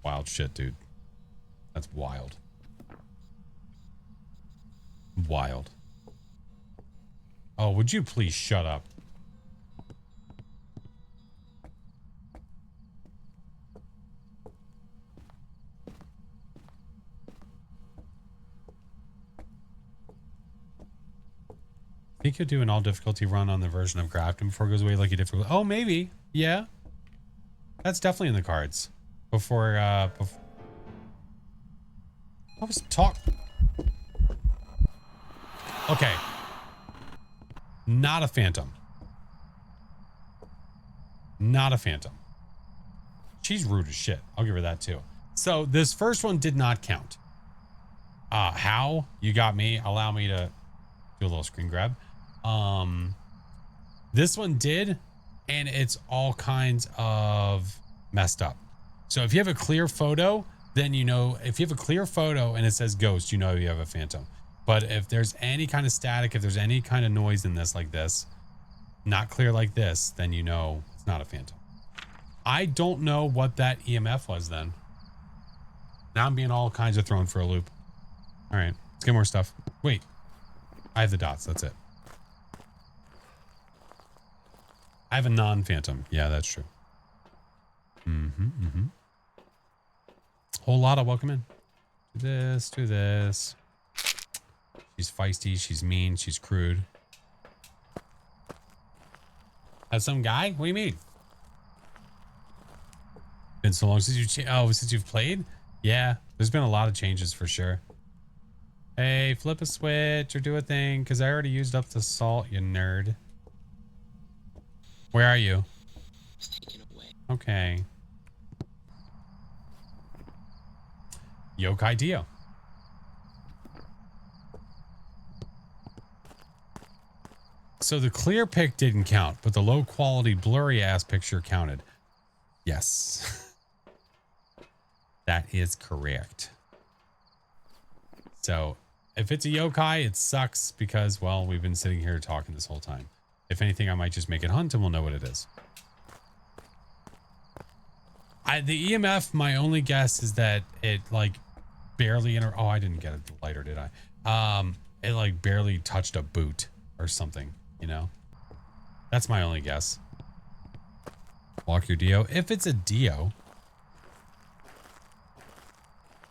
Wild shit, dude. That's wild. Wild. Oh, would you please shut up? Think you'll do an all difficulty run on the version of Grafton before it goes away like you did for... Oh, maybe. Yeah. That's definitely in the cards. Before I was Okay. Not a phantom. Not a phantom. She's rude as shit. I'll give her that too. So this first one did not count. How? You got me. Allow me to do a little screen grab. This one did, and it's all kinds of messed up. So if you have a clear photo, then you know, if you have a clear photo and it says ghost, you know you have a phantom. But if there's any kind of static, if there's any kind of noise in this like this, not clear like this, then you know it's not a phantom. I don't know what that EMF was then. Now I'm being all kinds of thrown for a loop. All right, let's get more stuff. Wait, I have the dots. That's it. I have a non-phantom. Yeah, that's true. Whole lot of welcome in. Do this, do this. She's feisty, she's mean, she's crude. As some guy? What do you mean? Been so long since since you've played? Yeah, there's been a lot of changes for sure. Hey, flip a switch or do a thing, because I already used up the salt, you nerd. Where are you? Okay. Yokai Dio. So the clear pic didn't count, but the low quality blurry ass picture counted. Yes. That is correct. So if it's a yokai, it sucks because, well, we've been sitting here talking this whole time. If anything, I might just make it hunt and we'll know what it is. The EMF, my only guess is that it like barely oh, I didn't get a lighter, did I? It like barely touched a boot or something, you know? That's my only guess. Walk your Dio. If it's a Dio.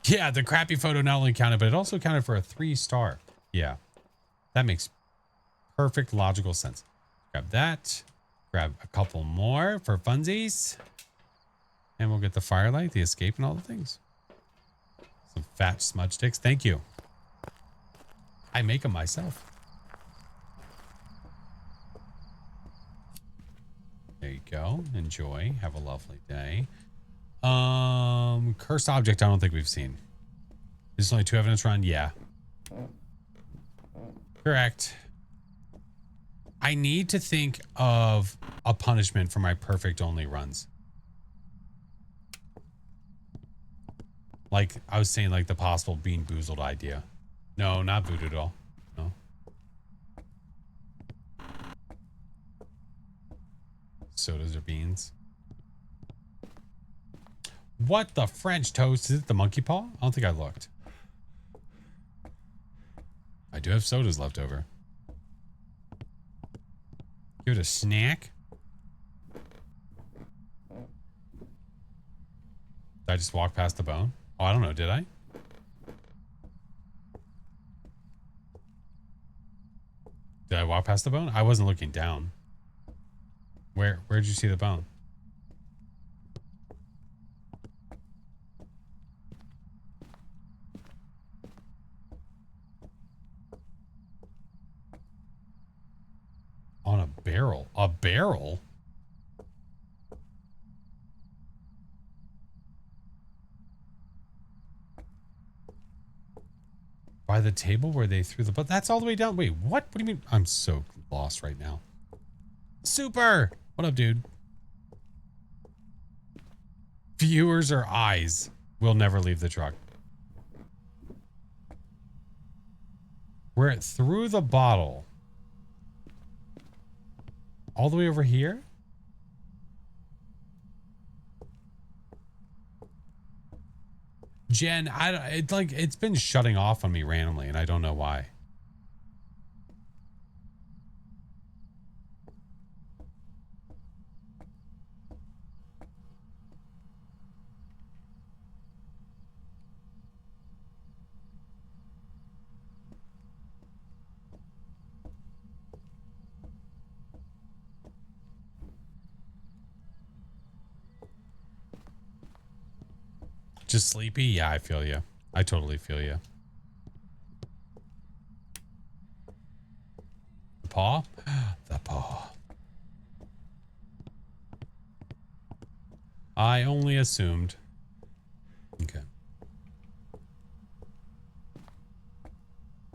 Yeah, the crappy photo not only counted, but it also counted for a 3-star. Yeah. That makes perfect logical sense. Grab that. Grab a couple more for funsies. And we'll get the firelight, the escape, and all the things. Some fat smudge sticks. Thank you. I make them myself. There you go. Enjoy. Have a lovely day. Cursed object I don't think we've seen. Is only 2 evidence run? Yeah. Correct. I need to think of a punishment for my perfect only runs. Like I was saying, like the possible bean boozled idea. No, not voodoo at all. No. Sodas or beans. What the French toast? Is it the monkey paw? I don't think I looked. I do have sodas left over. Give it a snack. Did I just walk past the bone? Oh, I don't know. Did I? Did I walk past the bone? I wasn't looking down. Where'd you see the bone? On a barrel. A barrel? By the table where they threw the... But that's all the way down. Wait, what? What do you mean? I'm so lost right now. Super! What up, dude? Viewers or eyes will never leave the truck. Where it threw the bottle... all the way over here? Jen, it's been shutting off on me randomly and I don't know why. Just sleepy? Yeah, I feel you. I totally feel you. The paw? The paw. I only assumed. Okay.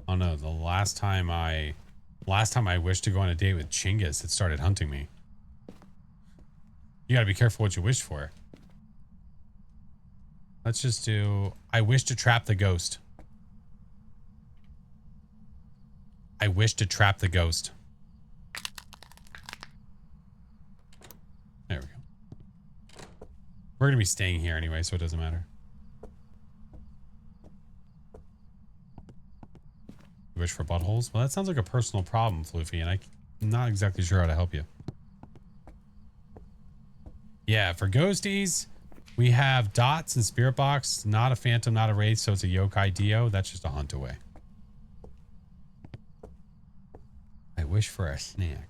Oh no, the last time I wished to go on a date with Chinggis, it started hunting me. You gotta be careful what you wish for. Let's just do, I wish to trap the ghost. I wish to trap the ghost. There we go. We're going to be staying here anyway, so it doesn't matter. Wish for buttholes? Well, that sounds like a personal problem, Floofy, and I'm not exactly sure how to help you. Yeah, for ghosties, We have dots and spirit box. Not a phantom, not a wraith, so it's a yokai dio. That's just a hunt away. I wish for a snack.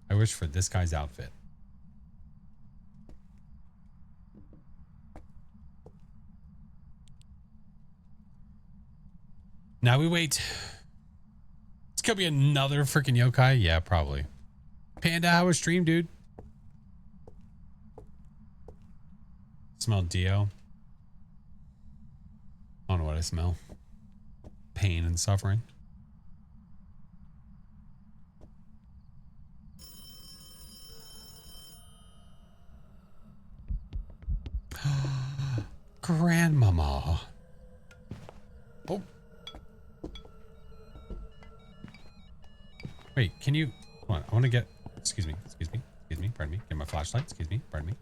I wish for this guy's outfit. Now we wait. It's gonna be another freaking yokai. Yeah, probably. Panda, how was stream, dude? Smell Dio. I don't know what I smell. Pain and suffering. Grandmama. Oh. Wait, can you... Hold on, I want to get... Excuse me, pardon me. Get my flashlight, excuse me, pardon me.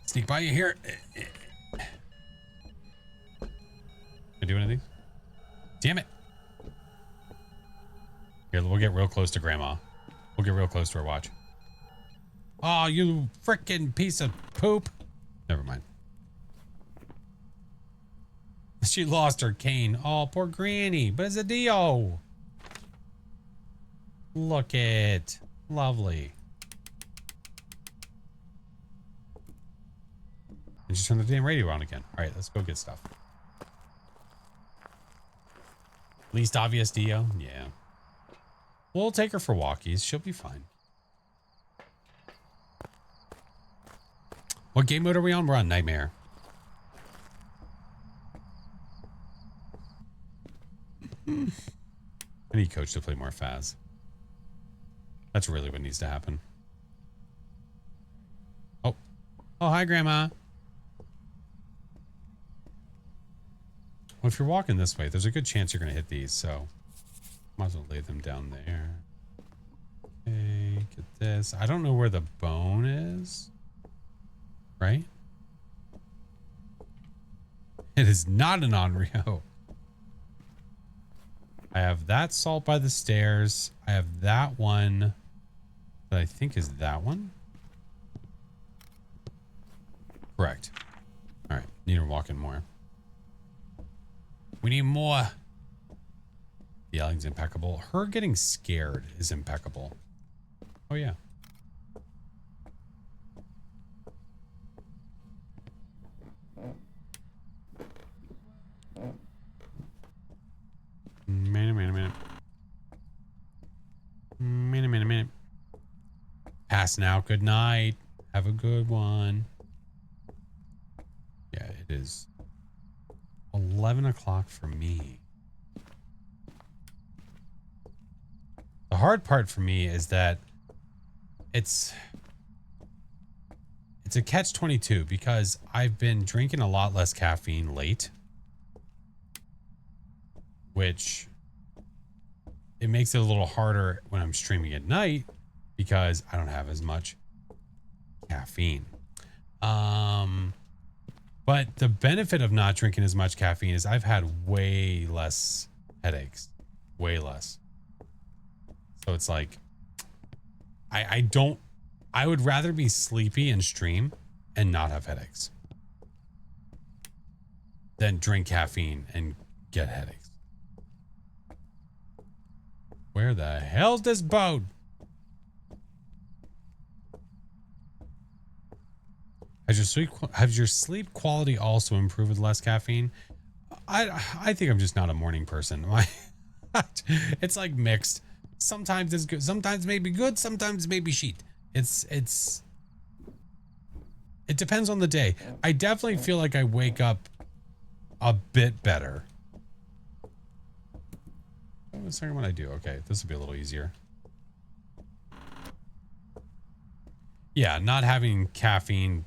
Sneak by you here. Can I do anything? Damn it. Here, we'll get real close to Grandma. We'll get real close to her watch. Oh, you frickin' piece of poop. Never mind. She lost her cane. Oh, poor Granny. But it's a Dio. Look it. Lovely. And just turn the damn radio on again. All right, let's go get stuff. Least obvious Dio? Yeah. We'll take her for walkies. She'll be fine. What game mode are we on? We're on Nightmare. I need Coach to play more Phas. That's really what needs to happen. Oh. Oh, hi, Grandma. Well, if you're walking this way, there's a good chance you're going to hit these, so might as well lay them down there. Okay, get this. I don't know where the bone is. Right? It is not an Onryo. I have that salt by the stairs. I have that one that I think is that one. Correct. All right. Need her walking more. We need more. The yelling's impeccable. Her getting scared is impeccable. Oh, yeah. Minute. Pass now. Good night. Have a good one. Yeah, it is 11 o'clock for me. The hard part for me is that it's a catch-22 because I've been drinking a lot less caffeine late, which it makes it a little harder when I'm streaming at night because I don't have as much caffeine. But the benefit of not drinking as much caffeine is I've had way less headaches, way less. So it's like, I would rather be sleepy and stream and not have headaches than drink caffeine and get headaches. Where the hell's this boat? Has your sleep quality also improved with less caffeine? I think I'm just not a morning person. It's like mixed. Sometimes it's good, sometimes maybe good, sometimes maybe shit. It depends on the day. I definitely feel like I wake up a bit better. Wait a second, what I do? Okay, this will be a little easier. Yeah, not having caffeine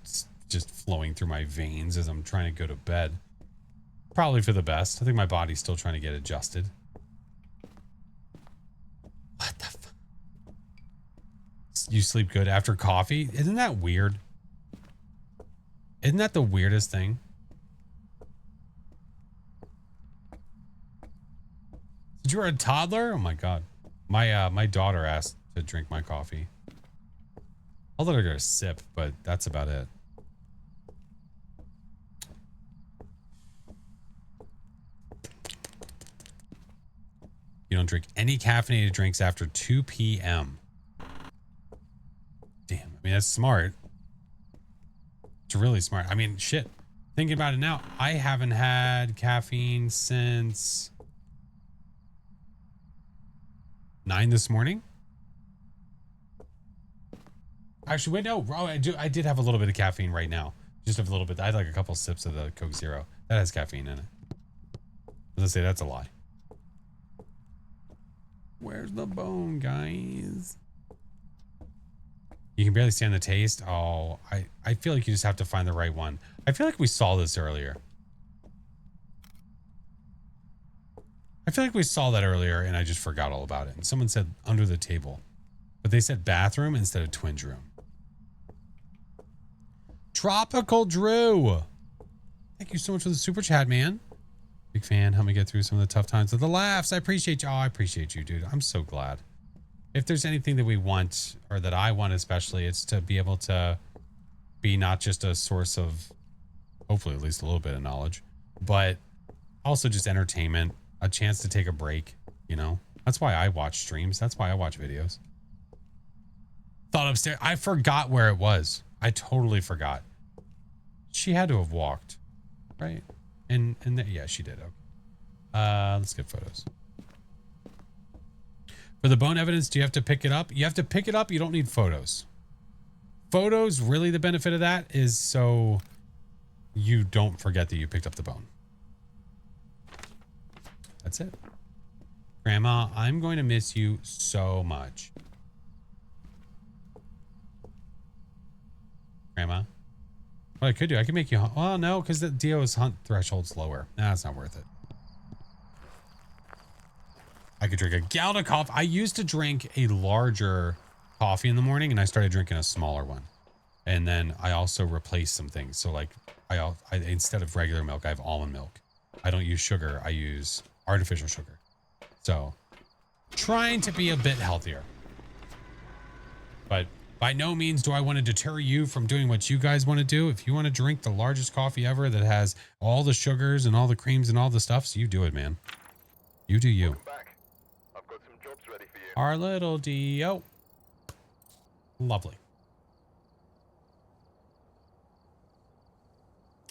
just flowing through my veins as I'm trying to go to bed. Probably for the best. I think my body's still trying to get adjusted. What the fuck? You sleep good after coffee? Isn't that weird? Isn't that the weirdest thing? Since you were a toddler? Oh my god. My daughter asked to drink my coffee. I'll let her get a sip, but that's about it. You don't drink any caffeinated drinks after 2 p.m. Damn, I mean, that's smart. It's really smart. I mean, shit. Thinking about it now, I haven't had caffeine since 9 this morning. Actually, wait, no. Oh, I did have a little bit of caffeine right now. Just a little bit. I had like a couple sips of the Coke Zero. That has caffeine in it. Let's say that's a lie. Where's the bone, guys? You can barely stand the taste. Oh, I feel like you just have to find the right one. I feel like we saw this earlier. I feel like we saw that earlier and I just forgot all about it. And someone said under the table, but they said bathroom instead of twinge room. Tropical Drew. Thank you so much for the super chat, man. Big fan. Help me get through some of the tough times with the laughs. I appreciate you. Oh, I appreciate you, dude. I'm so glad. If there's anything that we want, or that I want especially, it's to be able to be not just a source of, hopefully at least a little bit of knowledge, but also just entertainment, a chance to take a break, you know? That's why I watch streams. That's why I watch videos. Thought upstairs. I forgot where it was. I totally forgot. She had to have walked, right? And yeah, she did. Okay. Let's get photos. For the bone evidence, do you have to pick it up? You have to pick it up. You don't need photos. Photos, really the benefit of that is so you don't forget that you picked up the bone. That's it. Grandma, I'm going to miss you so much. Grandma. What I could do, I could make you, well, no, because the Dio's hunt threshold's lower. Nah, it's not worth it. I could drink a gallon of coffee. I used to drink a larger coffee in the morning and I started drinking a smaller one. And then I also replaced some things. So like I instead of regular milk, I have almond milk. I don't use sugar. I use artificial sugar. So trying to be a bit healthier. But by no means do I want to deter you from doing what you guys want to do. If you want to drink the largest coffee ever that has all the sugars and all the creams and all the stuffs, you do it, man. You do you.
Back. I've got some jobs ready for you.
Our little Dio. Lovely.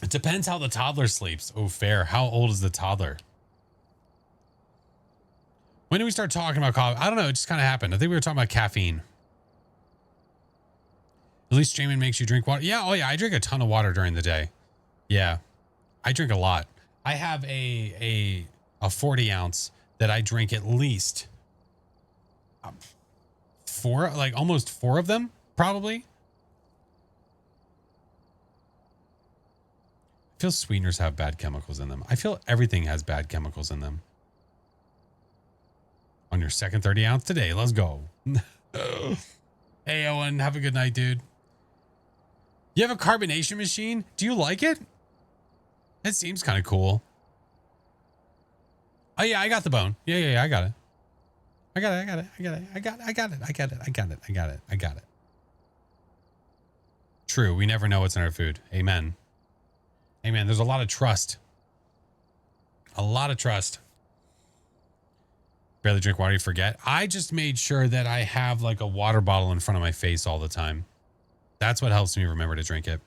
It depends how the toddler sleeps. Oh, fair. How old is the toddler? When did we start talking about coffee? I don't know. It just kind of happened. I think we were talking about caffeine. At least streaming makes you drink water. Yeah. Oh, yeah. I drink a ton of water during the day. Yeah. I drink a lot. I have a 40 ounce that I drink at least almost four of them, probably. I feel sweeteners have bad chemicals in them. I feel everything has bad chemicals in them. On your second 30 ounce today. Let's go. Hey, Owen. Have a good night, dude. You have a carbonation machine? Do you like it? It seems kind of cool. Oh, yeah, I got the bone. Yeah, I got it. I got it. True. We never know what's in our food. Amen. Amen. There's a lot of trust. A lot of trust. Barely drink water, you forget. I just made sure that I have like a water bottle in front of my face all the time. That's what helps me remember to drink it.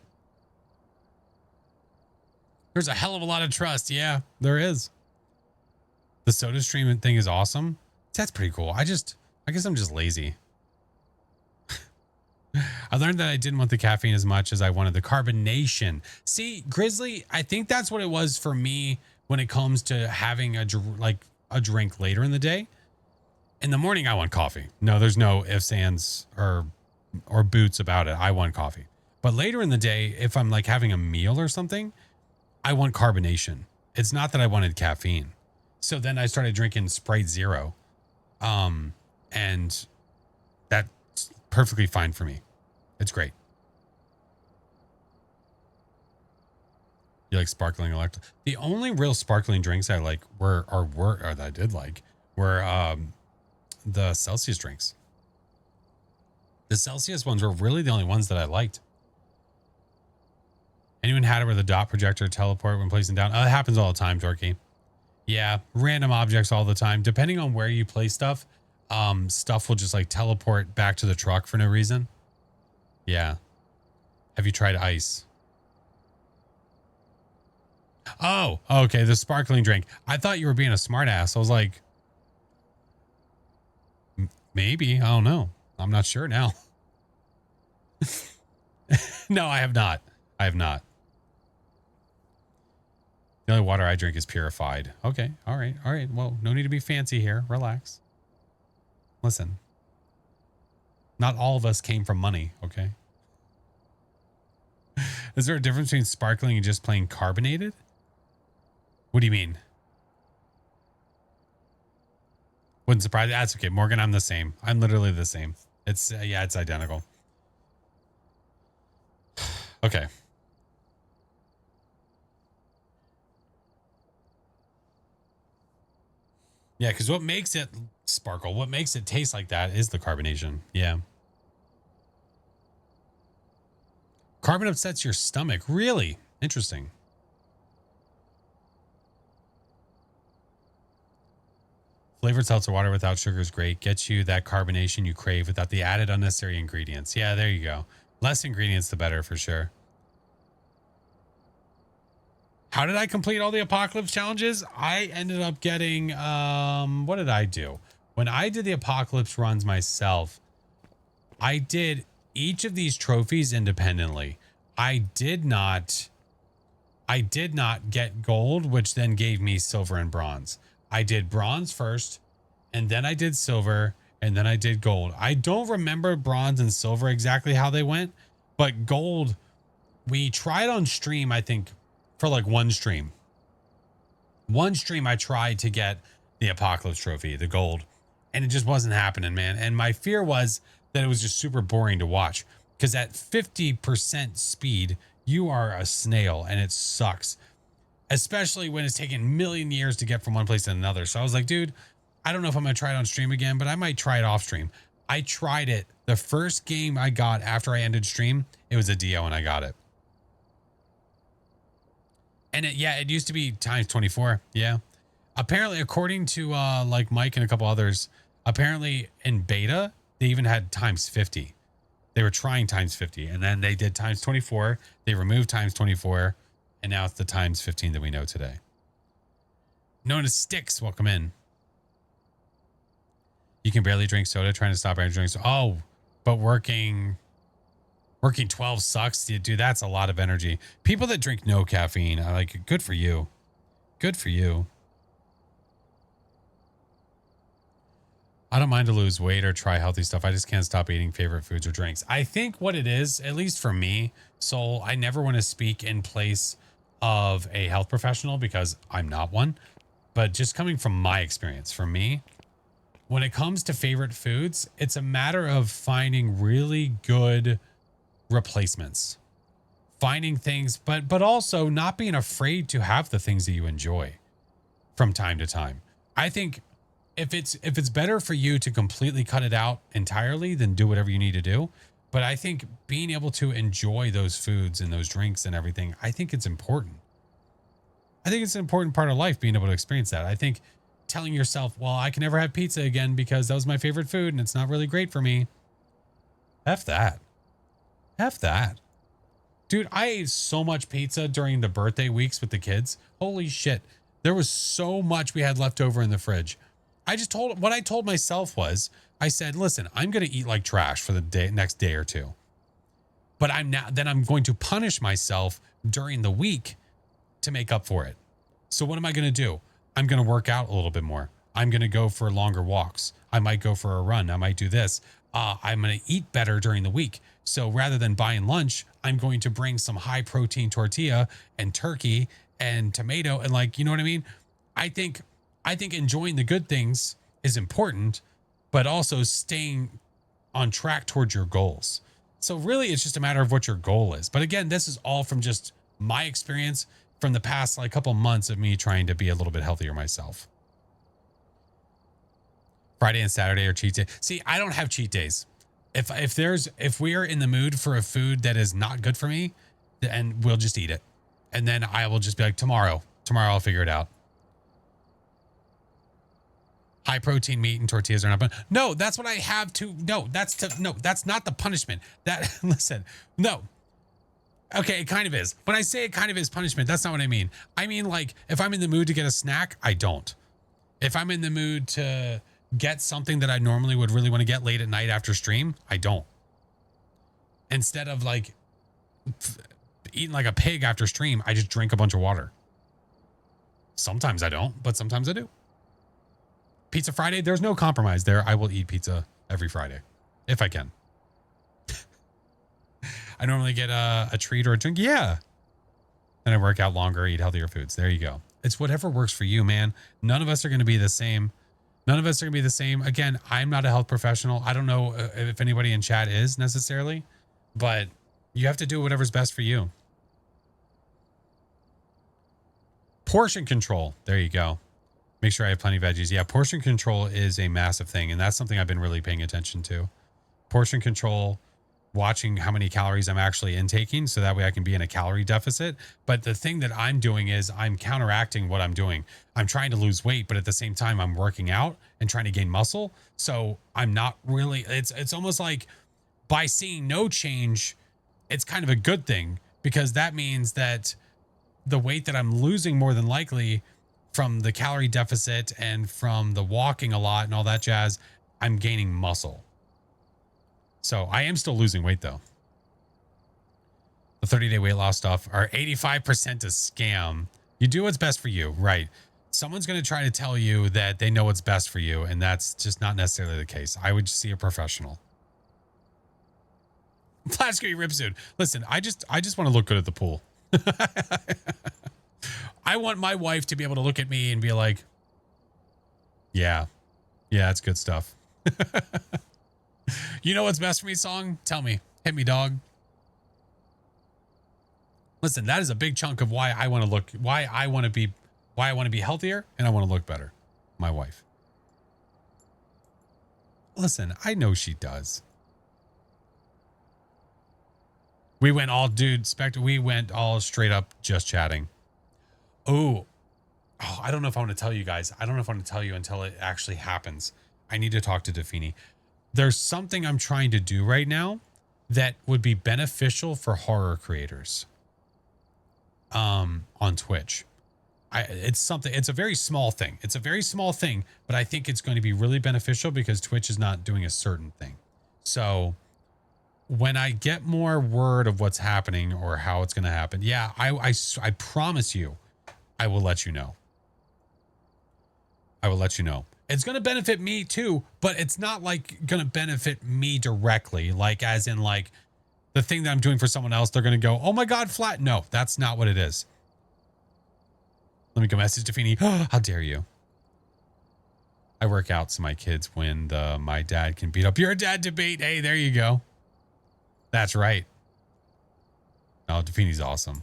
There's a hell of a lot of trust. Yeah, there is. The soda stream thing is awesome. That's pretty cool. I guess I'm just lazy. I learned that I didn't want the caffeine as much as I wanted the carbonation. See, Grizzly, I think that's what it was for me when it comes to having a drink later in the day. In the morning, I want coffee. No, there's no ifs, ands, or boots about it. I want coffee. But later in the day, if I'm like having a meal or something, I want carbonation. It's not that I wanted caffeine. So then I started drinking Sprite Zero. And that's perfectly fine for me. It's great. You like sparkling electro? The only real sparkling drinks I like were that I did like were the Celsius drinks. The Celsius ones were really the only ones that I liked. Anyone had it where the dot projector teleport when placing down? Oh, it happens all the time, Torquay. Yeah, random objects all the time. Depending on where you place stuff, stuff will just like teleport back to the truck for no reason. Yeah. Have you tried ice? Oh, okay. The sparkling drink. I thought you were being a smartass. I was like, maybe. I don't know. I'm not sure now. No, I have not. I have not. The only water I drink is purified. Okay. All right. All right. Well, no need to be fancy here. Relax. Listen. Not all of us came from money. Okay. Is there a difference between sparkling and just plain carbonated? What do you mean? Wouldn't surprise. That's okay. Morgan, I'm the same. I'm literally the same. It's, yeah, it's identical. Okay. Yeah, because what makes it sparkle, what makes it taste like that is the carbonation. Yeah. Carbon upsets your stomach. Really? Interesting. Flavored seltzer water without sugar is great. Gets you that carbonation you crave without the added unnecessary ingredients. Yeah, there you go. Less ingredients, the better for sure. How did I complete all the apocalypse challenges? I ended up getting, what did I do? When I did the apocalypse runs myself, I did each of these trophies independently. I did not get gold, which then gave me silver and bronze. I did bronze first, and then I did silver, and then I did gold. I don't remember bronze and silver exactly how they went, but gold, we tried on stream, I think, for like one stream. One stream I tried to get the apocalypse trophy, the gold, and it just wasn't happening, man. And my fear was that it was just super boring to watch, because at 50% speed, you are a snail and it sucks, especially when it's taken a million years to get from one place to another. So I was like, dude, I don't know if I'm going to try it on stream again, but I might try it off stream. I tried it. The first game I got after I ended stream, it was a DO and I got it. And it used to be times 24. Yeah. Apparently, according to like Mike and a couple others, apparently in beta, they even had times 50. They were trying times 50 and then they did times 24. They removed times 24 and now it's the times 15 that we know today. Known as Sticks, welcome in. You can barely drink soda, trying to stop energy drinks. Oh, but working 12 sucks. Dude, that's a lot of energy. People that drink no caffeine, I like, good for you. Good for you. I don't mind to lose weight or try healthy stuff. I just can't stop eating favorite foods or drinks. I think what it is, at least for me, Soul, I never want to speak in place of a health professional because I'm not one. But just coming from my experience, for me, when it comes to favorite foods, it's a matter of finding really good replacements. Finding things, but also not being afraid to have the things that you enjoy from time to time. I think if it's better for you to completely cut it out entirely, then do whatever you need to do. But I think being able to enjoy those foods and those drinks and everything, I think it's important. I think it's an important part of life, being able to experience that. I think telling yourself, well, I can never have pizza again because that was my favorite food and it's not really great for me. F that. F that. Dude, I ate so much pizza during the birthday weeks with the kids. Holy shit. There was so much we had left over in the fridge. What I told myself was, I said, listen, I'm going to eat like trash for the next day or two. But I'm going to punish myself during the week to make up for it. So what am I going to do? I'm going to work out a little bit more. I'm going to go for longer walks. I might go for a run. I might do this. I'm going to eat better during the week. So rather than buying lunch, I'm going to bring some high protein tortilla and turkey and tomato and, like, you know what I mean? I think enjoying the good things is important, but also staying on track towards your goals. So really it's just a matter of what your goal is. But again, this is all from just my experience from the past like couple months of me trying to be a little bit healthier myself. Friday and Saturday are cheat day. See, I don't have cheat days. If we are in the mood for a food that is not good for me, and we'll just eat it. And then I will just be like, tomorrow I'll figure it out. High protein meat and tortillas are not, no, that's what I have to, no, that's not the punishment. Listen, no. Okay, it kind of is. When I say it kind of is punishment, that's not what I mean. I mean, like, if I'm in the mood to get a snack, I don't. If I'm in the mood to get something that I normally would really want to get late at night after stream, I don't. Instead of like eating like a pig after stream, I just drink a bunch of water. Sometimes I don't, but sometimes I do. Pizza Friday, there's no compromise there. I will eat pizza every Friday if I can. I normally get a treat or a drink. Yeah. Then I work out longer, eat healthier foods. There you go. It's whatever works for you, man. None of us are going to be the same. None of us are going to be the same. Again, I'm not a health professional. I don't know if anybody in chat is necessarily, but you have to do whatever's best for you. Portion control. There you go. Make sure I have plenty of veggies. Yeah, portion control is a massive thing, and that's something I've been really paying attention to. Portion control, watching how many calories I'm actually intaking so that way I can be in a calorie deficit. But the thing that I'm doing is I'm counteracting what I'm doing. I'm trying to lose weight, but at the same time, I'm working out and trying to gain muscle. So I'm not really, it's almost like by seeing no change, it's kind of a good thing because that means that the weight that I'm losing more than likely from the calorie deficit and from the walking a lot and all that jazz, I'm gaining muscle. So I am still losing weight though. The 30-day weight loss stuff are 85% a scam. You do what's best for you, right? Someone's going to try to tell you that they know what's best for you, and that's just not necessarily the case. I would see a professional. Flash screen rip soon. Listen, I just want to look good at the pool. I want my wife to be able to look at me and be like, yeah, it's good stuff. You know what's best for me, song? Tell me. Hit me, dog. Listen, that is a big chunk of why I want to be healthier and I want to look better. My wife. Listen, I know she does. We went all, dude, Spectre, we went all straight up just chatting. Oh, I don't know if I want to tell you guys. I don't know if I want to tell you until it actually happens. I need to talk to Defini. There's something I'm trying to do right now that would be beneficial for horror creators on Twitch. It's a very small thing. It's a very small thing, but I think it's going to be really beneficial because Twitch is not doing a certain thing. So when I get more word of what's happening or how it's going to happen, yeah, I promise you, I will let you know. I will let you know. It's going to benefit me too, but it's not like going to benefit me directly. Like as in like the thing that I'm doing for someone else, they're going to go, oh my God, flat. No, that's not what it is. Let me go message Defini. How dare you? I work out so my kids win the my dad can beat up your dad debate. Hey, there you go. That's right. Oh, Defini's awesome.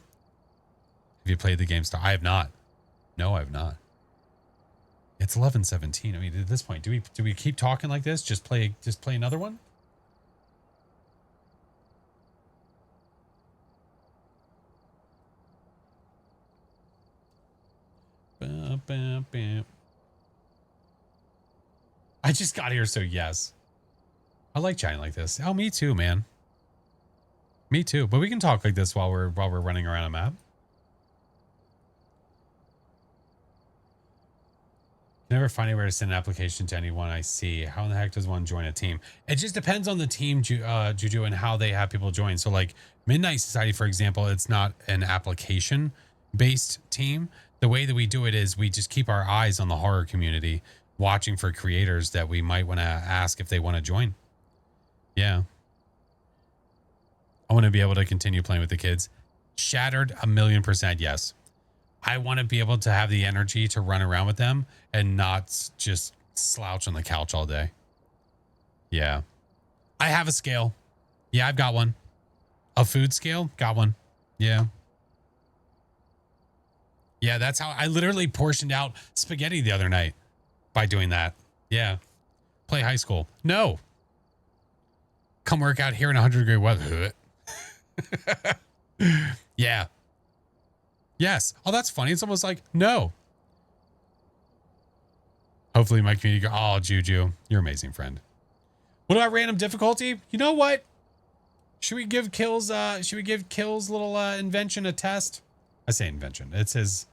Have you played the game Star? I have not. No, I have not. It's 11:17. I mean, at this point, do we keep talking like this? Just play another one? Bam, bam, bam. I just got here, so yes. I like chatting like this. Oh, me too, man. Me too. But we can talk like this while we're running around a map. Never find anywhere to send an application to anyone I see. How in the heck does one join a team? It just depends on the team, Juju, and how they have people join. So like Midnight Society, for example, it's not an application based team. The way that we do it is we just keep our eyes on the horror community, watching for creators that we might want to ask if they want to join. Yeah. I want to be able to continue playing with the kids. Shattered 1,000,000% yes. I want to be able to have the energy to run around with them and not just slouch on the couch all day. Yeah. I have a scale. Yeah, I've got one. A food scale? Got one. Yeah. Yeah, that's how I literally portioned out spaghetti the other night by doing that. Yeah. Play high school. No. come work out here in 100-degree weather. Yeah. Yes. Oh, that's funny. It's almost like, no. Hopefully my community go, oh, Juju, you're amazing, friend. What about random difficulty? You know what? Should we give Kill's little invention a test? I say invention. It's his.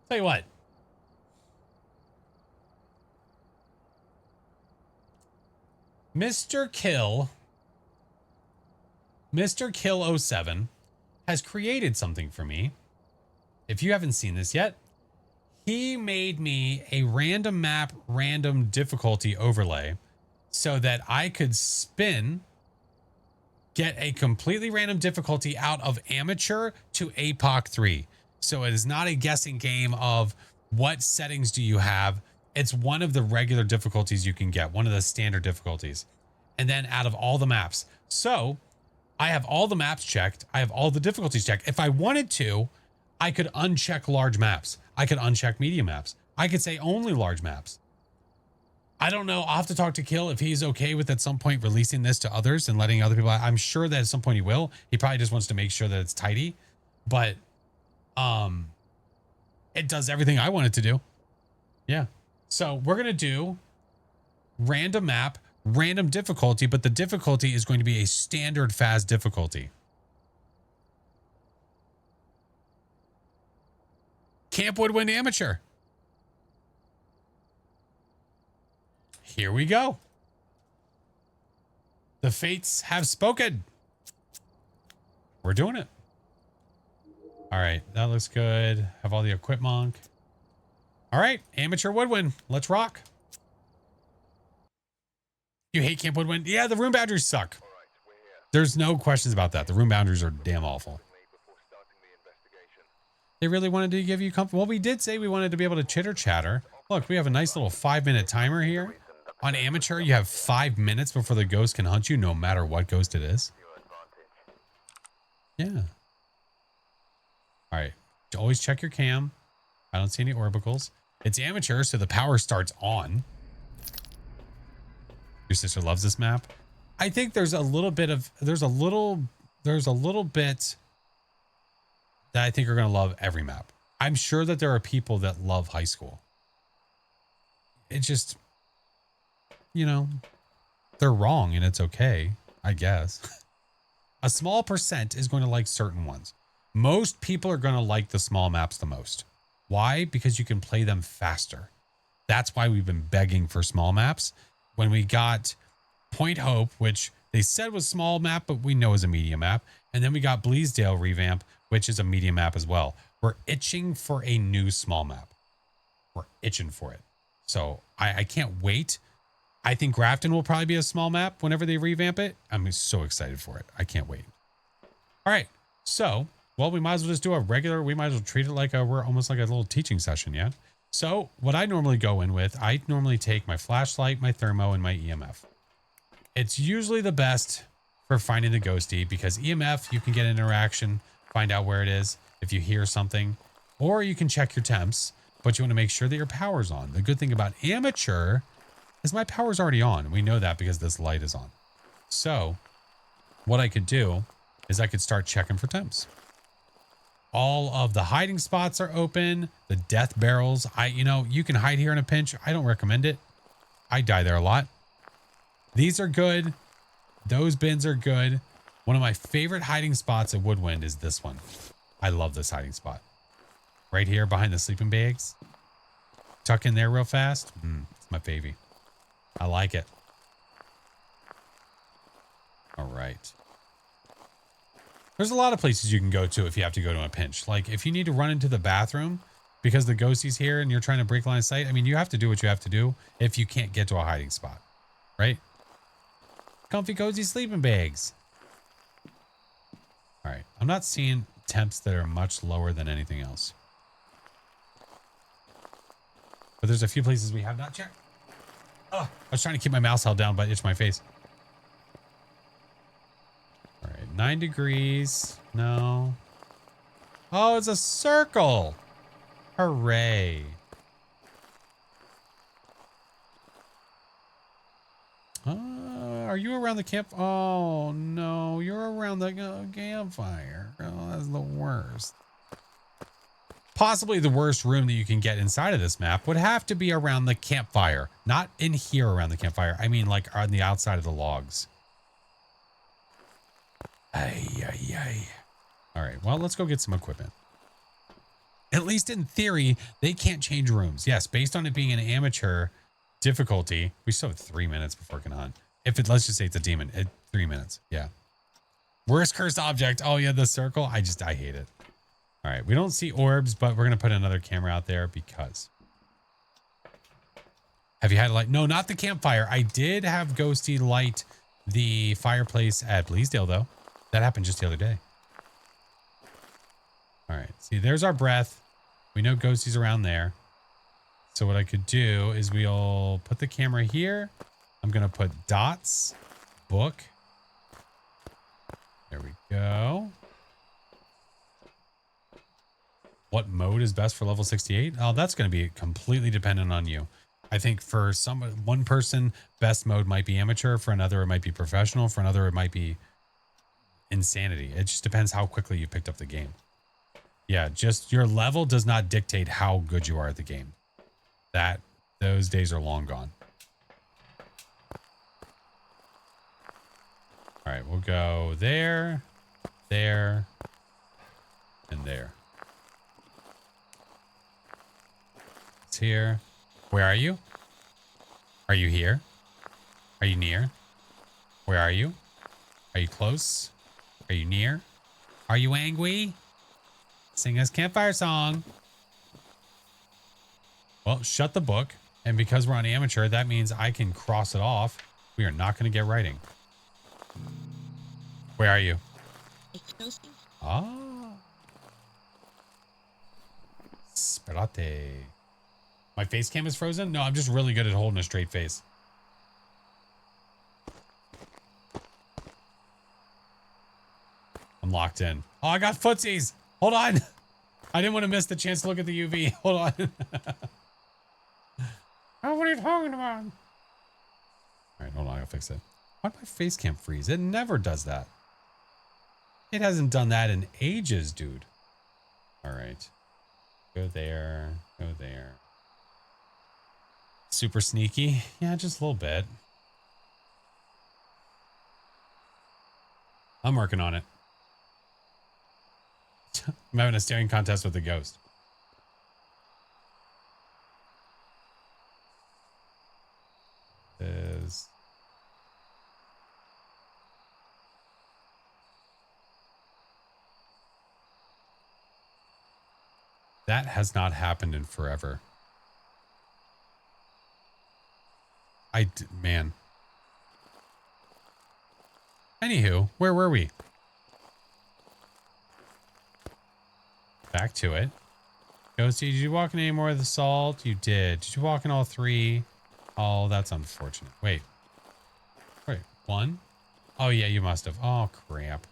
Tell you what. Mr. Kill 07 has created something for me. If you haven't seen this yet, he made me a random map, random difficulty overlay so that I could get a completely random difficulty out of amateur to APOC 3. So it is not a guessing game of what settings do you have. It's one of the regular difficulties you can get, one of the standard difficulties. And then out of all the maps. So I have all the maps checked. I have all the difficulties checked. If I wanted to, I could uncheck large maps. I could uncheck medium maps. I could say only large maps. I don't know. I'll have to talk to Kill if he's okay with at some point releasing this to others and letting other people. I'm sure that at some point he will. He probably just wants to make sure that it's tidy. But it does everything I want it to do. Yeah. So we're going to do random map, random difficulty, but the difficulty is going to be a standard Phas difficulty. Camp Woodwind Amateur. Here we go. The fates have spoken. We're doing it. All right, that looks good. Have all the equipment. All right, Amateur Woodwind. Let's rock. You hate Camp Woodwind? Yeah, the room boundaries suck. There's no questions about that. The room boundaries are damn awful. They really wanted to give you comfort. Well, we did say we wanted to be able to chitter chatter. Look, we have a nice little 5-minute timer here. On Amateur, you have 5 minutes before the ghost can hunt you, no matter what ghost it is. Yeah. All right. Always check your cam. I don't see any orbicals. It's Amateur, so the power starts on. Your sister loves this map. I think there's a little bit that I think are going to love every map. I'm sure that there are people that love high school. It's just, you know, they're wrong and it's okay, I guess. A small percent is going to like certain ones. Most people are going to like the small maps the most. Why? Because you can play them faster. That's why we've been begging for small maps. When we got Point Hope, which they said was small map, but we know is a medium map. And then we got Bleasdale revamp, which is a medium map as well. We're itching for a new small map. We're itching for it. So I can't wait. I think Grafton will probably be a small map whenever they revamp it. I'm so excited for it. I can't wait. All right. So, well, we might as well just do a regular, we might as well treat it like we're almost like a little teaching session, yeah? So what I normally go in with, I normally take my flashlight, my thermo, and my EMF. It's usually the best for finding the ghosty because EMF, you can get interaction, find out where it is if you hear something, or you can check your temps, but you want to make sure that your power's on. The good thing about Amateur is my power's already on. We know that because this light is on. So what I could do is I could start checking for temps. All of the hiding spots are open. The death barrels, you can hide here in a pinch. I don't recommend it. I die there a lot. These are good. Those bins are good. One of my favorite hiding spots at Woodwind is this one. I love this hiding spot. Right here behind the sleeping bags. Tuck in there real fast. It's my favy. I like it. All right. There's a lot of places you can go to if you have to go to a pinch. Like if you need to run into the bathroom because the ghostie's here and you're trying to break line of sight. I mean, you have to do what you have to do if you can't get to a hiding spot, right? Comfy, cozy sleeping bags. All right. I'm not seeing temps that are much lower than anything else. But there's a few places we have not checked. Oh, I was trying to keep my mouse held down, but itch my face. All right, 9 degrees. No. Oh, it's a circle. Hooray. Are you around the camp? Oh, no. You're around the campfire. Oh, that's the worst. Possibly the worst room that you can get inside of this map would have to be around the campfire. Not in here around the campfire. I mean, like on the outside of the logs. Ay, ay, ay. All right. Well, let's go get some equipment. At least in theory, they can't change rooms. Yes, based on it being an amateur difficulty, we still have 3 minutes before it can hunt. If it, let's just say it's a demon, 3 minutes. Yeah. Worst cursed object. Oh yeah, the circle. I hate it. All right, we don't see orbs, but we're gonna put another camera out there because. Have you had a light? No, not the campfire. I did have Ghosty light the fireplace at Bleasdale though. That happened just the other day. All right, see, there's our breath. We know Ghosty's around there. So what I could do is we'll put the camera here. I'm going to put dots, book. There we go. What mode is best for level 68? Oh, that's going to be completely dependent on you. I think for one person, best mode might be amateur. For another, it might be professional. For another, it might be insanity. It just depends how quickly you picked up the game. Yeah, just your level does not dictate how good you are at the game. Those days are long gone. All right, we'll go there, there, and there. It's here. Where are you? Are you here? Are you near? Where are you? Are you close? Are you near? Are you angry? Sing us campfire song. Well, shut the book. And because we're on amateur, that means I can cross it off. We are not going to get writing. Where are you? Ah. Sperate. My face cam is frozen? No, I'm just really good at holding a straight face. I'm locked in. Oh, I got footsies. Hold on. I didn't want to miss the chance to look at the UV. Hold on. Oh, what are you talking about? All right, hold on. I'll fix it. Why did my face cam freeze? It never does that. It hasn't done that in ages, dude. All right. Go there. Go there. Super sneaky. Yeah, just a little bit. I'm working on it. I'm having a staring contest with the ghost. That has not happened in forever. Man. Anywho, where were we? Back to it. Ghosty, did you walk in any more of the salt? You did. Did you walk in all 3? Oh, that's unfortunate. Wait. Wait, 1? Oh, yeah, you must have. Oh, crap.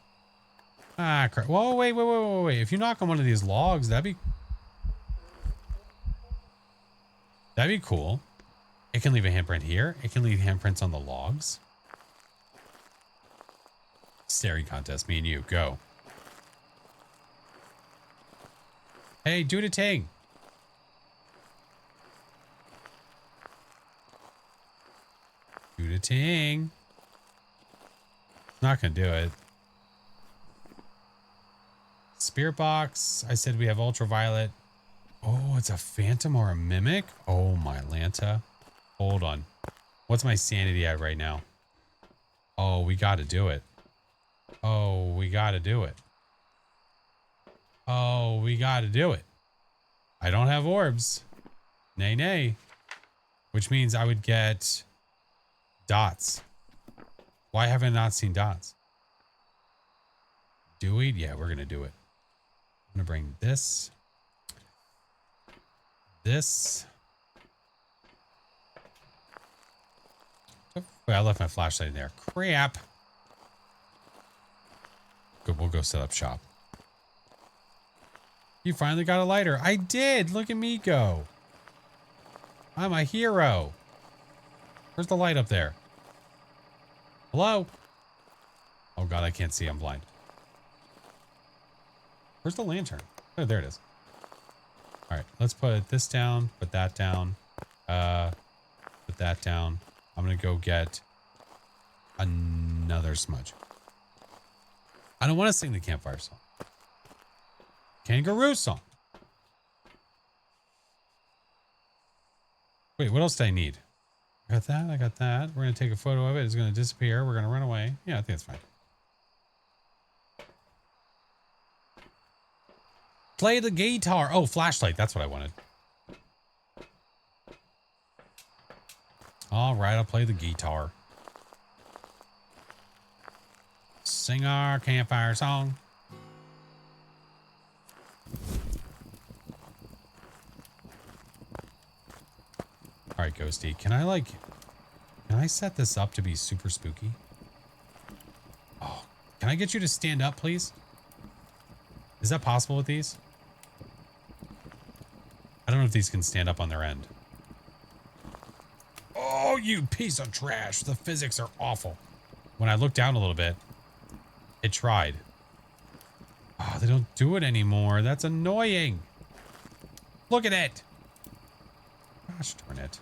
Ah, crap. Whoa, wait. If you knock on one of these logs, that'd be cool. It can leave a handprint here. It can leave handprints on the logs. Staring contest, me and you. Go. Hey, do the thing. Do the thing. Not gonna do it. Spirit box. I said we have ultraviolet. Oh, it's a phantom or a mimic? Oh, my Lanta. Hold on. What's my sanity at right now? Oh, we gotta do it. Oh, we gotta do it. Oh, we gotta do it. I don't have orbs. Nay, nay. Which means I would get dots. Why have I not seen dots? Do we? Yeah, we're gonna do it. I'm gonna bring this. This. Oh, wait, I left my flashlight in there. Crap. Good, we'll go set up shop. You finally got a lighter. I did. Look at me go. I'm a hero. Where's the light up there? Hello? Oh god, I can't see. I'm blind. Where's the lantern? Oh, there it is. All right, let's put this down, put that down, put that down. I'm gonna go get another smudge. I don't want to sing the campfire song. Kangaroo song. Wait, what else do I need? I got that, I got that. We're gonna take a photo of it. It's gonna disappear. We're gonna run away. Yeah, I think that's fine. Play the guitar. Oh, flashlight. That's what I wanted. All right, I'll play the guitar. Sing our campfire song. All right, Ghosty. Can I set this up to be super spooky? Oh, can I get you to stand up, please? Is that possible with these? I don't know if these can stand up on their end. Oh, you piece of trash. The physics are awful. When I looked down a little bit, it tried. Oh, they don't do it anymore. That's annoying. Look at it. Gosh darn it.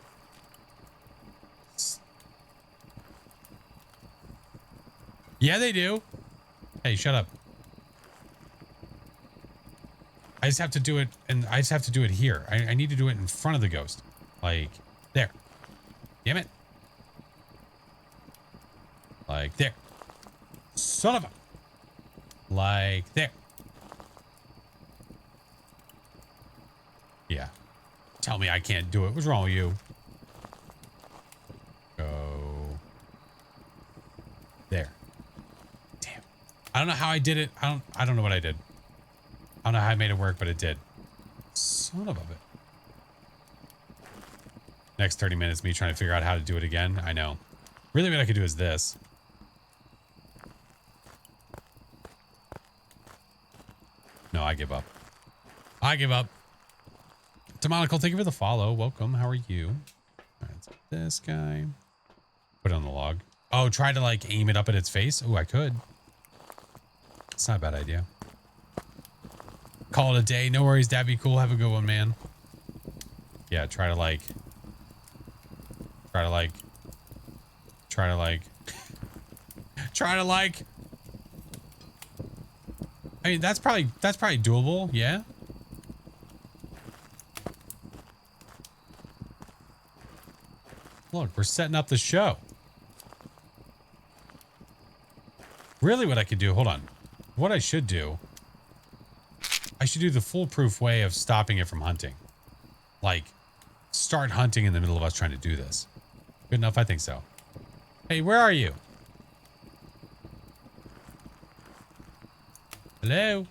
Yeah, they do. Hey, shut up. I just have to do it, and I just have to do it here. I need to do it in front of the ghost. Like, there. Damn it. Like, there. Son of a... Like, there. Yeah. Tell me I can't do it. What's wrong with you? Go. There. Damn. I don't know how I did it. I don't know what I did. I don't know how I made it work, but it did. Son of a bit. Next 30 minutes, me trying to figure out how to do it again. I know. Really what I could do is this. No, I give up. I give up. Demonical, thank you for the follow. Welcome. How are you? All right, so this guy. Put it on the log. Oh, try to like aim it up at its face. Oh, I could. It's not a bad idea. Call it a day. No worries. That'd be cool. Have a good one, man. Yeah, try to like. I mean, that's probably doable. Yeah. Look, we're setting up the show. Really what I could do, hold on. What I should do, I should do the foolproof way of stopping it from hunting. Like, start hunting in the middle of us trying to do this. Good enough? I think so. Hey, where are you? Hello?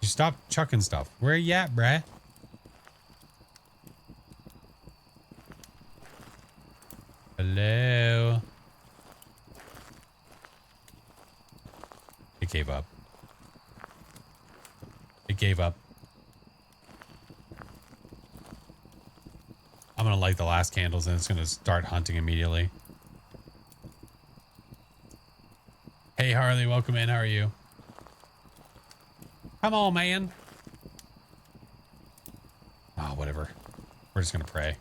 You stop chucking stuff. Where you at, bruh? Hello? It gave up. It gave up. I'm gonna light the last candles and it's gonna start hunting immediately. Hey Harley, welcome in. How are you? Come on, man. Oh, whatever. We're just gonna pray.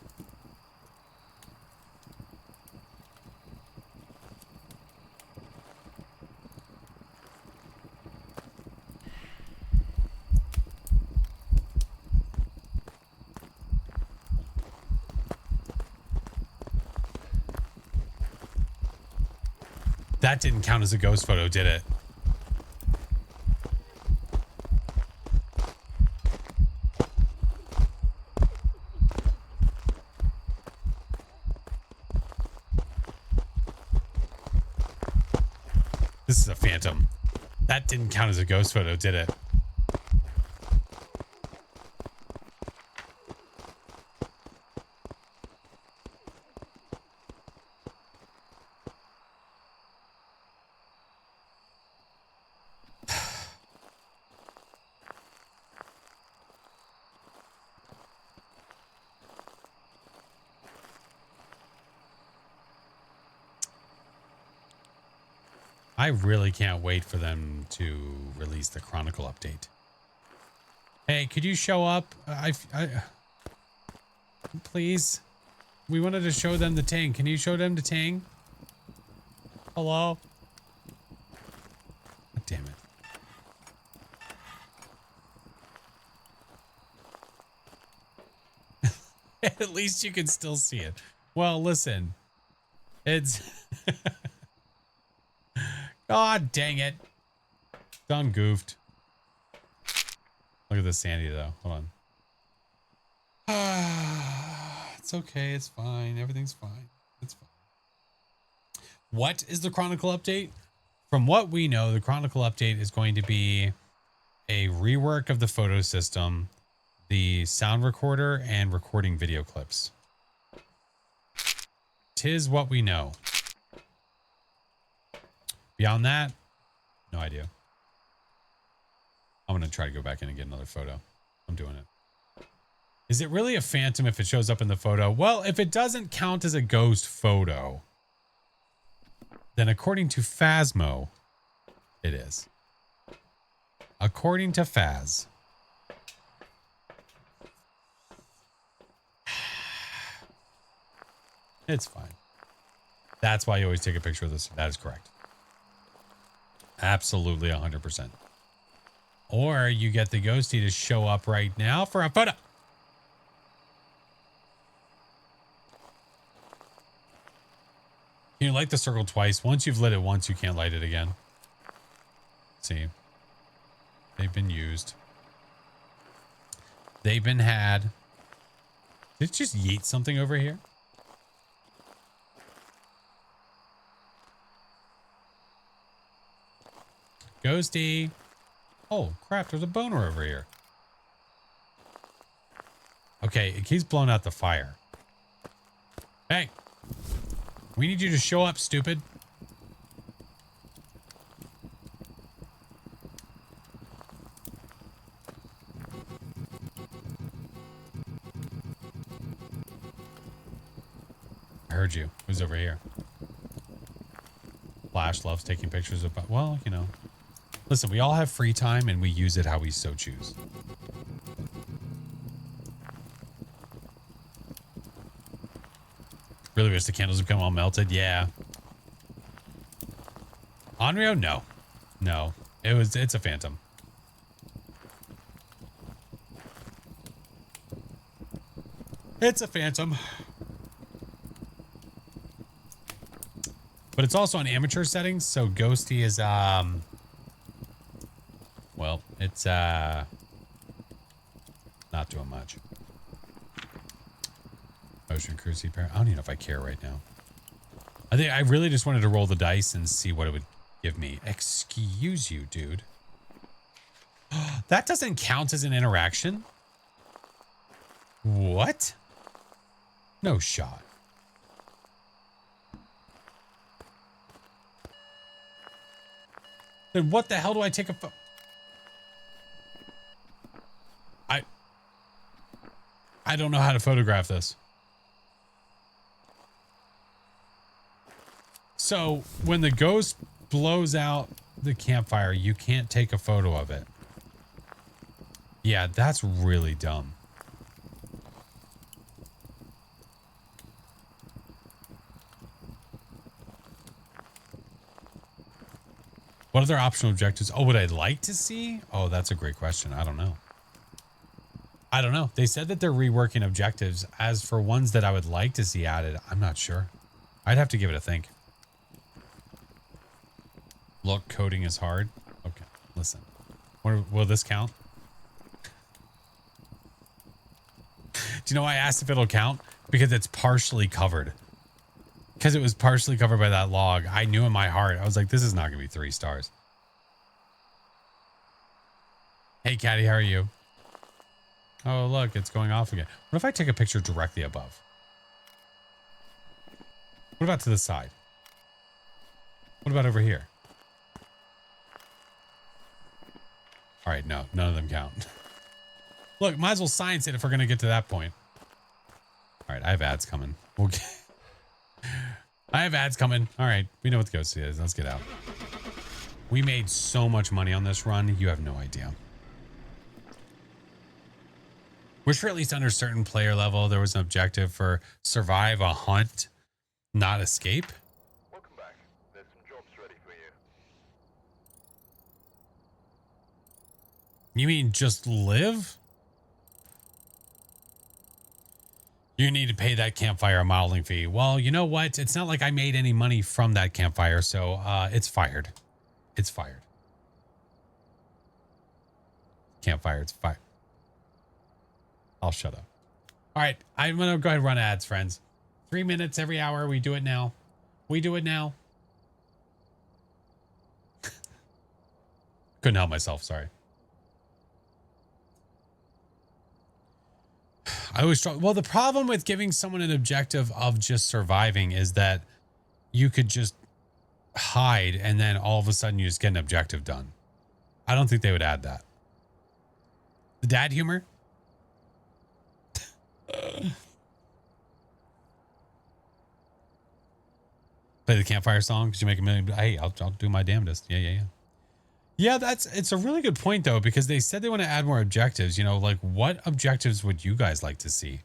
That didn't count as a ghost photo, did it? This is a phantom. That didn't count as a ghost photo, did it? I really can't wait for them to release the Chronicle update. Hey, could you show up? Please. We wanted to show them the Ting. Can you show them the Ting? Hello? God damn it. At least you can still see it. Well, listen. It's... God dang it. Done goofed. Look at this Sandy, though. Hold on. It's okay. It's fine. Everything's fine. It's fine. What is the Chronicle update? From what we know, the Chronicle update is going to be a rework of the photo system, the sound recorder, and recording video clips. 'Tis what we know. Beyond that, no idea. I'm going to try to go back in and get another photo. I'm doing it. Is it really a phantom if it shows up in the photo? Well, if it doesn't count as a ghost photo, then according to Phasmo, it is. According to Phaz. It's fine. That's why you always take a picture of this. That is correct. Absolutely 100%. Or you get the ghosty to show up right now for a photo. Can you light the circle twice? Once you've lit it once, you can't light it again. See? They've been used. They've been had. Did it just yeet something over here? Ghosty. Oh, crap. There's a boner over here. Okay, it keeps blowing out the fire. Hey. We need you to show up, stupid. I heard you. Who's over here? Flash loves taking pictures of... Well, you know. Listen, we all have free time and we use it how we so choose. Really wish the candles would become all melted. Yeah. Onryo? No. No. It's a phantom. It's a phantom. But it's also on amateur settings, so Ghosty is well, it's not doing much. Ocean Cruise pair. I don't even know if I care right now. I really just wanted to roll the dice and see what it would give me. Excuse you, dude. That doesn't count as an interaction? What? No shot. Then what the hell do I take a photo? I don't know how to photograph this. So when the ghost blows out the campfire, you can't take a photo of it. Yeah, that's really dumb. What other optional objectives? Oh, would I like to see? Oh, that's a great question. I don't know. I don't know. They said that they're reworking objectives. As for ones that I would like to see added, I'm not sure. I'd have to give it a think. Look, coding is hard. Okay, listen. Will this count? Do you know why I asked if it'll count? Because it's partially covered. Because it was partially covered by that log. I knew in my heart. I was like, this is not going to be 3 stars. Hey, Caddy, how are you? Oh, look, it's going off again. What if I take a picture directly above? What about to the side? What about over here? All right, no, none of them count. Look, might as well science it if we're going to get to that point. All right, I have ads coming. I have ads coming. All right, we know what the ghost is. Let's get out. We made so much money on this run. You have no idea. We're sure at least under a certain player level, there was an objective for survive a hunt, not escape.
Welcome back. There's some jobs ready for you.
You mean just live? You need to pay that campfire a modeling fee. Well, you know what? It's not like I made any money from that campfire, so it's fired. It's fired. Campfire, it's fired. I'll shut up. All right, I'm going to go ahead and run ads, friends. 3 minutes every hour. We do it now. We do it now. Couldn't help myself, sorry. I always struggle. Well, the problem with giving someone an objective of just surviving is that you could just hide and then all of a sudden you just get an objective done. I don't think they would add that. The dad humor? Play the campfire song because you make a million. Hey, I'll do my damnedest. Yeah. Yeah, it's a really good point though, because they said they want to add more objectives. You know, like what objectives would you guys like to see?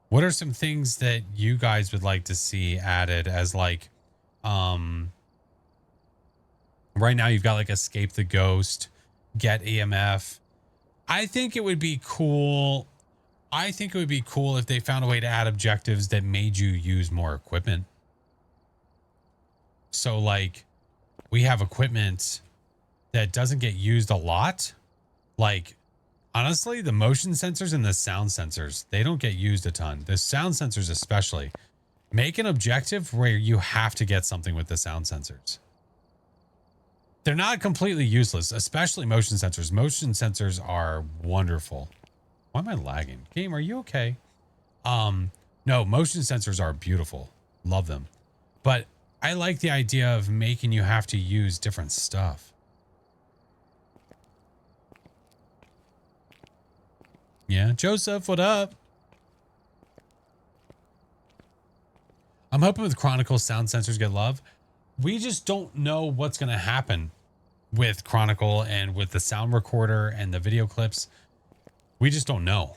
What are some things that you guys would like to see added as like, right now you've got like escape the ghost, get EMF. I think it would be cool. I think it would be cool if they found a way to add objectives that made you use more equipment. So like we have equipment that doesn't get used a lot. Like honestly, the motion sensors and the sound sensors, they don't get used a ton. The sound sensors especially. Make an objective where you have to get something with the sound sensors. They're not completely useless, especially motion sensors. Motion sensors are wonderful. Why am I lagging? Game, are you okay? No, motion sensors are beautiful. Love them. But I like the idea of making you have to use different stuff. Yeah, Joseph, what up? I'm hoping with Chronicle sound sensors get love. We just don't know what's going to happen with Chronicle and with the sound recorder and the video clips. We just don't know.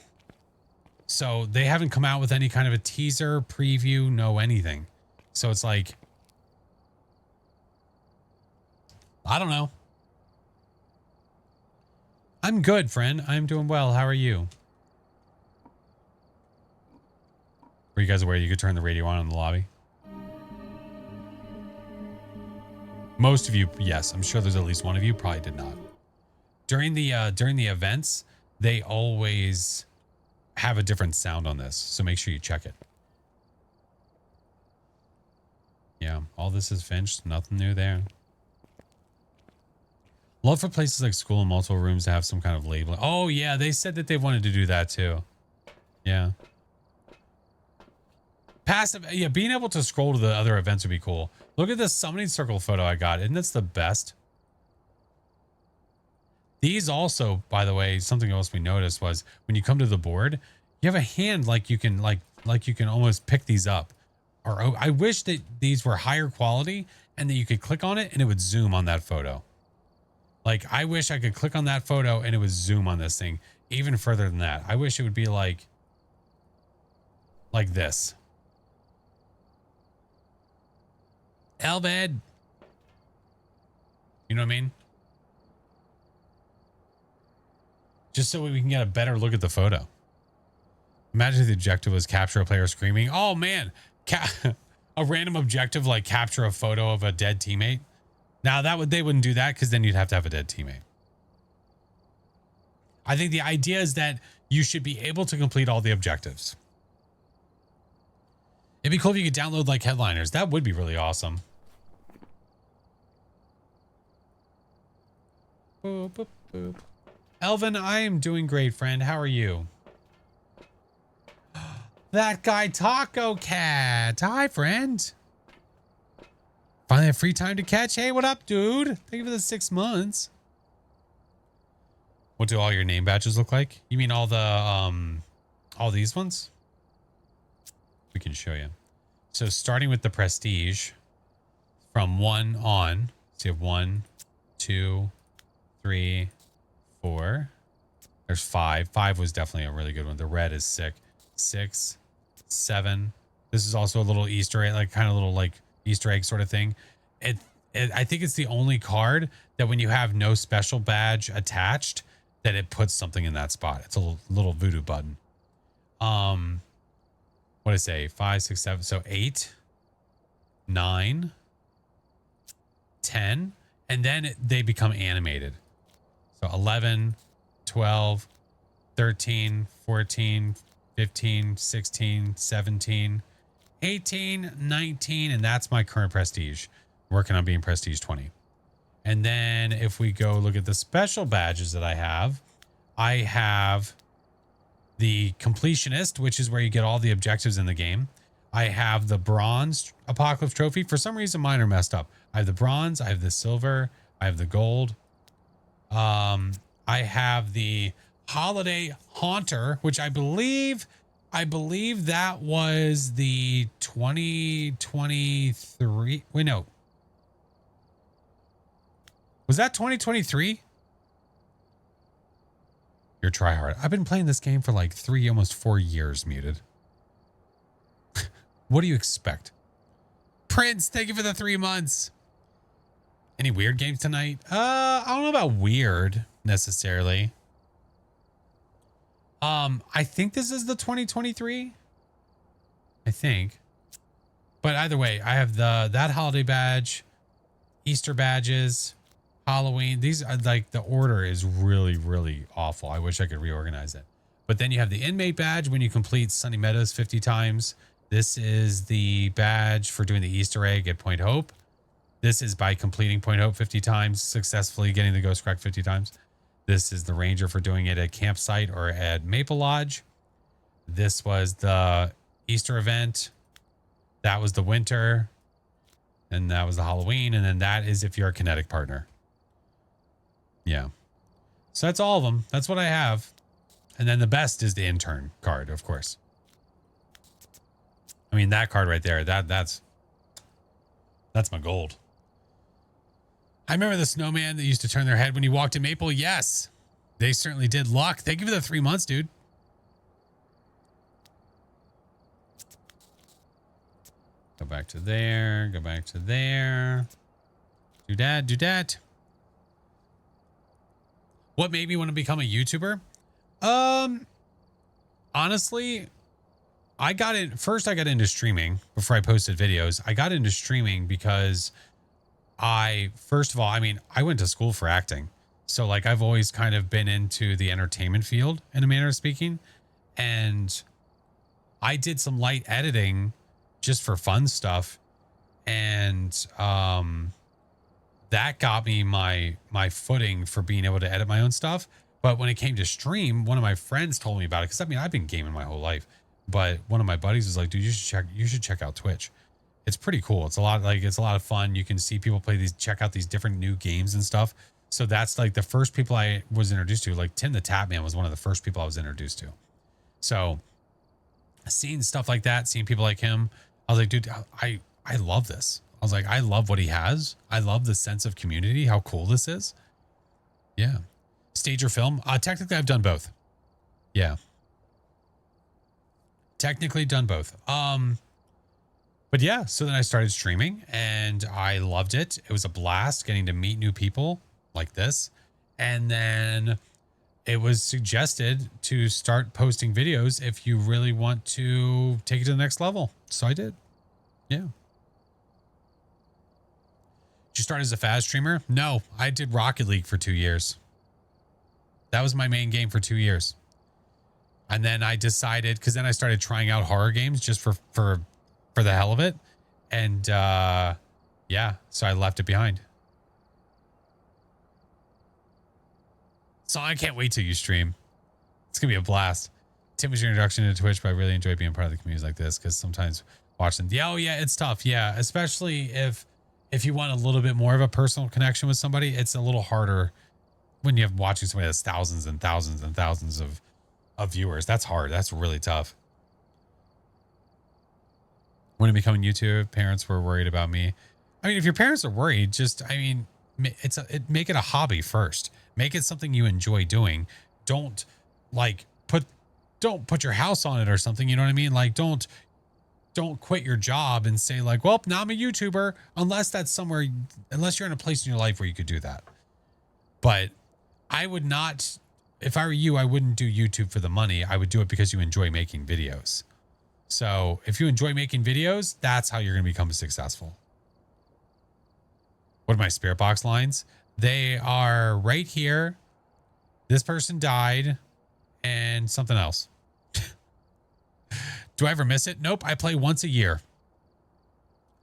So they haven't come out with any kind of a teaser, preview, no anything. So it's like, I don't know. I'm good, friend. I'm doing well. How are you? Were you guys aware you could turn the radio on in the lobby? Most of you, yes. I'm sure there's at least one of you probably did not. During the events, they always have a different sound on this, so make sure you check it. Yeah, all this is finished. Nothing new there. Love for places like school and multiple rooms to have some kind of labeling. Oh yeah, they said that they wanted to do that too. Yeah. Passive, yeah, being able to scroll to the other events would be cool. Look at this summoning circle photo I got. Isn't this the best? These also, by the way, something else we noticed was when you come to the board, you have a hand like you can you can almost pick these up. Or I wish that these were higher quality and that you could click on it and it would zoom on that photo. Like I wish I could click on that photo and it would zoom on this thing even further than that. I wish it would be like this. Elved. You know what I mean? Just so we can get a better look at the photo. Imagine if the objective was capture a player screaming. Oh man, a random objective like capture a photo of a dead teammate. Now they wouldn't do that because then you'd have to have a dead teammate. I think the idea is that you should be able to complete all the objectives. It'd be cool if you could download like headliners. That would be really awesome. Boop, boop, boop. Elvin, I am doing great, friend. How are you? That guy Taco Cat. Hi, friend. Finally have free time to catch. Hey, what up, dude? Thank you for the 6 months. What do all your name badges look like? You mean all these ones? We can show you. So starting with the prestige from 1 on. So you have 1, 2, 3, 4. There's 5. 5 was definitely a really good one. The red is sick. 6, 7. This is also a little Easter egg, like kind of little like Easter egg sort of thing. I think it's the only card that when you have no special badge attached, that it puts something in that spot. It's a little voodoo button. What did I say? 5, 6, 7. So 8, 9, 10, and then they become animated. So 11, 12, 13, 14, 15, 16, 17, 18, 19, and that's my current prestige. Working on being prestige 20. And then if we go look at the special badges that I have the completionist, which is where you get all the objectives in the game. I have the bronze apocalypse trophy. For some reason, mine are messed up. I have the bronze, I have the silver, I have the gold. I have the holiday haunter, which I believe that was the 2023. Wait, no. Was that 2023? You're tryhard. I've been playing this game for like 3, almost 4 years, muted. What do you expect? Prince, thank you for the 3 months. Any weird games tonight? I don't know about weird necessarily. I think this is the 2023. I think. But either way, I have that holiday badge, Easter badges, Halloween. These are like, the order is really, really awful. I wish I could reorganize it. But then you have the inmate badge when you complete Sunny Meadows 50 times. This is the badge for doing the Easter egg at Point Hope. This is by completing Point Hope 50 times, successfully getting the Ghost Crack 50 times. This is the Ranger for doing it at Campsite or at Maple Lodge. This was the Easter event. That was the winter. And that was the Halloween. And then that is if you're a kinetic partner. Yeah. So that's all of them. That's what I have. And then the best is the intern card, of course. I mean, that card right there, that's my gold. I remember the snowman that used to turn their head when you walked in Maple. Yes, they certainly did. Luck, thank you for the 3 months, dude. Go back to there. Go back to there. Do that. Do that. What made me want to become a YouTuber? Honestly, I got into streaming before I posted videos. I got into streaming because first of all, I mean, I went to school for acting. So like, I've always kind of been into the entertainment field in a manner of speaking. And I did some light editing just for fun stuff. And, that got me my footing for being able to edit my own stuff. But when it came to stream, one of my friends told me about it. Cause I mean, I've been gaming my whole life, but one of my buddies was like, dude, you should check out Twitch. It's pretty cool. It's a lot of fun. You can see people play check out these different new games and stuff. So that's like the first people I was introduced to. Like Tim the Tapman was one of the first people I was introduced to. So seeing stuff like that, seeing people like him, I was like, dude, I love this. I was like, I love what he has. I love the sense of community, how cool this is. Yeah. Stage or film? Technically, I've done both. Yeah. Technically done both. But yeah, so then I started streaming and I loved it. It was a blast getting to meet new people like this. And then it was suggested to start posting videos if you really want to take it to the next level. So I did. Yeah. Did you start as a Phas streamer? No, I did Rocket League for 2 years. That was my main game for 2 years. And then I decided, because then I started trying out horror games just for the hell of it. And yeah, so I left it behind. So I can't wait till you stream. It's going to be a blast. Tim was your introduction to Twitch, but I really enjoy being part of the communities like this because sometimes watching, oh yeah, it's tough. Yeah, especially if you want a little bit more of a personal connection with somebody, it's a little harder when you're watching somebody that's thousands and thousands and thousands of viewers. That's hard. That's really tough. When I became YouTube, parents were worried about me. I mean, if your parents are worried, I mean, make it a hobby first. Make it something you enjoy doing. Don't like don't put your house on it or something. You know what I mean? Like don't quit your job and say like, well, now I'm a YouTuber, unless you're in a place in your life where you could do that. But I would not, if I were you, I wouldn't do YouTube for the money. I would do it because you enjoy making videos. So if you enjoy making videos, that's how you're going to become successful. What are my spirit box lines? They are right here. This person died and something else. Do I ever miss it? Nope. I play once a year.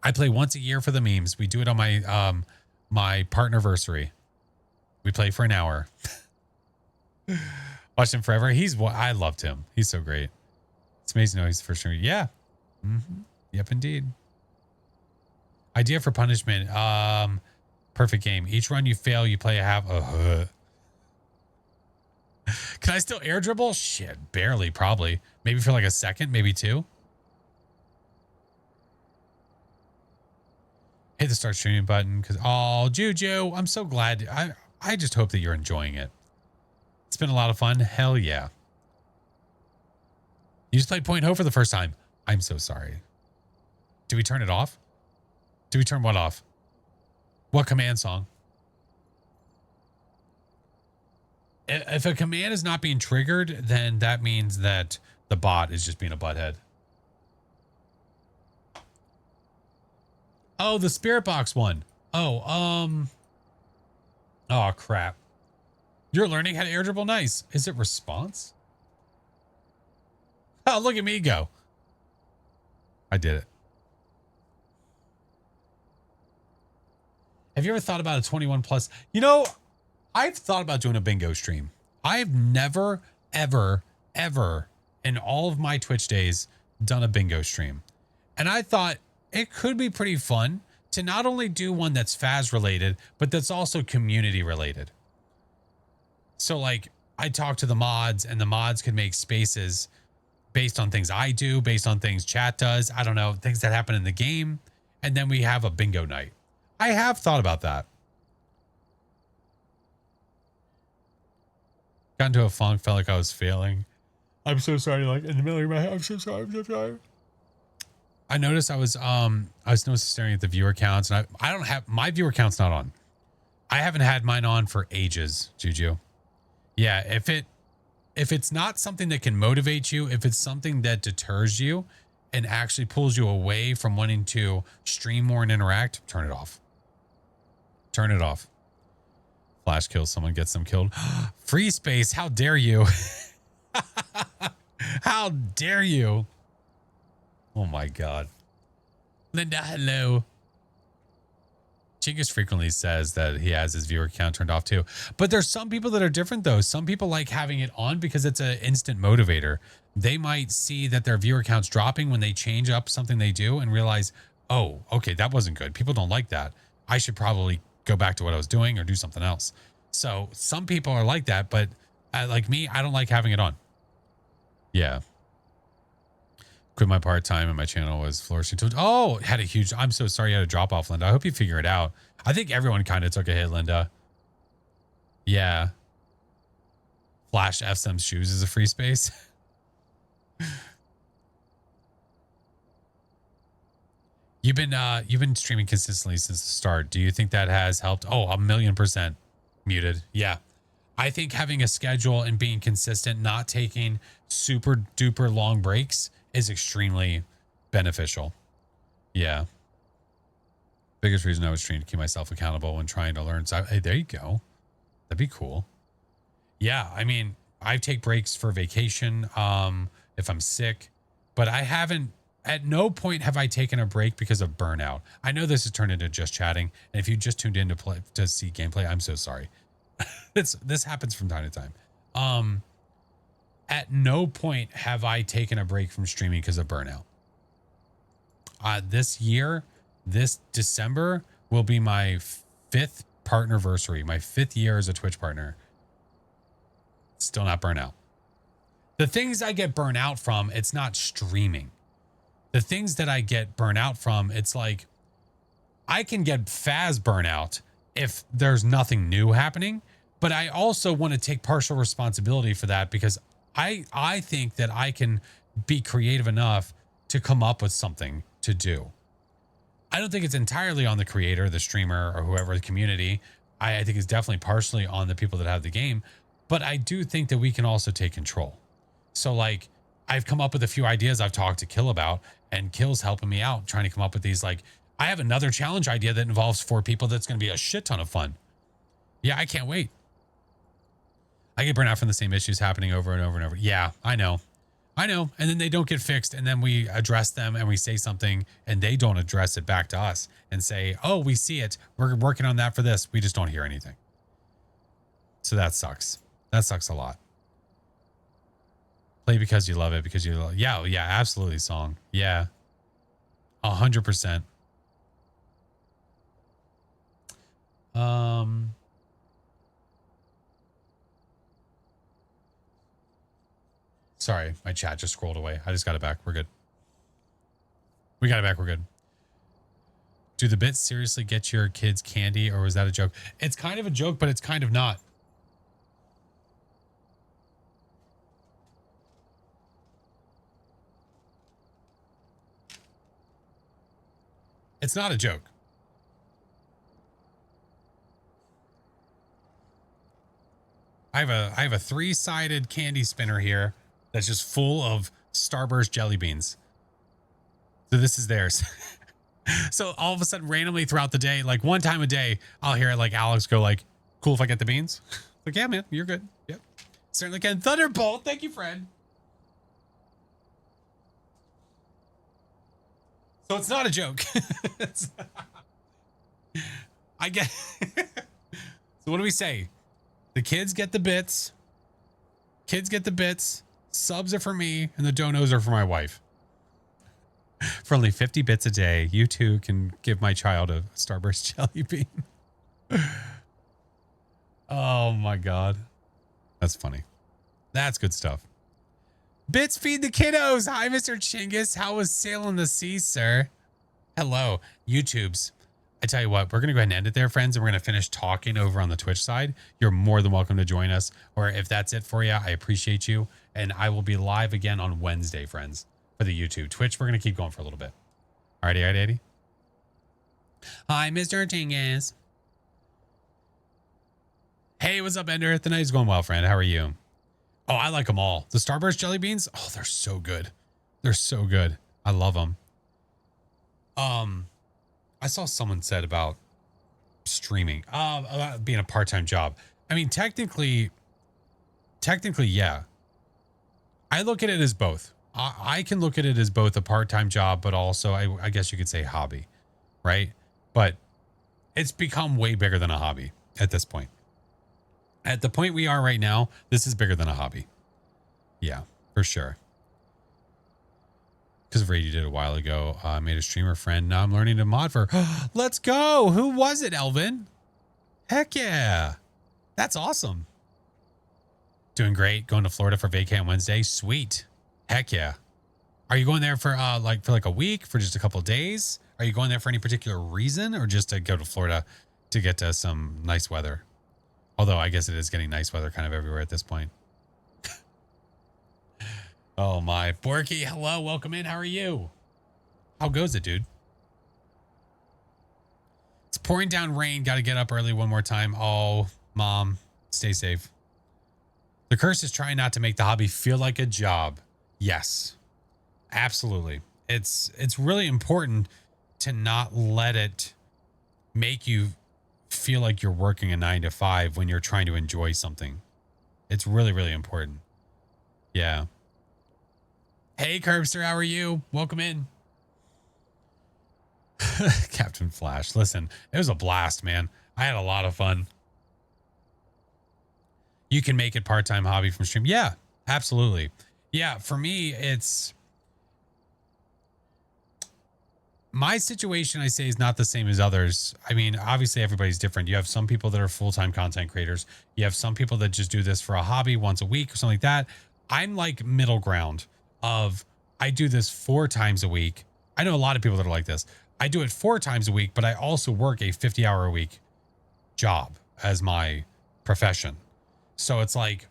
I play once a year for the memes. We do it on my, my partnerversary. We play for an hour. Watched him forever. I loved him. He's so great. It's amazing to know he's the first streamer. Yeah. Mm-hmm. Yep, indeed. Idea for punishment. Perfect game. Each run you fail, you play a half. Can I still air dribble? Shit, barely, probably. Maybe for like a second, maybe two. Hit the start streaming button because, oh, Juju, I'm so glad. I just hope that you're enjoying it. It's been a lot of fun. Hell yeah. You just played Point Ho for the first time. I'm so sorry. Do we turn it off? Do we turn what off? What command song? If a command is not being triggered, then that means that the bot is just being a butthead. Oh, the spirit box one. Oh, oh crap. You're learning how to air dribble. Nice. Is it response? Oh, look at me go. I did it. Have you ever thought about a 21 plus? You know, I've thought about doing a bingo stream. I've never, ever, ever in all of my Twitch days done a bingo stream. And I thought it could be pretty fun to not only do one that's Phas related, but that's also community related. So like I talk to the mods and the mods can make spaces based on things I do, based on things chat does. I don't know, things that happen in the game. And then we have a bingo night. I have thought about that. Got into a funk, felt like I was failing. I'm so sorry, like in the middle of my head. I'm so sorry. I noticed I was staring at the viewer counts, and I don't have my viewer count's not on. I haven't had mine on for ages, Juju. Yeah, if it's not something that can motivate you, if it's something that deters you and actually pulls you away from wanting to stream more and interact, turn it off. Turn it off. Flash kills someone, gets them killed. Free space, how dare you? How dare you? Oh my God. Linda, hello. Chingus frequently says that he has his viewer count turned off too. But there's some people that are different though. Some people like having it on because it's an instant motivator. They might see that their viewer count's dropping when they change up something they do and realize, oh, okay, that wasn't good. People don't like that. I should probably go back to what I was doing or do something else. So some people are like that, but like me, I don't like having it on. Yeah. Quit my part-time and my channel was flourishing. Oh, had a huge, I'm so sorry you had a drop off, Linda. I hope you figure it out. I think everyone kind of took a hit, Linda. Yeah. Flash FSM's shoes is a free space. You've been streaming consistently since the start. Do you think that has helped? Oh, 1,000,000% muted. Yeah. I think having a schedule and being consistent, not taking super duper long breaks is extremely beneficial. Yeah. Biggest reason I was trying to keep myself accountable when trying to learn. So, hey, there you go. That'd be cool. Yeah. I mean, I take breaks for vacation, if I'm sick, but I haven't, at no point have I taken a break because of burnout. I know this has turned into just chatting. And if you just tuned in to see gameplay, I'm so sorry. This happens from time to time. At no point have I taken a break from streaming because of burnout. This year, this December will be my 5th partnerversary, my 5th year as a Twitch partner. Still not burnout. The things I get burnt out from, it's not streaming. The things that I get burnt out from, it's like I can get Phas burnout if there's nothing new happening. But I also want to take partial responsibility for that because I think that I can be creative enough to come up with something to do. I don't think it's entirely on the creator, the streamer, or whoever, the community. I think it's definitely partially on the people that have the game. But I do think that we can also take control. So like, I've come up with a few ideas I've talked to Kill about, and Kill's helping me out trying to come up with these. Like, I have another challenge idea that involves 4 people that's going to be a shit ton of fun. Yeah, I can't wait. I get burnt out from the same issues happening over and over and over. Yeah, I know. And then they don't get fixed. And then we address them and we say something and they don't address it back to us and say, oh, we see it. We're working on that for this. We just don't hear anything. So that sucks. That sucks a lot. Play because you love it, because you love it. Yeah, absolutely, Song. Yeah. 100%. Sorry, my chat just scrolled away. I just got it back. We're good. We got it back. We're good. Do the bits seriously get your kids candy, or was that a joke? It's kind of a joke, but it's kind of not. It's not a joke. I have a 3-sided candy spinner here that's just full of Starburst jelly beans. So this is theirs. So all of a sudden, randomly throughout the day, like one time a day, I'll hear like Alex go like, cool if I get the beans? Like, yeah, man, you're good. Yep. Certainly can. Thunderbolt. Thank you, friend. So it's not a joke. I get. So what do we say? The kids get the bits. Kids get the bits. Subs are for me, and the donos are for my wife. For only 50 bits a day, you too can give my child a Starburst jelly bean. Oh my God. That's funny. That's good stuff. Bits feed the kiddos. Hi, Mr. Chinggis. How was sailing the sea, sir? Hello, YouTubes. I tell you what, we're going to go ahead and end it there, friends, and we're going to finish talking over on the Twitch side. You're more than welcome to join us, or if that's it for you, I appreciate you, and I will be live again on Wednesday, friends, for the YouTube. Twitch, we're going to keep going for a little bit. Alrighty, Eddie. Hi, Mr. Chinggis. Hey, what's up, Ender? The night's going well, friend. How are you? Oh, I like them all. The Starburst jelly beans, oh, they're so good. They're so good. I love them. I saw someone said about streaming, about being a part-time job. I mean, technically, yeah. I look at it as both. I can look at it as both a part-time job, but also I guess you could say hobby, right? But it's become way bigger than a hobby at this point. At the point we are right now, this is bigger than a hobby. Yeah, for sure. Because of Raid did a while ago. I made a streamer friend. Now I'm learning to mod for. Let's go. Who was it, Elvin? Heck yeah. That's awesome. Doing great. Going to Florida for vacay on Wednesday. Sweet. Heck yeah. Are you going there for like a week, for just a couple of days? Are you going there for any particular reason, or just to go to Florida to get to some nice weather? Although I guess it is getting nice weather kind of everywhere at this point. Oh my. Borky, hello, welcome in. How are you? How goes it, dude? It's pouring down rain. Got to get up early one more time. Oh, Mom, stay safe. The curse is trying not to make the hobby feel like a job. Yes, absolutely. It's really important to not let it make you feel like you're working a 9 to 5 when you're trying to enjoy something. It's really, really important. Yeah. Hey, Curbster, how are you? Welcome in. Captain Flash. Listen, it was a blast, man. I had a lot of fun. You can make it part-time hobby from stream. Yeah, absolutely. Yeah, for me, it's... My situation, I say, is not the same as others. I mean, obviously, everybody's different. You have some people that are full-time content creators. You have some people that just do this for a hobby once a week or something like that. I'm like middle ground of I do this 4 times a week. I know a lot of people that are like this. I do it 4 times a week, but I also work a 50-hour a week job, as my profession. So it's like,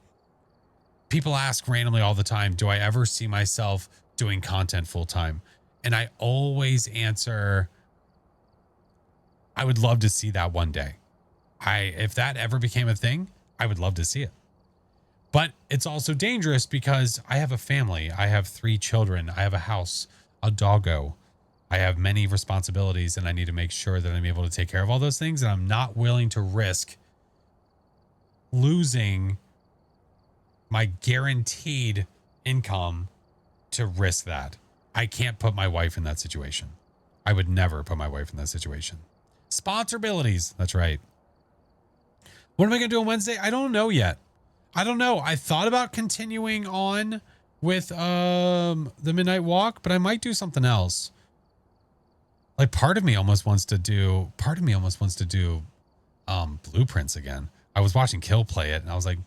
people ask randomly all the time, do I ever see myself doing content full time? And I always answer, I would love to see that one day. If that ever became a thing, I would love to see it. But it's also dangerous because I have a family. I have 3 children. I have a house, a doggo. I have many responsibilities, and I need to make sure that I'm able to take care of all those things. And I'm not willing to risk losing my guaranteed income to risk that. I can't put my wife in that situation. I would never put my wife in that situation. Sponsorabilities. That's right. What am I going to do on Wednesday? I don't know yet. I don't know. I thought about continuing on with the Midnight Walk, but I might do something else. Like part of me almost wants to do Blueprints again. I was watching Kill play it, and I was like,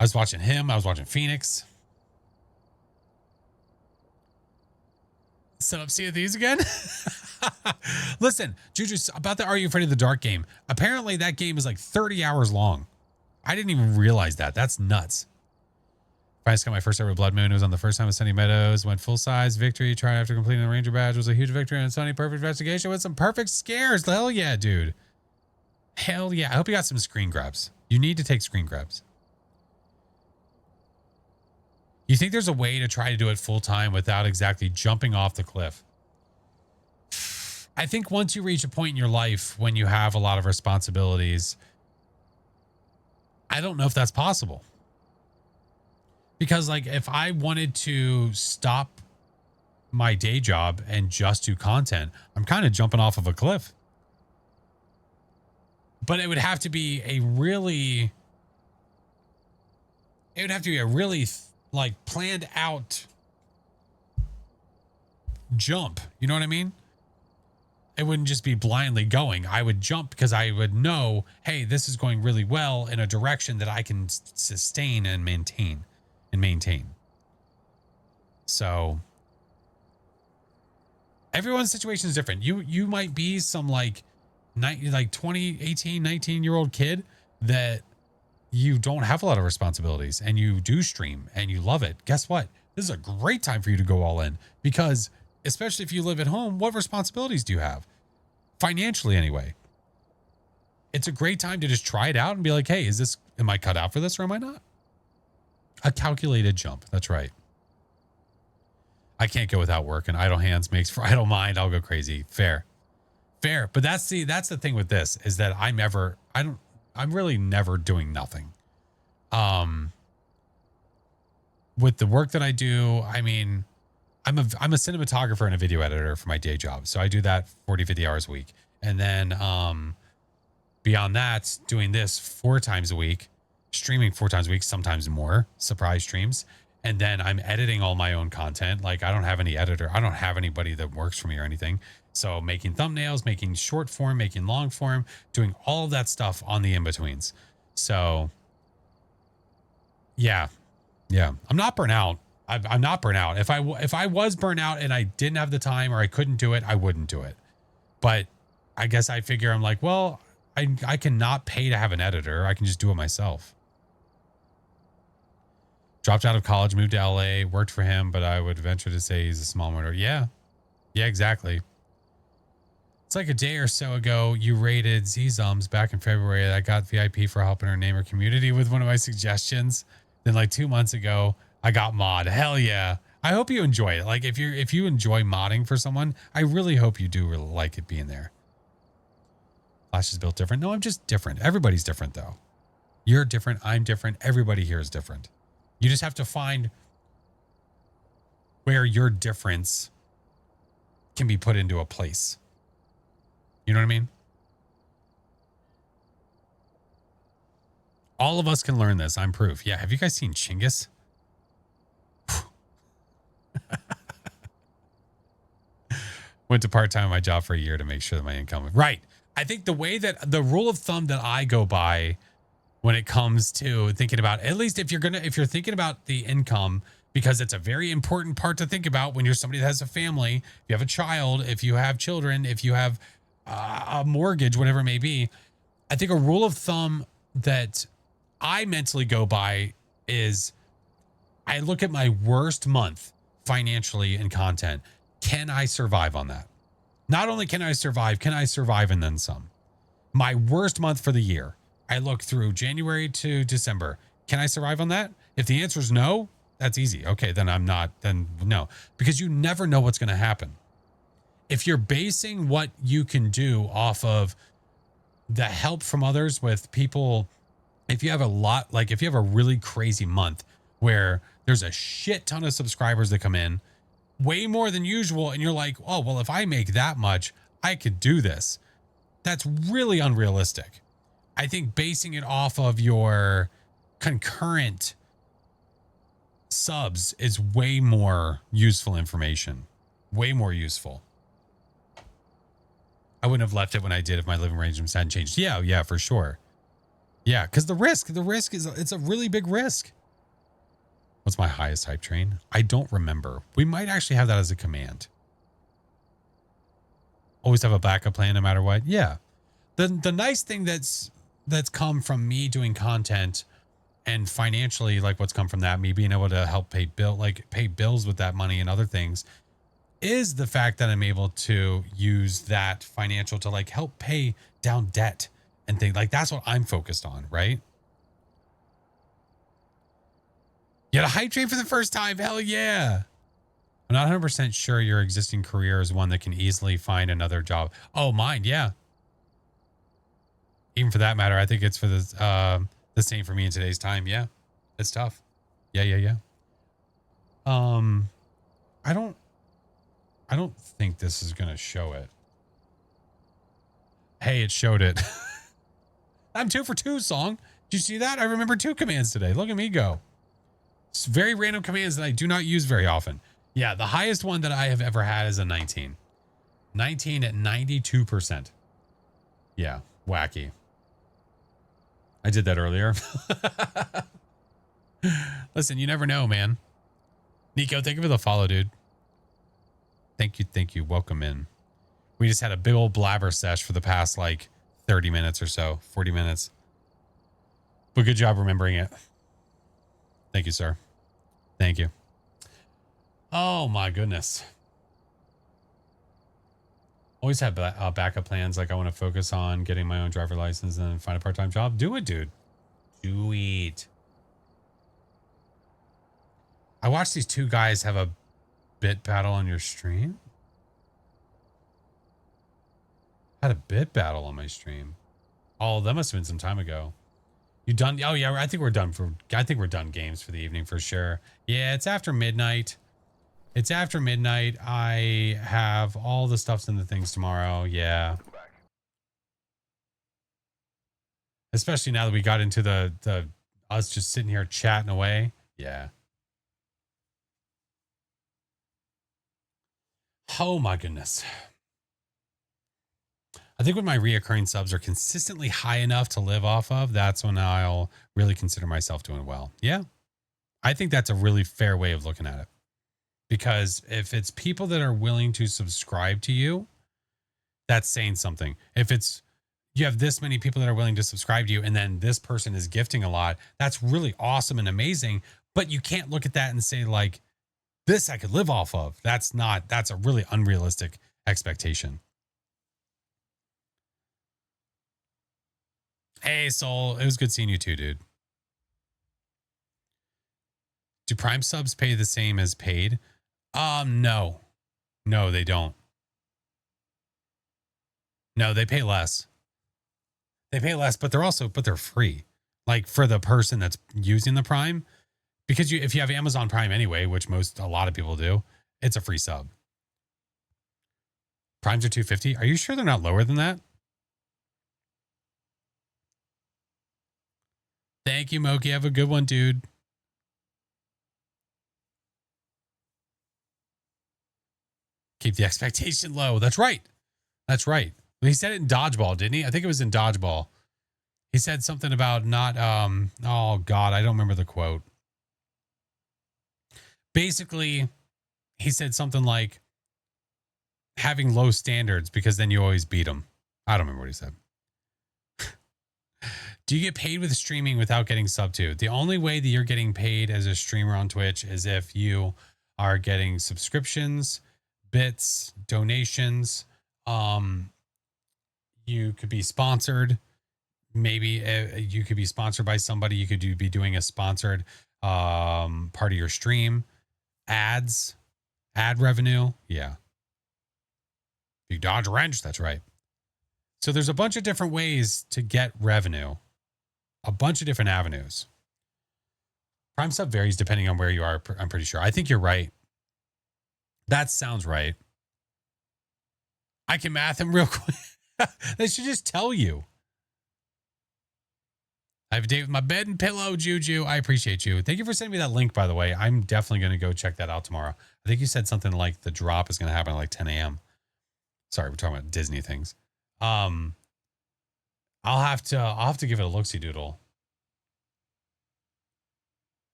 I was watching him. I was watching Phoenix. Set up Sea of Thieves again. Listen, Juju, about the Are You Afraid of the Dark game. Apparently that game is like 30 hours long. I didn't even realize that. That's nuts. I just got my first ever Blood Moon. It was on the first time with Sunny Meadows. Went full size victory. Tried after completing the Ranger badge. Was a huge victory. And Sunny perfect investigation with some perfect scares. Hell yeah, dude. Hell yeah. I hope you got some screen grabs. You need to take screen grabs. You think there's a way to try to do it full time without exactly jumping off the cliff? I think once you reach a point in your life when you have a lot of responsibilities, I don't know if that's possible. Because like if I wanted to stop my day job and just do content, I'm kind of jumping off of a cliff. But it would have to be a really like planned out jump. You know what I mean? It wouldn't just be blindly going. I would jump because I would know, hey, this is going really well in a direction that I can sustain and maintain. So everyone's situation is different. You might be some like 20, 18, 19-year-old kid that you don't have a lot of responsibilities and you do stream and you love it. Guess what? This is a great time for you to go all in because especially if you live at home, what responsibilities do you have? Financially anyway. It's a great time to just try it out and be like, hey, am I cut out for this or am I not? A calculated jump. That's right. I can't go without work and idle hands makes for idle mind. I'll go crazy. Fair. But that's the thing with this is that I'm really never doing nothing. With the work that I do, I mean, I'm a cinematographer and a video editor for my day job. So I do that 40, 50 hours a week. And then beyond that, doing this 4 times a week, streaming 4 times a week, sometimes more, surprise streams. And then I'm editing all my own content. Like I don't have any editor. I don't have anybody that works for me or anything. So making thumbnails, making short form, making long form, doing all of that stuff on the in-betweens. So yeah. I'm not burnt out. I'm not burnt out. If I was burnt out and I didn't have the time or I couldn't do it, I wouldn't do it. But I guess I figure I'm like, well, I cannot pay to have an editor. I can just do it myself. Dropped out of college, moved to LA, worked for him, but I would venture to say he's a small murderer. Yeah, exactly. It's like a day or so ago, you rated Z-Zums back in February. I got VIP for helping her name her community with one of my suggestions. Then like 2 months ago, I got mod. Hell yeah. I hope you enjoy it. Like if you enjoy modding for someone, I really hope you do really like it being there. Flash is built different. No, I'm just different. Everybody's different though. You're different. I'm different. Everybody here is different. You just have to find where your difference can be put into a place. You know what I mean? All of us can learn this. I'm proof. Yeah. Have you guys seen Chinggis? Went to part-time at my job for a year to make sure that my income. Right. I think the way that the rule of thumb that I go by when it comes to thinking about, at least if you're thinking about the income, because it's a very important part to think about when you're somebody that has a family, if you have a child, if you have children, if you have a mortgage, whatever it may be, I think a rule of thumb that I mentally go by is I look at my worst month financially in content. Can I survive on that? Not only can I survive and then some? My worst month for the year. I look through January to December. Can I survive on that? If the answer is no, that's easy. Okay, then I'm not, then no. Because you never know what's going to happen. If you're basing what you can do off of the help from others with people, if you have a lot, like if you have a really crazy month where there's a shit ton of subscribers that come in, way more than usual, and you're like, oh, well, if I make that much, I could do this. That's really unrealistic. I think basing it off of your concurrent subs is way more useful information. Way more useful. I wouldn't have left it when I did if my living arrangements hadn't changed. Yeah, for sure. Yeah, because the risk is, it's a really big risk. What's my highest hype train? I don't remember. We might actually have that as a command. Always have a backup plan no matter what. Yeah. The nice thing that's come from me doing content and financially, like what's come from that, me being able to help pay bills with that money and other things, is the fact that I'm able to use that financial to like help pay down debt and things like that's what I'm focused on, right? You had a hype train for the first time. Hell yeah. I'm not 100% sure your existing career is one that can easily find another job. Oh, mine. Yeah. Even for that matter, I think it's for the same for me in today's time. Yeah. It's tough. Yeah. I don't think this is going to show it. Hey, it showed it. I'm 2 for 2 song. Did you see that? I remember 2 commands today. Look at me go. It's very random commands that I do not use very often. Yeah, the highest one that I have ever had is a 19. 19 at 92%. Yeah, wacky. I did that earlier. Listen, you never know, man. Nico, thank you for the follow, dude. Thank you. Welcome in. We just had a big old blabber sesh for the past like 30 minutes or so, 40 minutes. But good job remembering it. Thank you, sir. Thank you. Oh my goodness. Always have backup plans. Like I want to focus on getting my own driver license and then find a part-time job. Do it, dude. Do it. I watched these 2 guys have a bit battle on your stream. Had a bit battle on my stream. Oh, that must have been some time ago. You done? Oh yeah, I think we're done games for the evening for sure. Yeah, it's after midnight. I have all the stuffs and the things tomorrow. Yeah. Especially now that we got into the us just sitting here chatting away. Yeah. Oh my goodness. I think when my reoccurring subs are consistently high enough to live off of, that's when I'll really consider myself doing well. Yeah. I think that's a really fair way of looking at it. Because if it's people that are willing to subscribe to you, that's saying something. If it's you have this many people that are willing to subscribe to you and then this person is gifting a lot, that's really awesome and amazing. But you can't look at that and say like, this I could live off of. That's a really unrealistic expectation. Hey, Soul. It was good seeing you too, dude. Do Prime subs pay the same as paid? No. No, they don't. No, they pay less. They pay less, but they're free. Like for the person that's using the Prime, because if you have Amazon Prime anyway, which a lot of people do, it's a free sub. Primes are $2.50. Are you sure they're not lower than that? Thank you, Moki. Have a good one, dude. Keep the expectation low. That's right. That's right. He said it in Dodgeball, didn't he? I think it was in Dodgeball. He said something about not, oh God, I don't remember the quote. Basically, he said something like having low standards because then you always beat them. I don't remember what he said. Do you get paid with streaming without getting sub to? The only way that you're getting paid as a streamer on Twitch is if you are getting subscriptions, bits, donations. You could be sponsored. Maybe you could be sponsored by somebody. You could be doing a sponsored part of your stream. Ads, ad revenue. Yeah. You dodge a wrench. That's right. So there's a bunch of different ways to get revenue. A bunch of different avenues. Prime sub varies depending on where you are. I'm pretty sure. I think you're right. That sounds right. I can math them real quick. They should just tell you. I have a date with my bed and pillow, Juju. I appreciate you. Thank you for sending me that link, by the way. I'm definitely going to go check that out tomorrow. I think you said something like the drop is going to happen at like 10 a.m. Sorry, we're talking about Disney things. I'll have to give it a look-see doodle.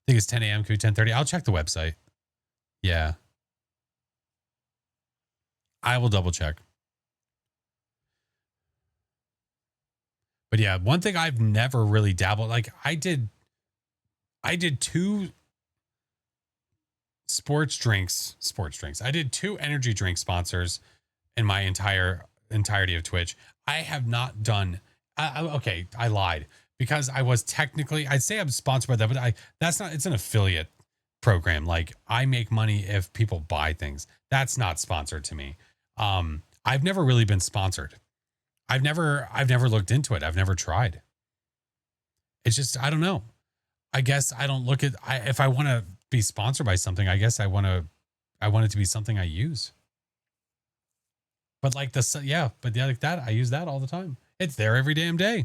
I think it's 10 a.m. Could be 10:30. I'll check the website. Yeah. I will double check. But yeah, one thing I've never really dabbled, like I did 2 sports drinks. I did 2 energy drink sponsors in my entirety of Twitch. I have not done, okay, I lied because I was technically, I'd say I'm sponsored by that, but that's not, it's an affiliate program. Like I make money if people buy things. That's not sponsored to me. I've never really been sponsored. I've never looked into it. I've never tried. It's just, I don't know. I guess I don't look at, if I want to be sponsored by something, I guess I want it to be something I use. But like like that, I use that all the time. It's there every damn day.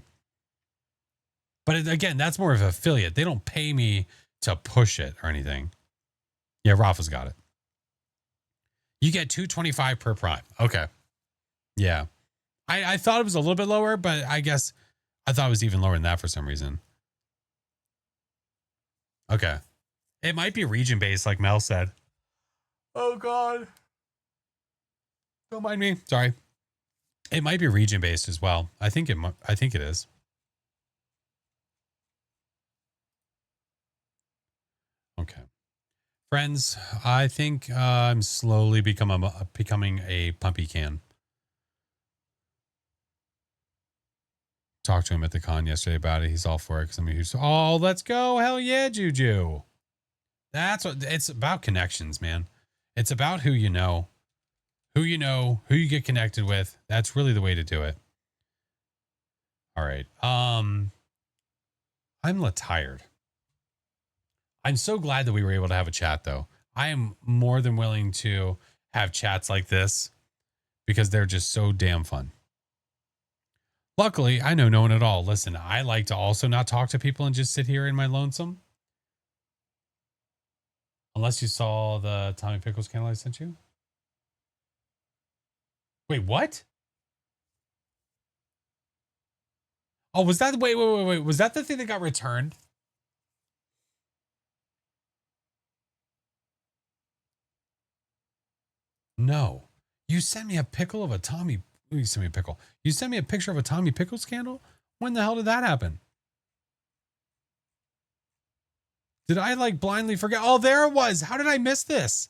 But again, that's more of an affiliate. They don't pay me to push it or anything. Yeah, Rafa's got it. You get $2.25 per prime. Okay. Yeah. I thought it was a little bit lower, but I guess I thought it was even lower than that for some reason. Okay. It might be region based, like Mel said. Oh, God. Don't mind me. Sorry. It might be region based as well. I think it is. Okay. Friends, I think I'm slowly becoming a pumpy can. Talked to him at the con yesterday about it. He's all for it because I'm a huge. Oh, let's go! Hell yeah, Juju. That's what it's about. Connections, man. It's about who you know, who you get connected with. That's really the way to do it. All right. I'm tired. I'm so glad that we were able to have a chat, though. I am more than willing to have chats like this because they're just so damn fun. Luckily, I know no one at all. Listen, I like to also not talk to people and just sit here in my lonesome. Unless you saw the Tommy Pickles candle I sent you. Wait, what? Oh, was that, wait. Was that the thing that got returned? No. You sent me a pickle of a Tommy. You sent me a pickle. You sent me a picture of a Tommy Pickles candle? When the hell did that happen? Did I like blindly forget? Oh, there it was. How did I miss this?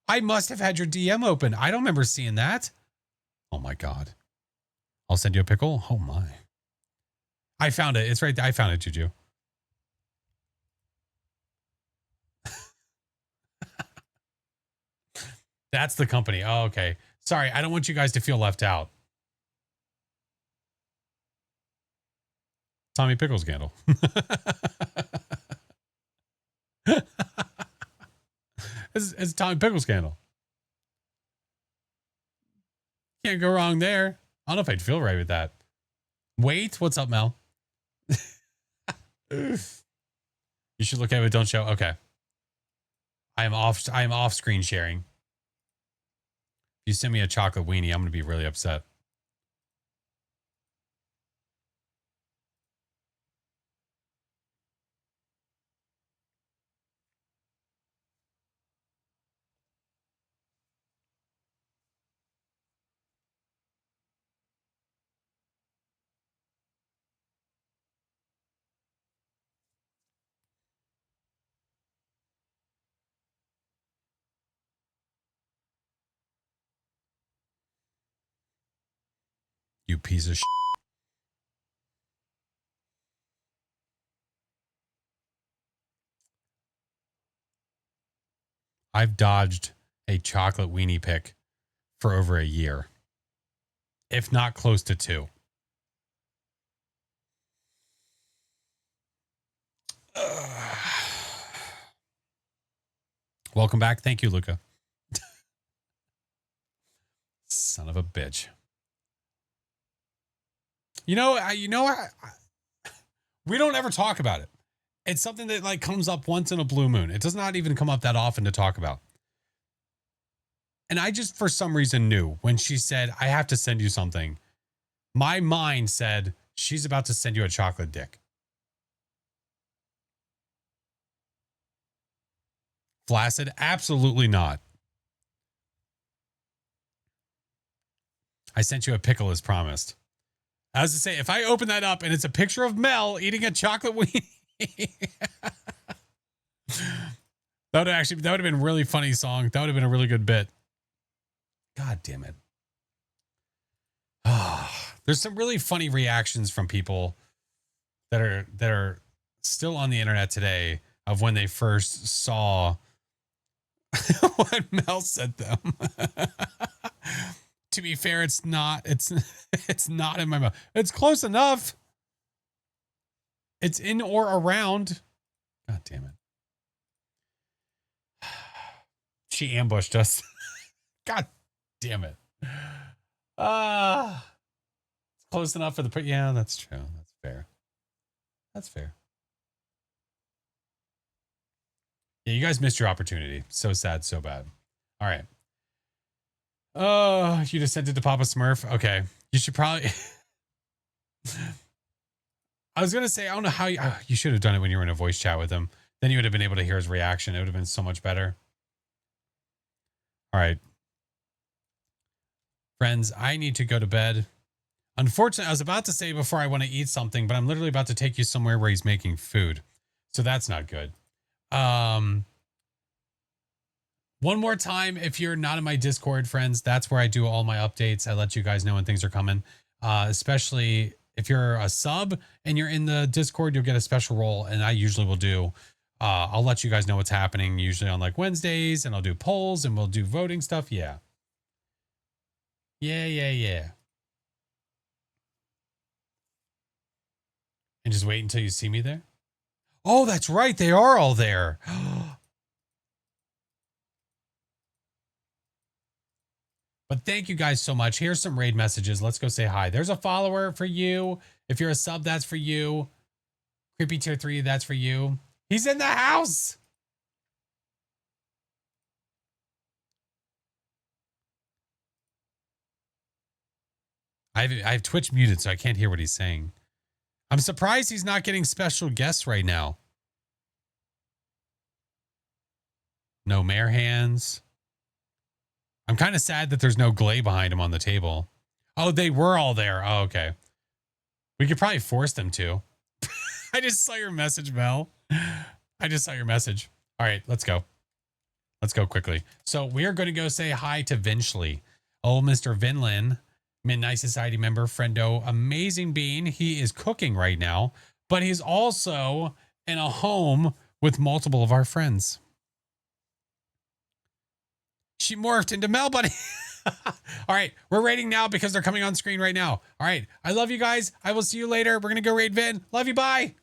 I must have had your DM open. I don't remember seeing that. Oh my God. I'll send you a pickle. Oh my. I found it. It's right there. I found it, Juju. That's the company. Oh, okay. Sorry. I don't want you guys to feel left out. Tommy Pickles candle. It's Tommy Pickles candle. Can't go wrong there. I don't know if I'd feel right with that. Wait, what's up, Mel? You should look at it. Don't show. Okay. I am off screen sharing. If you send me a chocolate weenie, I'm going to be really upset. You piece of shit. I've dodged a chocolate weenie pick for over a year, if not close to 2. Welcome back. Thank you, Luca. Son of a bitch. We don't ever talk about it. It's something that like comes up once in a blue moon. It does not even come up that often to talk about. And I just, for some reason, knew when she said, I have to send you something. My mind said, she's about to send you a chocolate dick. Flaccid? Absolutely not. I sent you a pickle as promised. I was to say, if I open that up and it's a picture of Mel eating a chocolate weenie, that would have been a really funny song. That would have been a really good bit. God damn it. There's some really funny reactions from people that are still on the internet today of when they first saw what Mel sent them. To be fair, it's not in my mouth. It's close enough. It's in or around. God damn it. She ambushed us. God damn it. It's close enough for the... Yeah, that's true. That's fair. That's fair. Yeah, you guys missed your opportunity. So sad, so bad. All right. Oh, you just sent it to Papa Smurf? Okay. You should probably... I was going to say, I don't know how you should have done it when you were in a voice chat with him. Then you would have been able to hear his reaction. It would have been so much better. All right. Friends, I need to go to bed. Unfortunately, I was about to say before I want to eat something, but I'm literally about to take you somewhere where he's making food. So that's not good. One more time, if you're not in my Discord, friends, that's where I do all my updates. I let you guys know when things are coming. Especially if you're a sub and you're in the Discord, you'll get a special role. And I usually will do, I'll let you guys know what's happening usually on like Wednesdays, and I'll do polls and we'll do voting stuff. Yeah. Yeah. And just wait until you see me there. Oh, that's right. They are all there. But thank you guys so much. Here's some raid messages. Let's go say hi. There's a follower for you. If you're a sub, that's for you. Creepy tier 3, that's for you. He's in the house. I have Twitch muted, so I can't hear what he's saying. I'm surprised he's not getting special guests right now. No mare hands. I'm kind of sad that there's no Glay behind him on the table. Oh, they were all there. Oh, okay. We could probably force them to. I just saw your message, Mel. I just saw your message. All right, let's go. Let's go quickly. So we are going to go say hi to Vinchley. Oh, Mr. Vinlin, Midnight Society member, friendo, amazing bean. He is cooking right now, but he's also in a home with multiple of our friends. She morphed into Mel Bunny. All right, we're raiding now because they're coming on screen right now. All right, I love you guys. I will see you later. We're going to go raid Vin. Love you. Bye.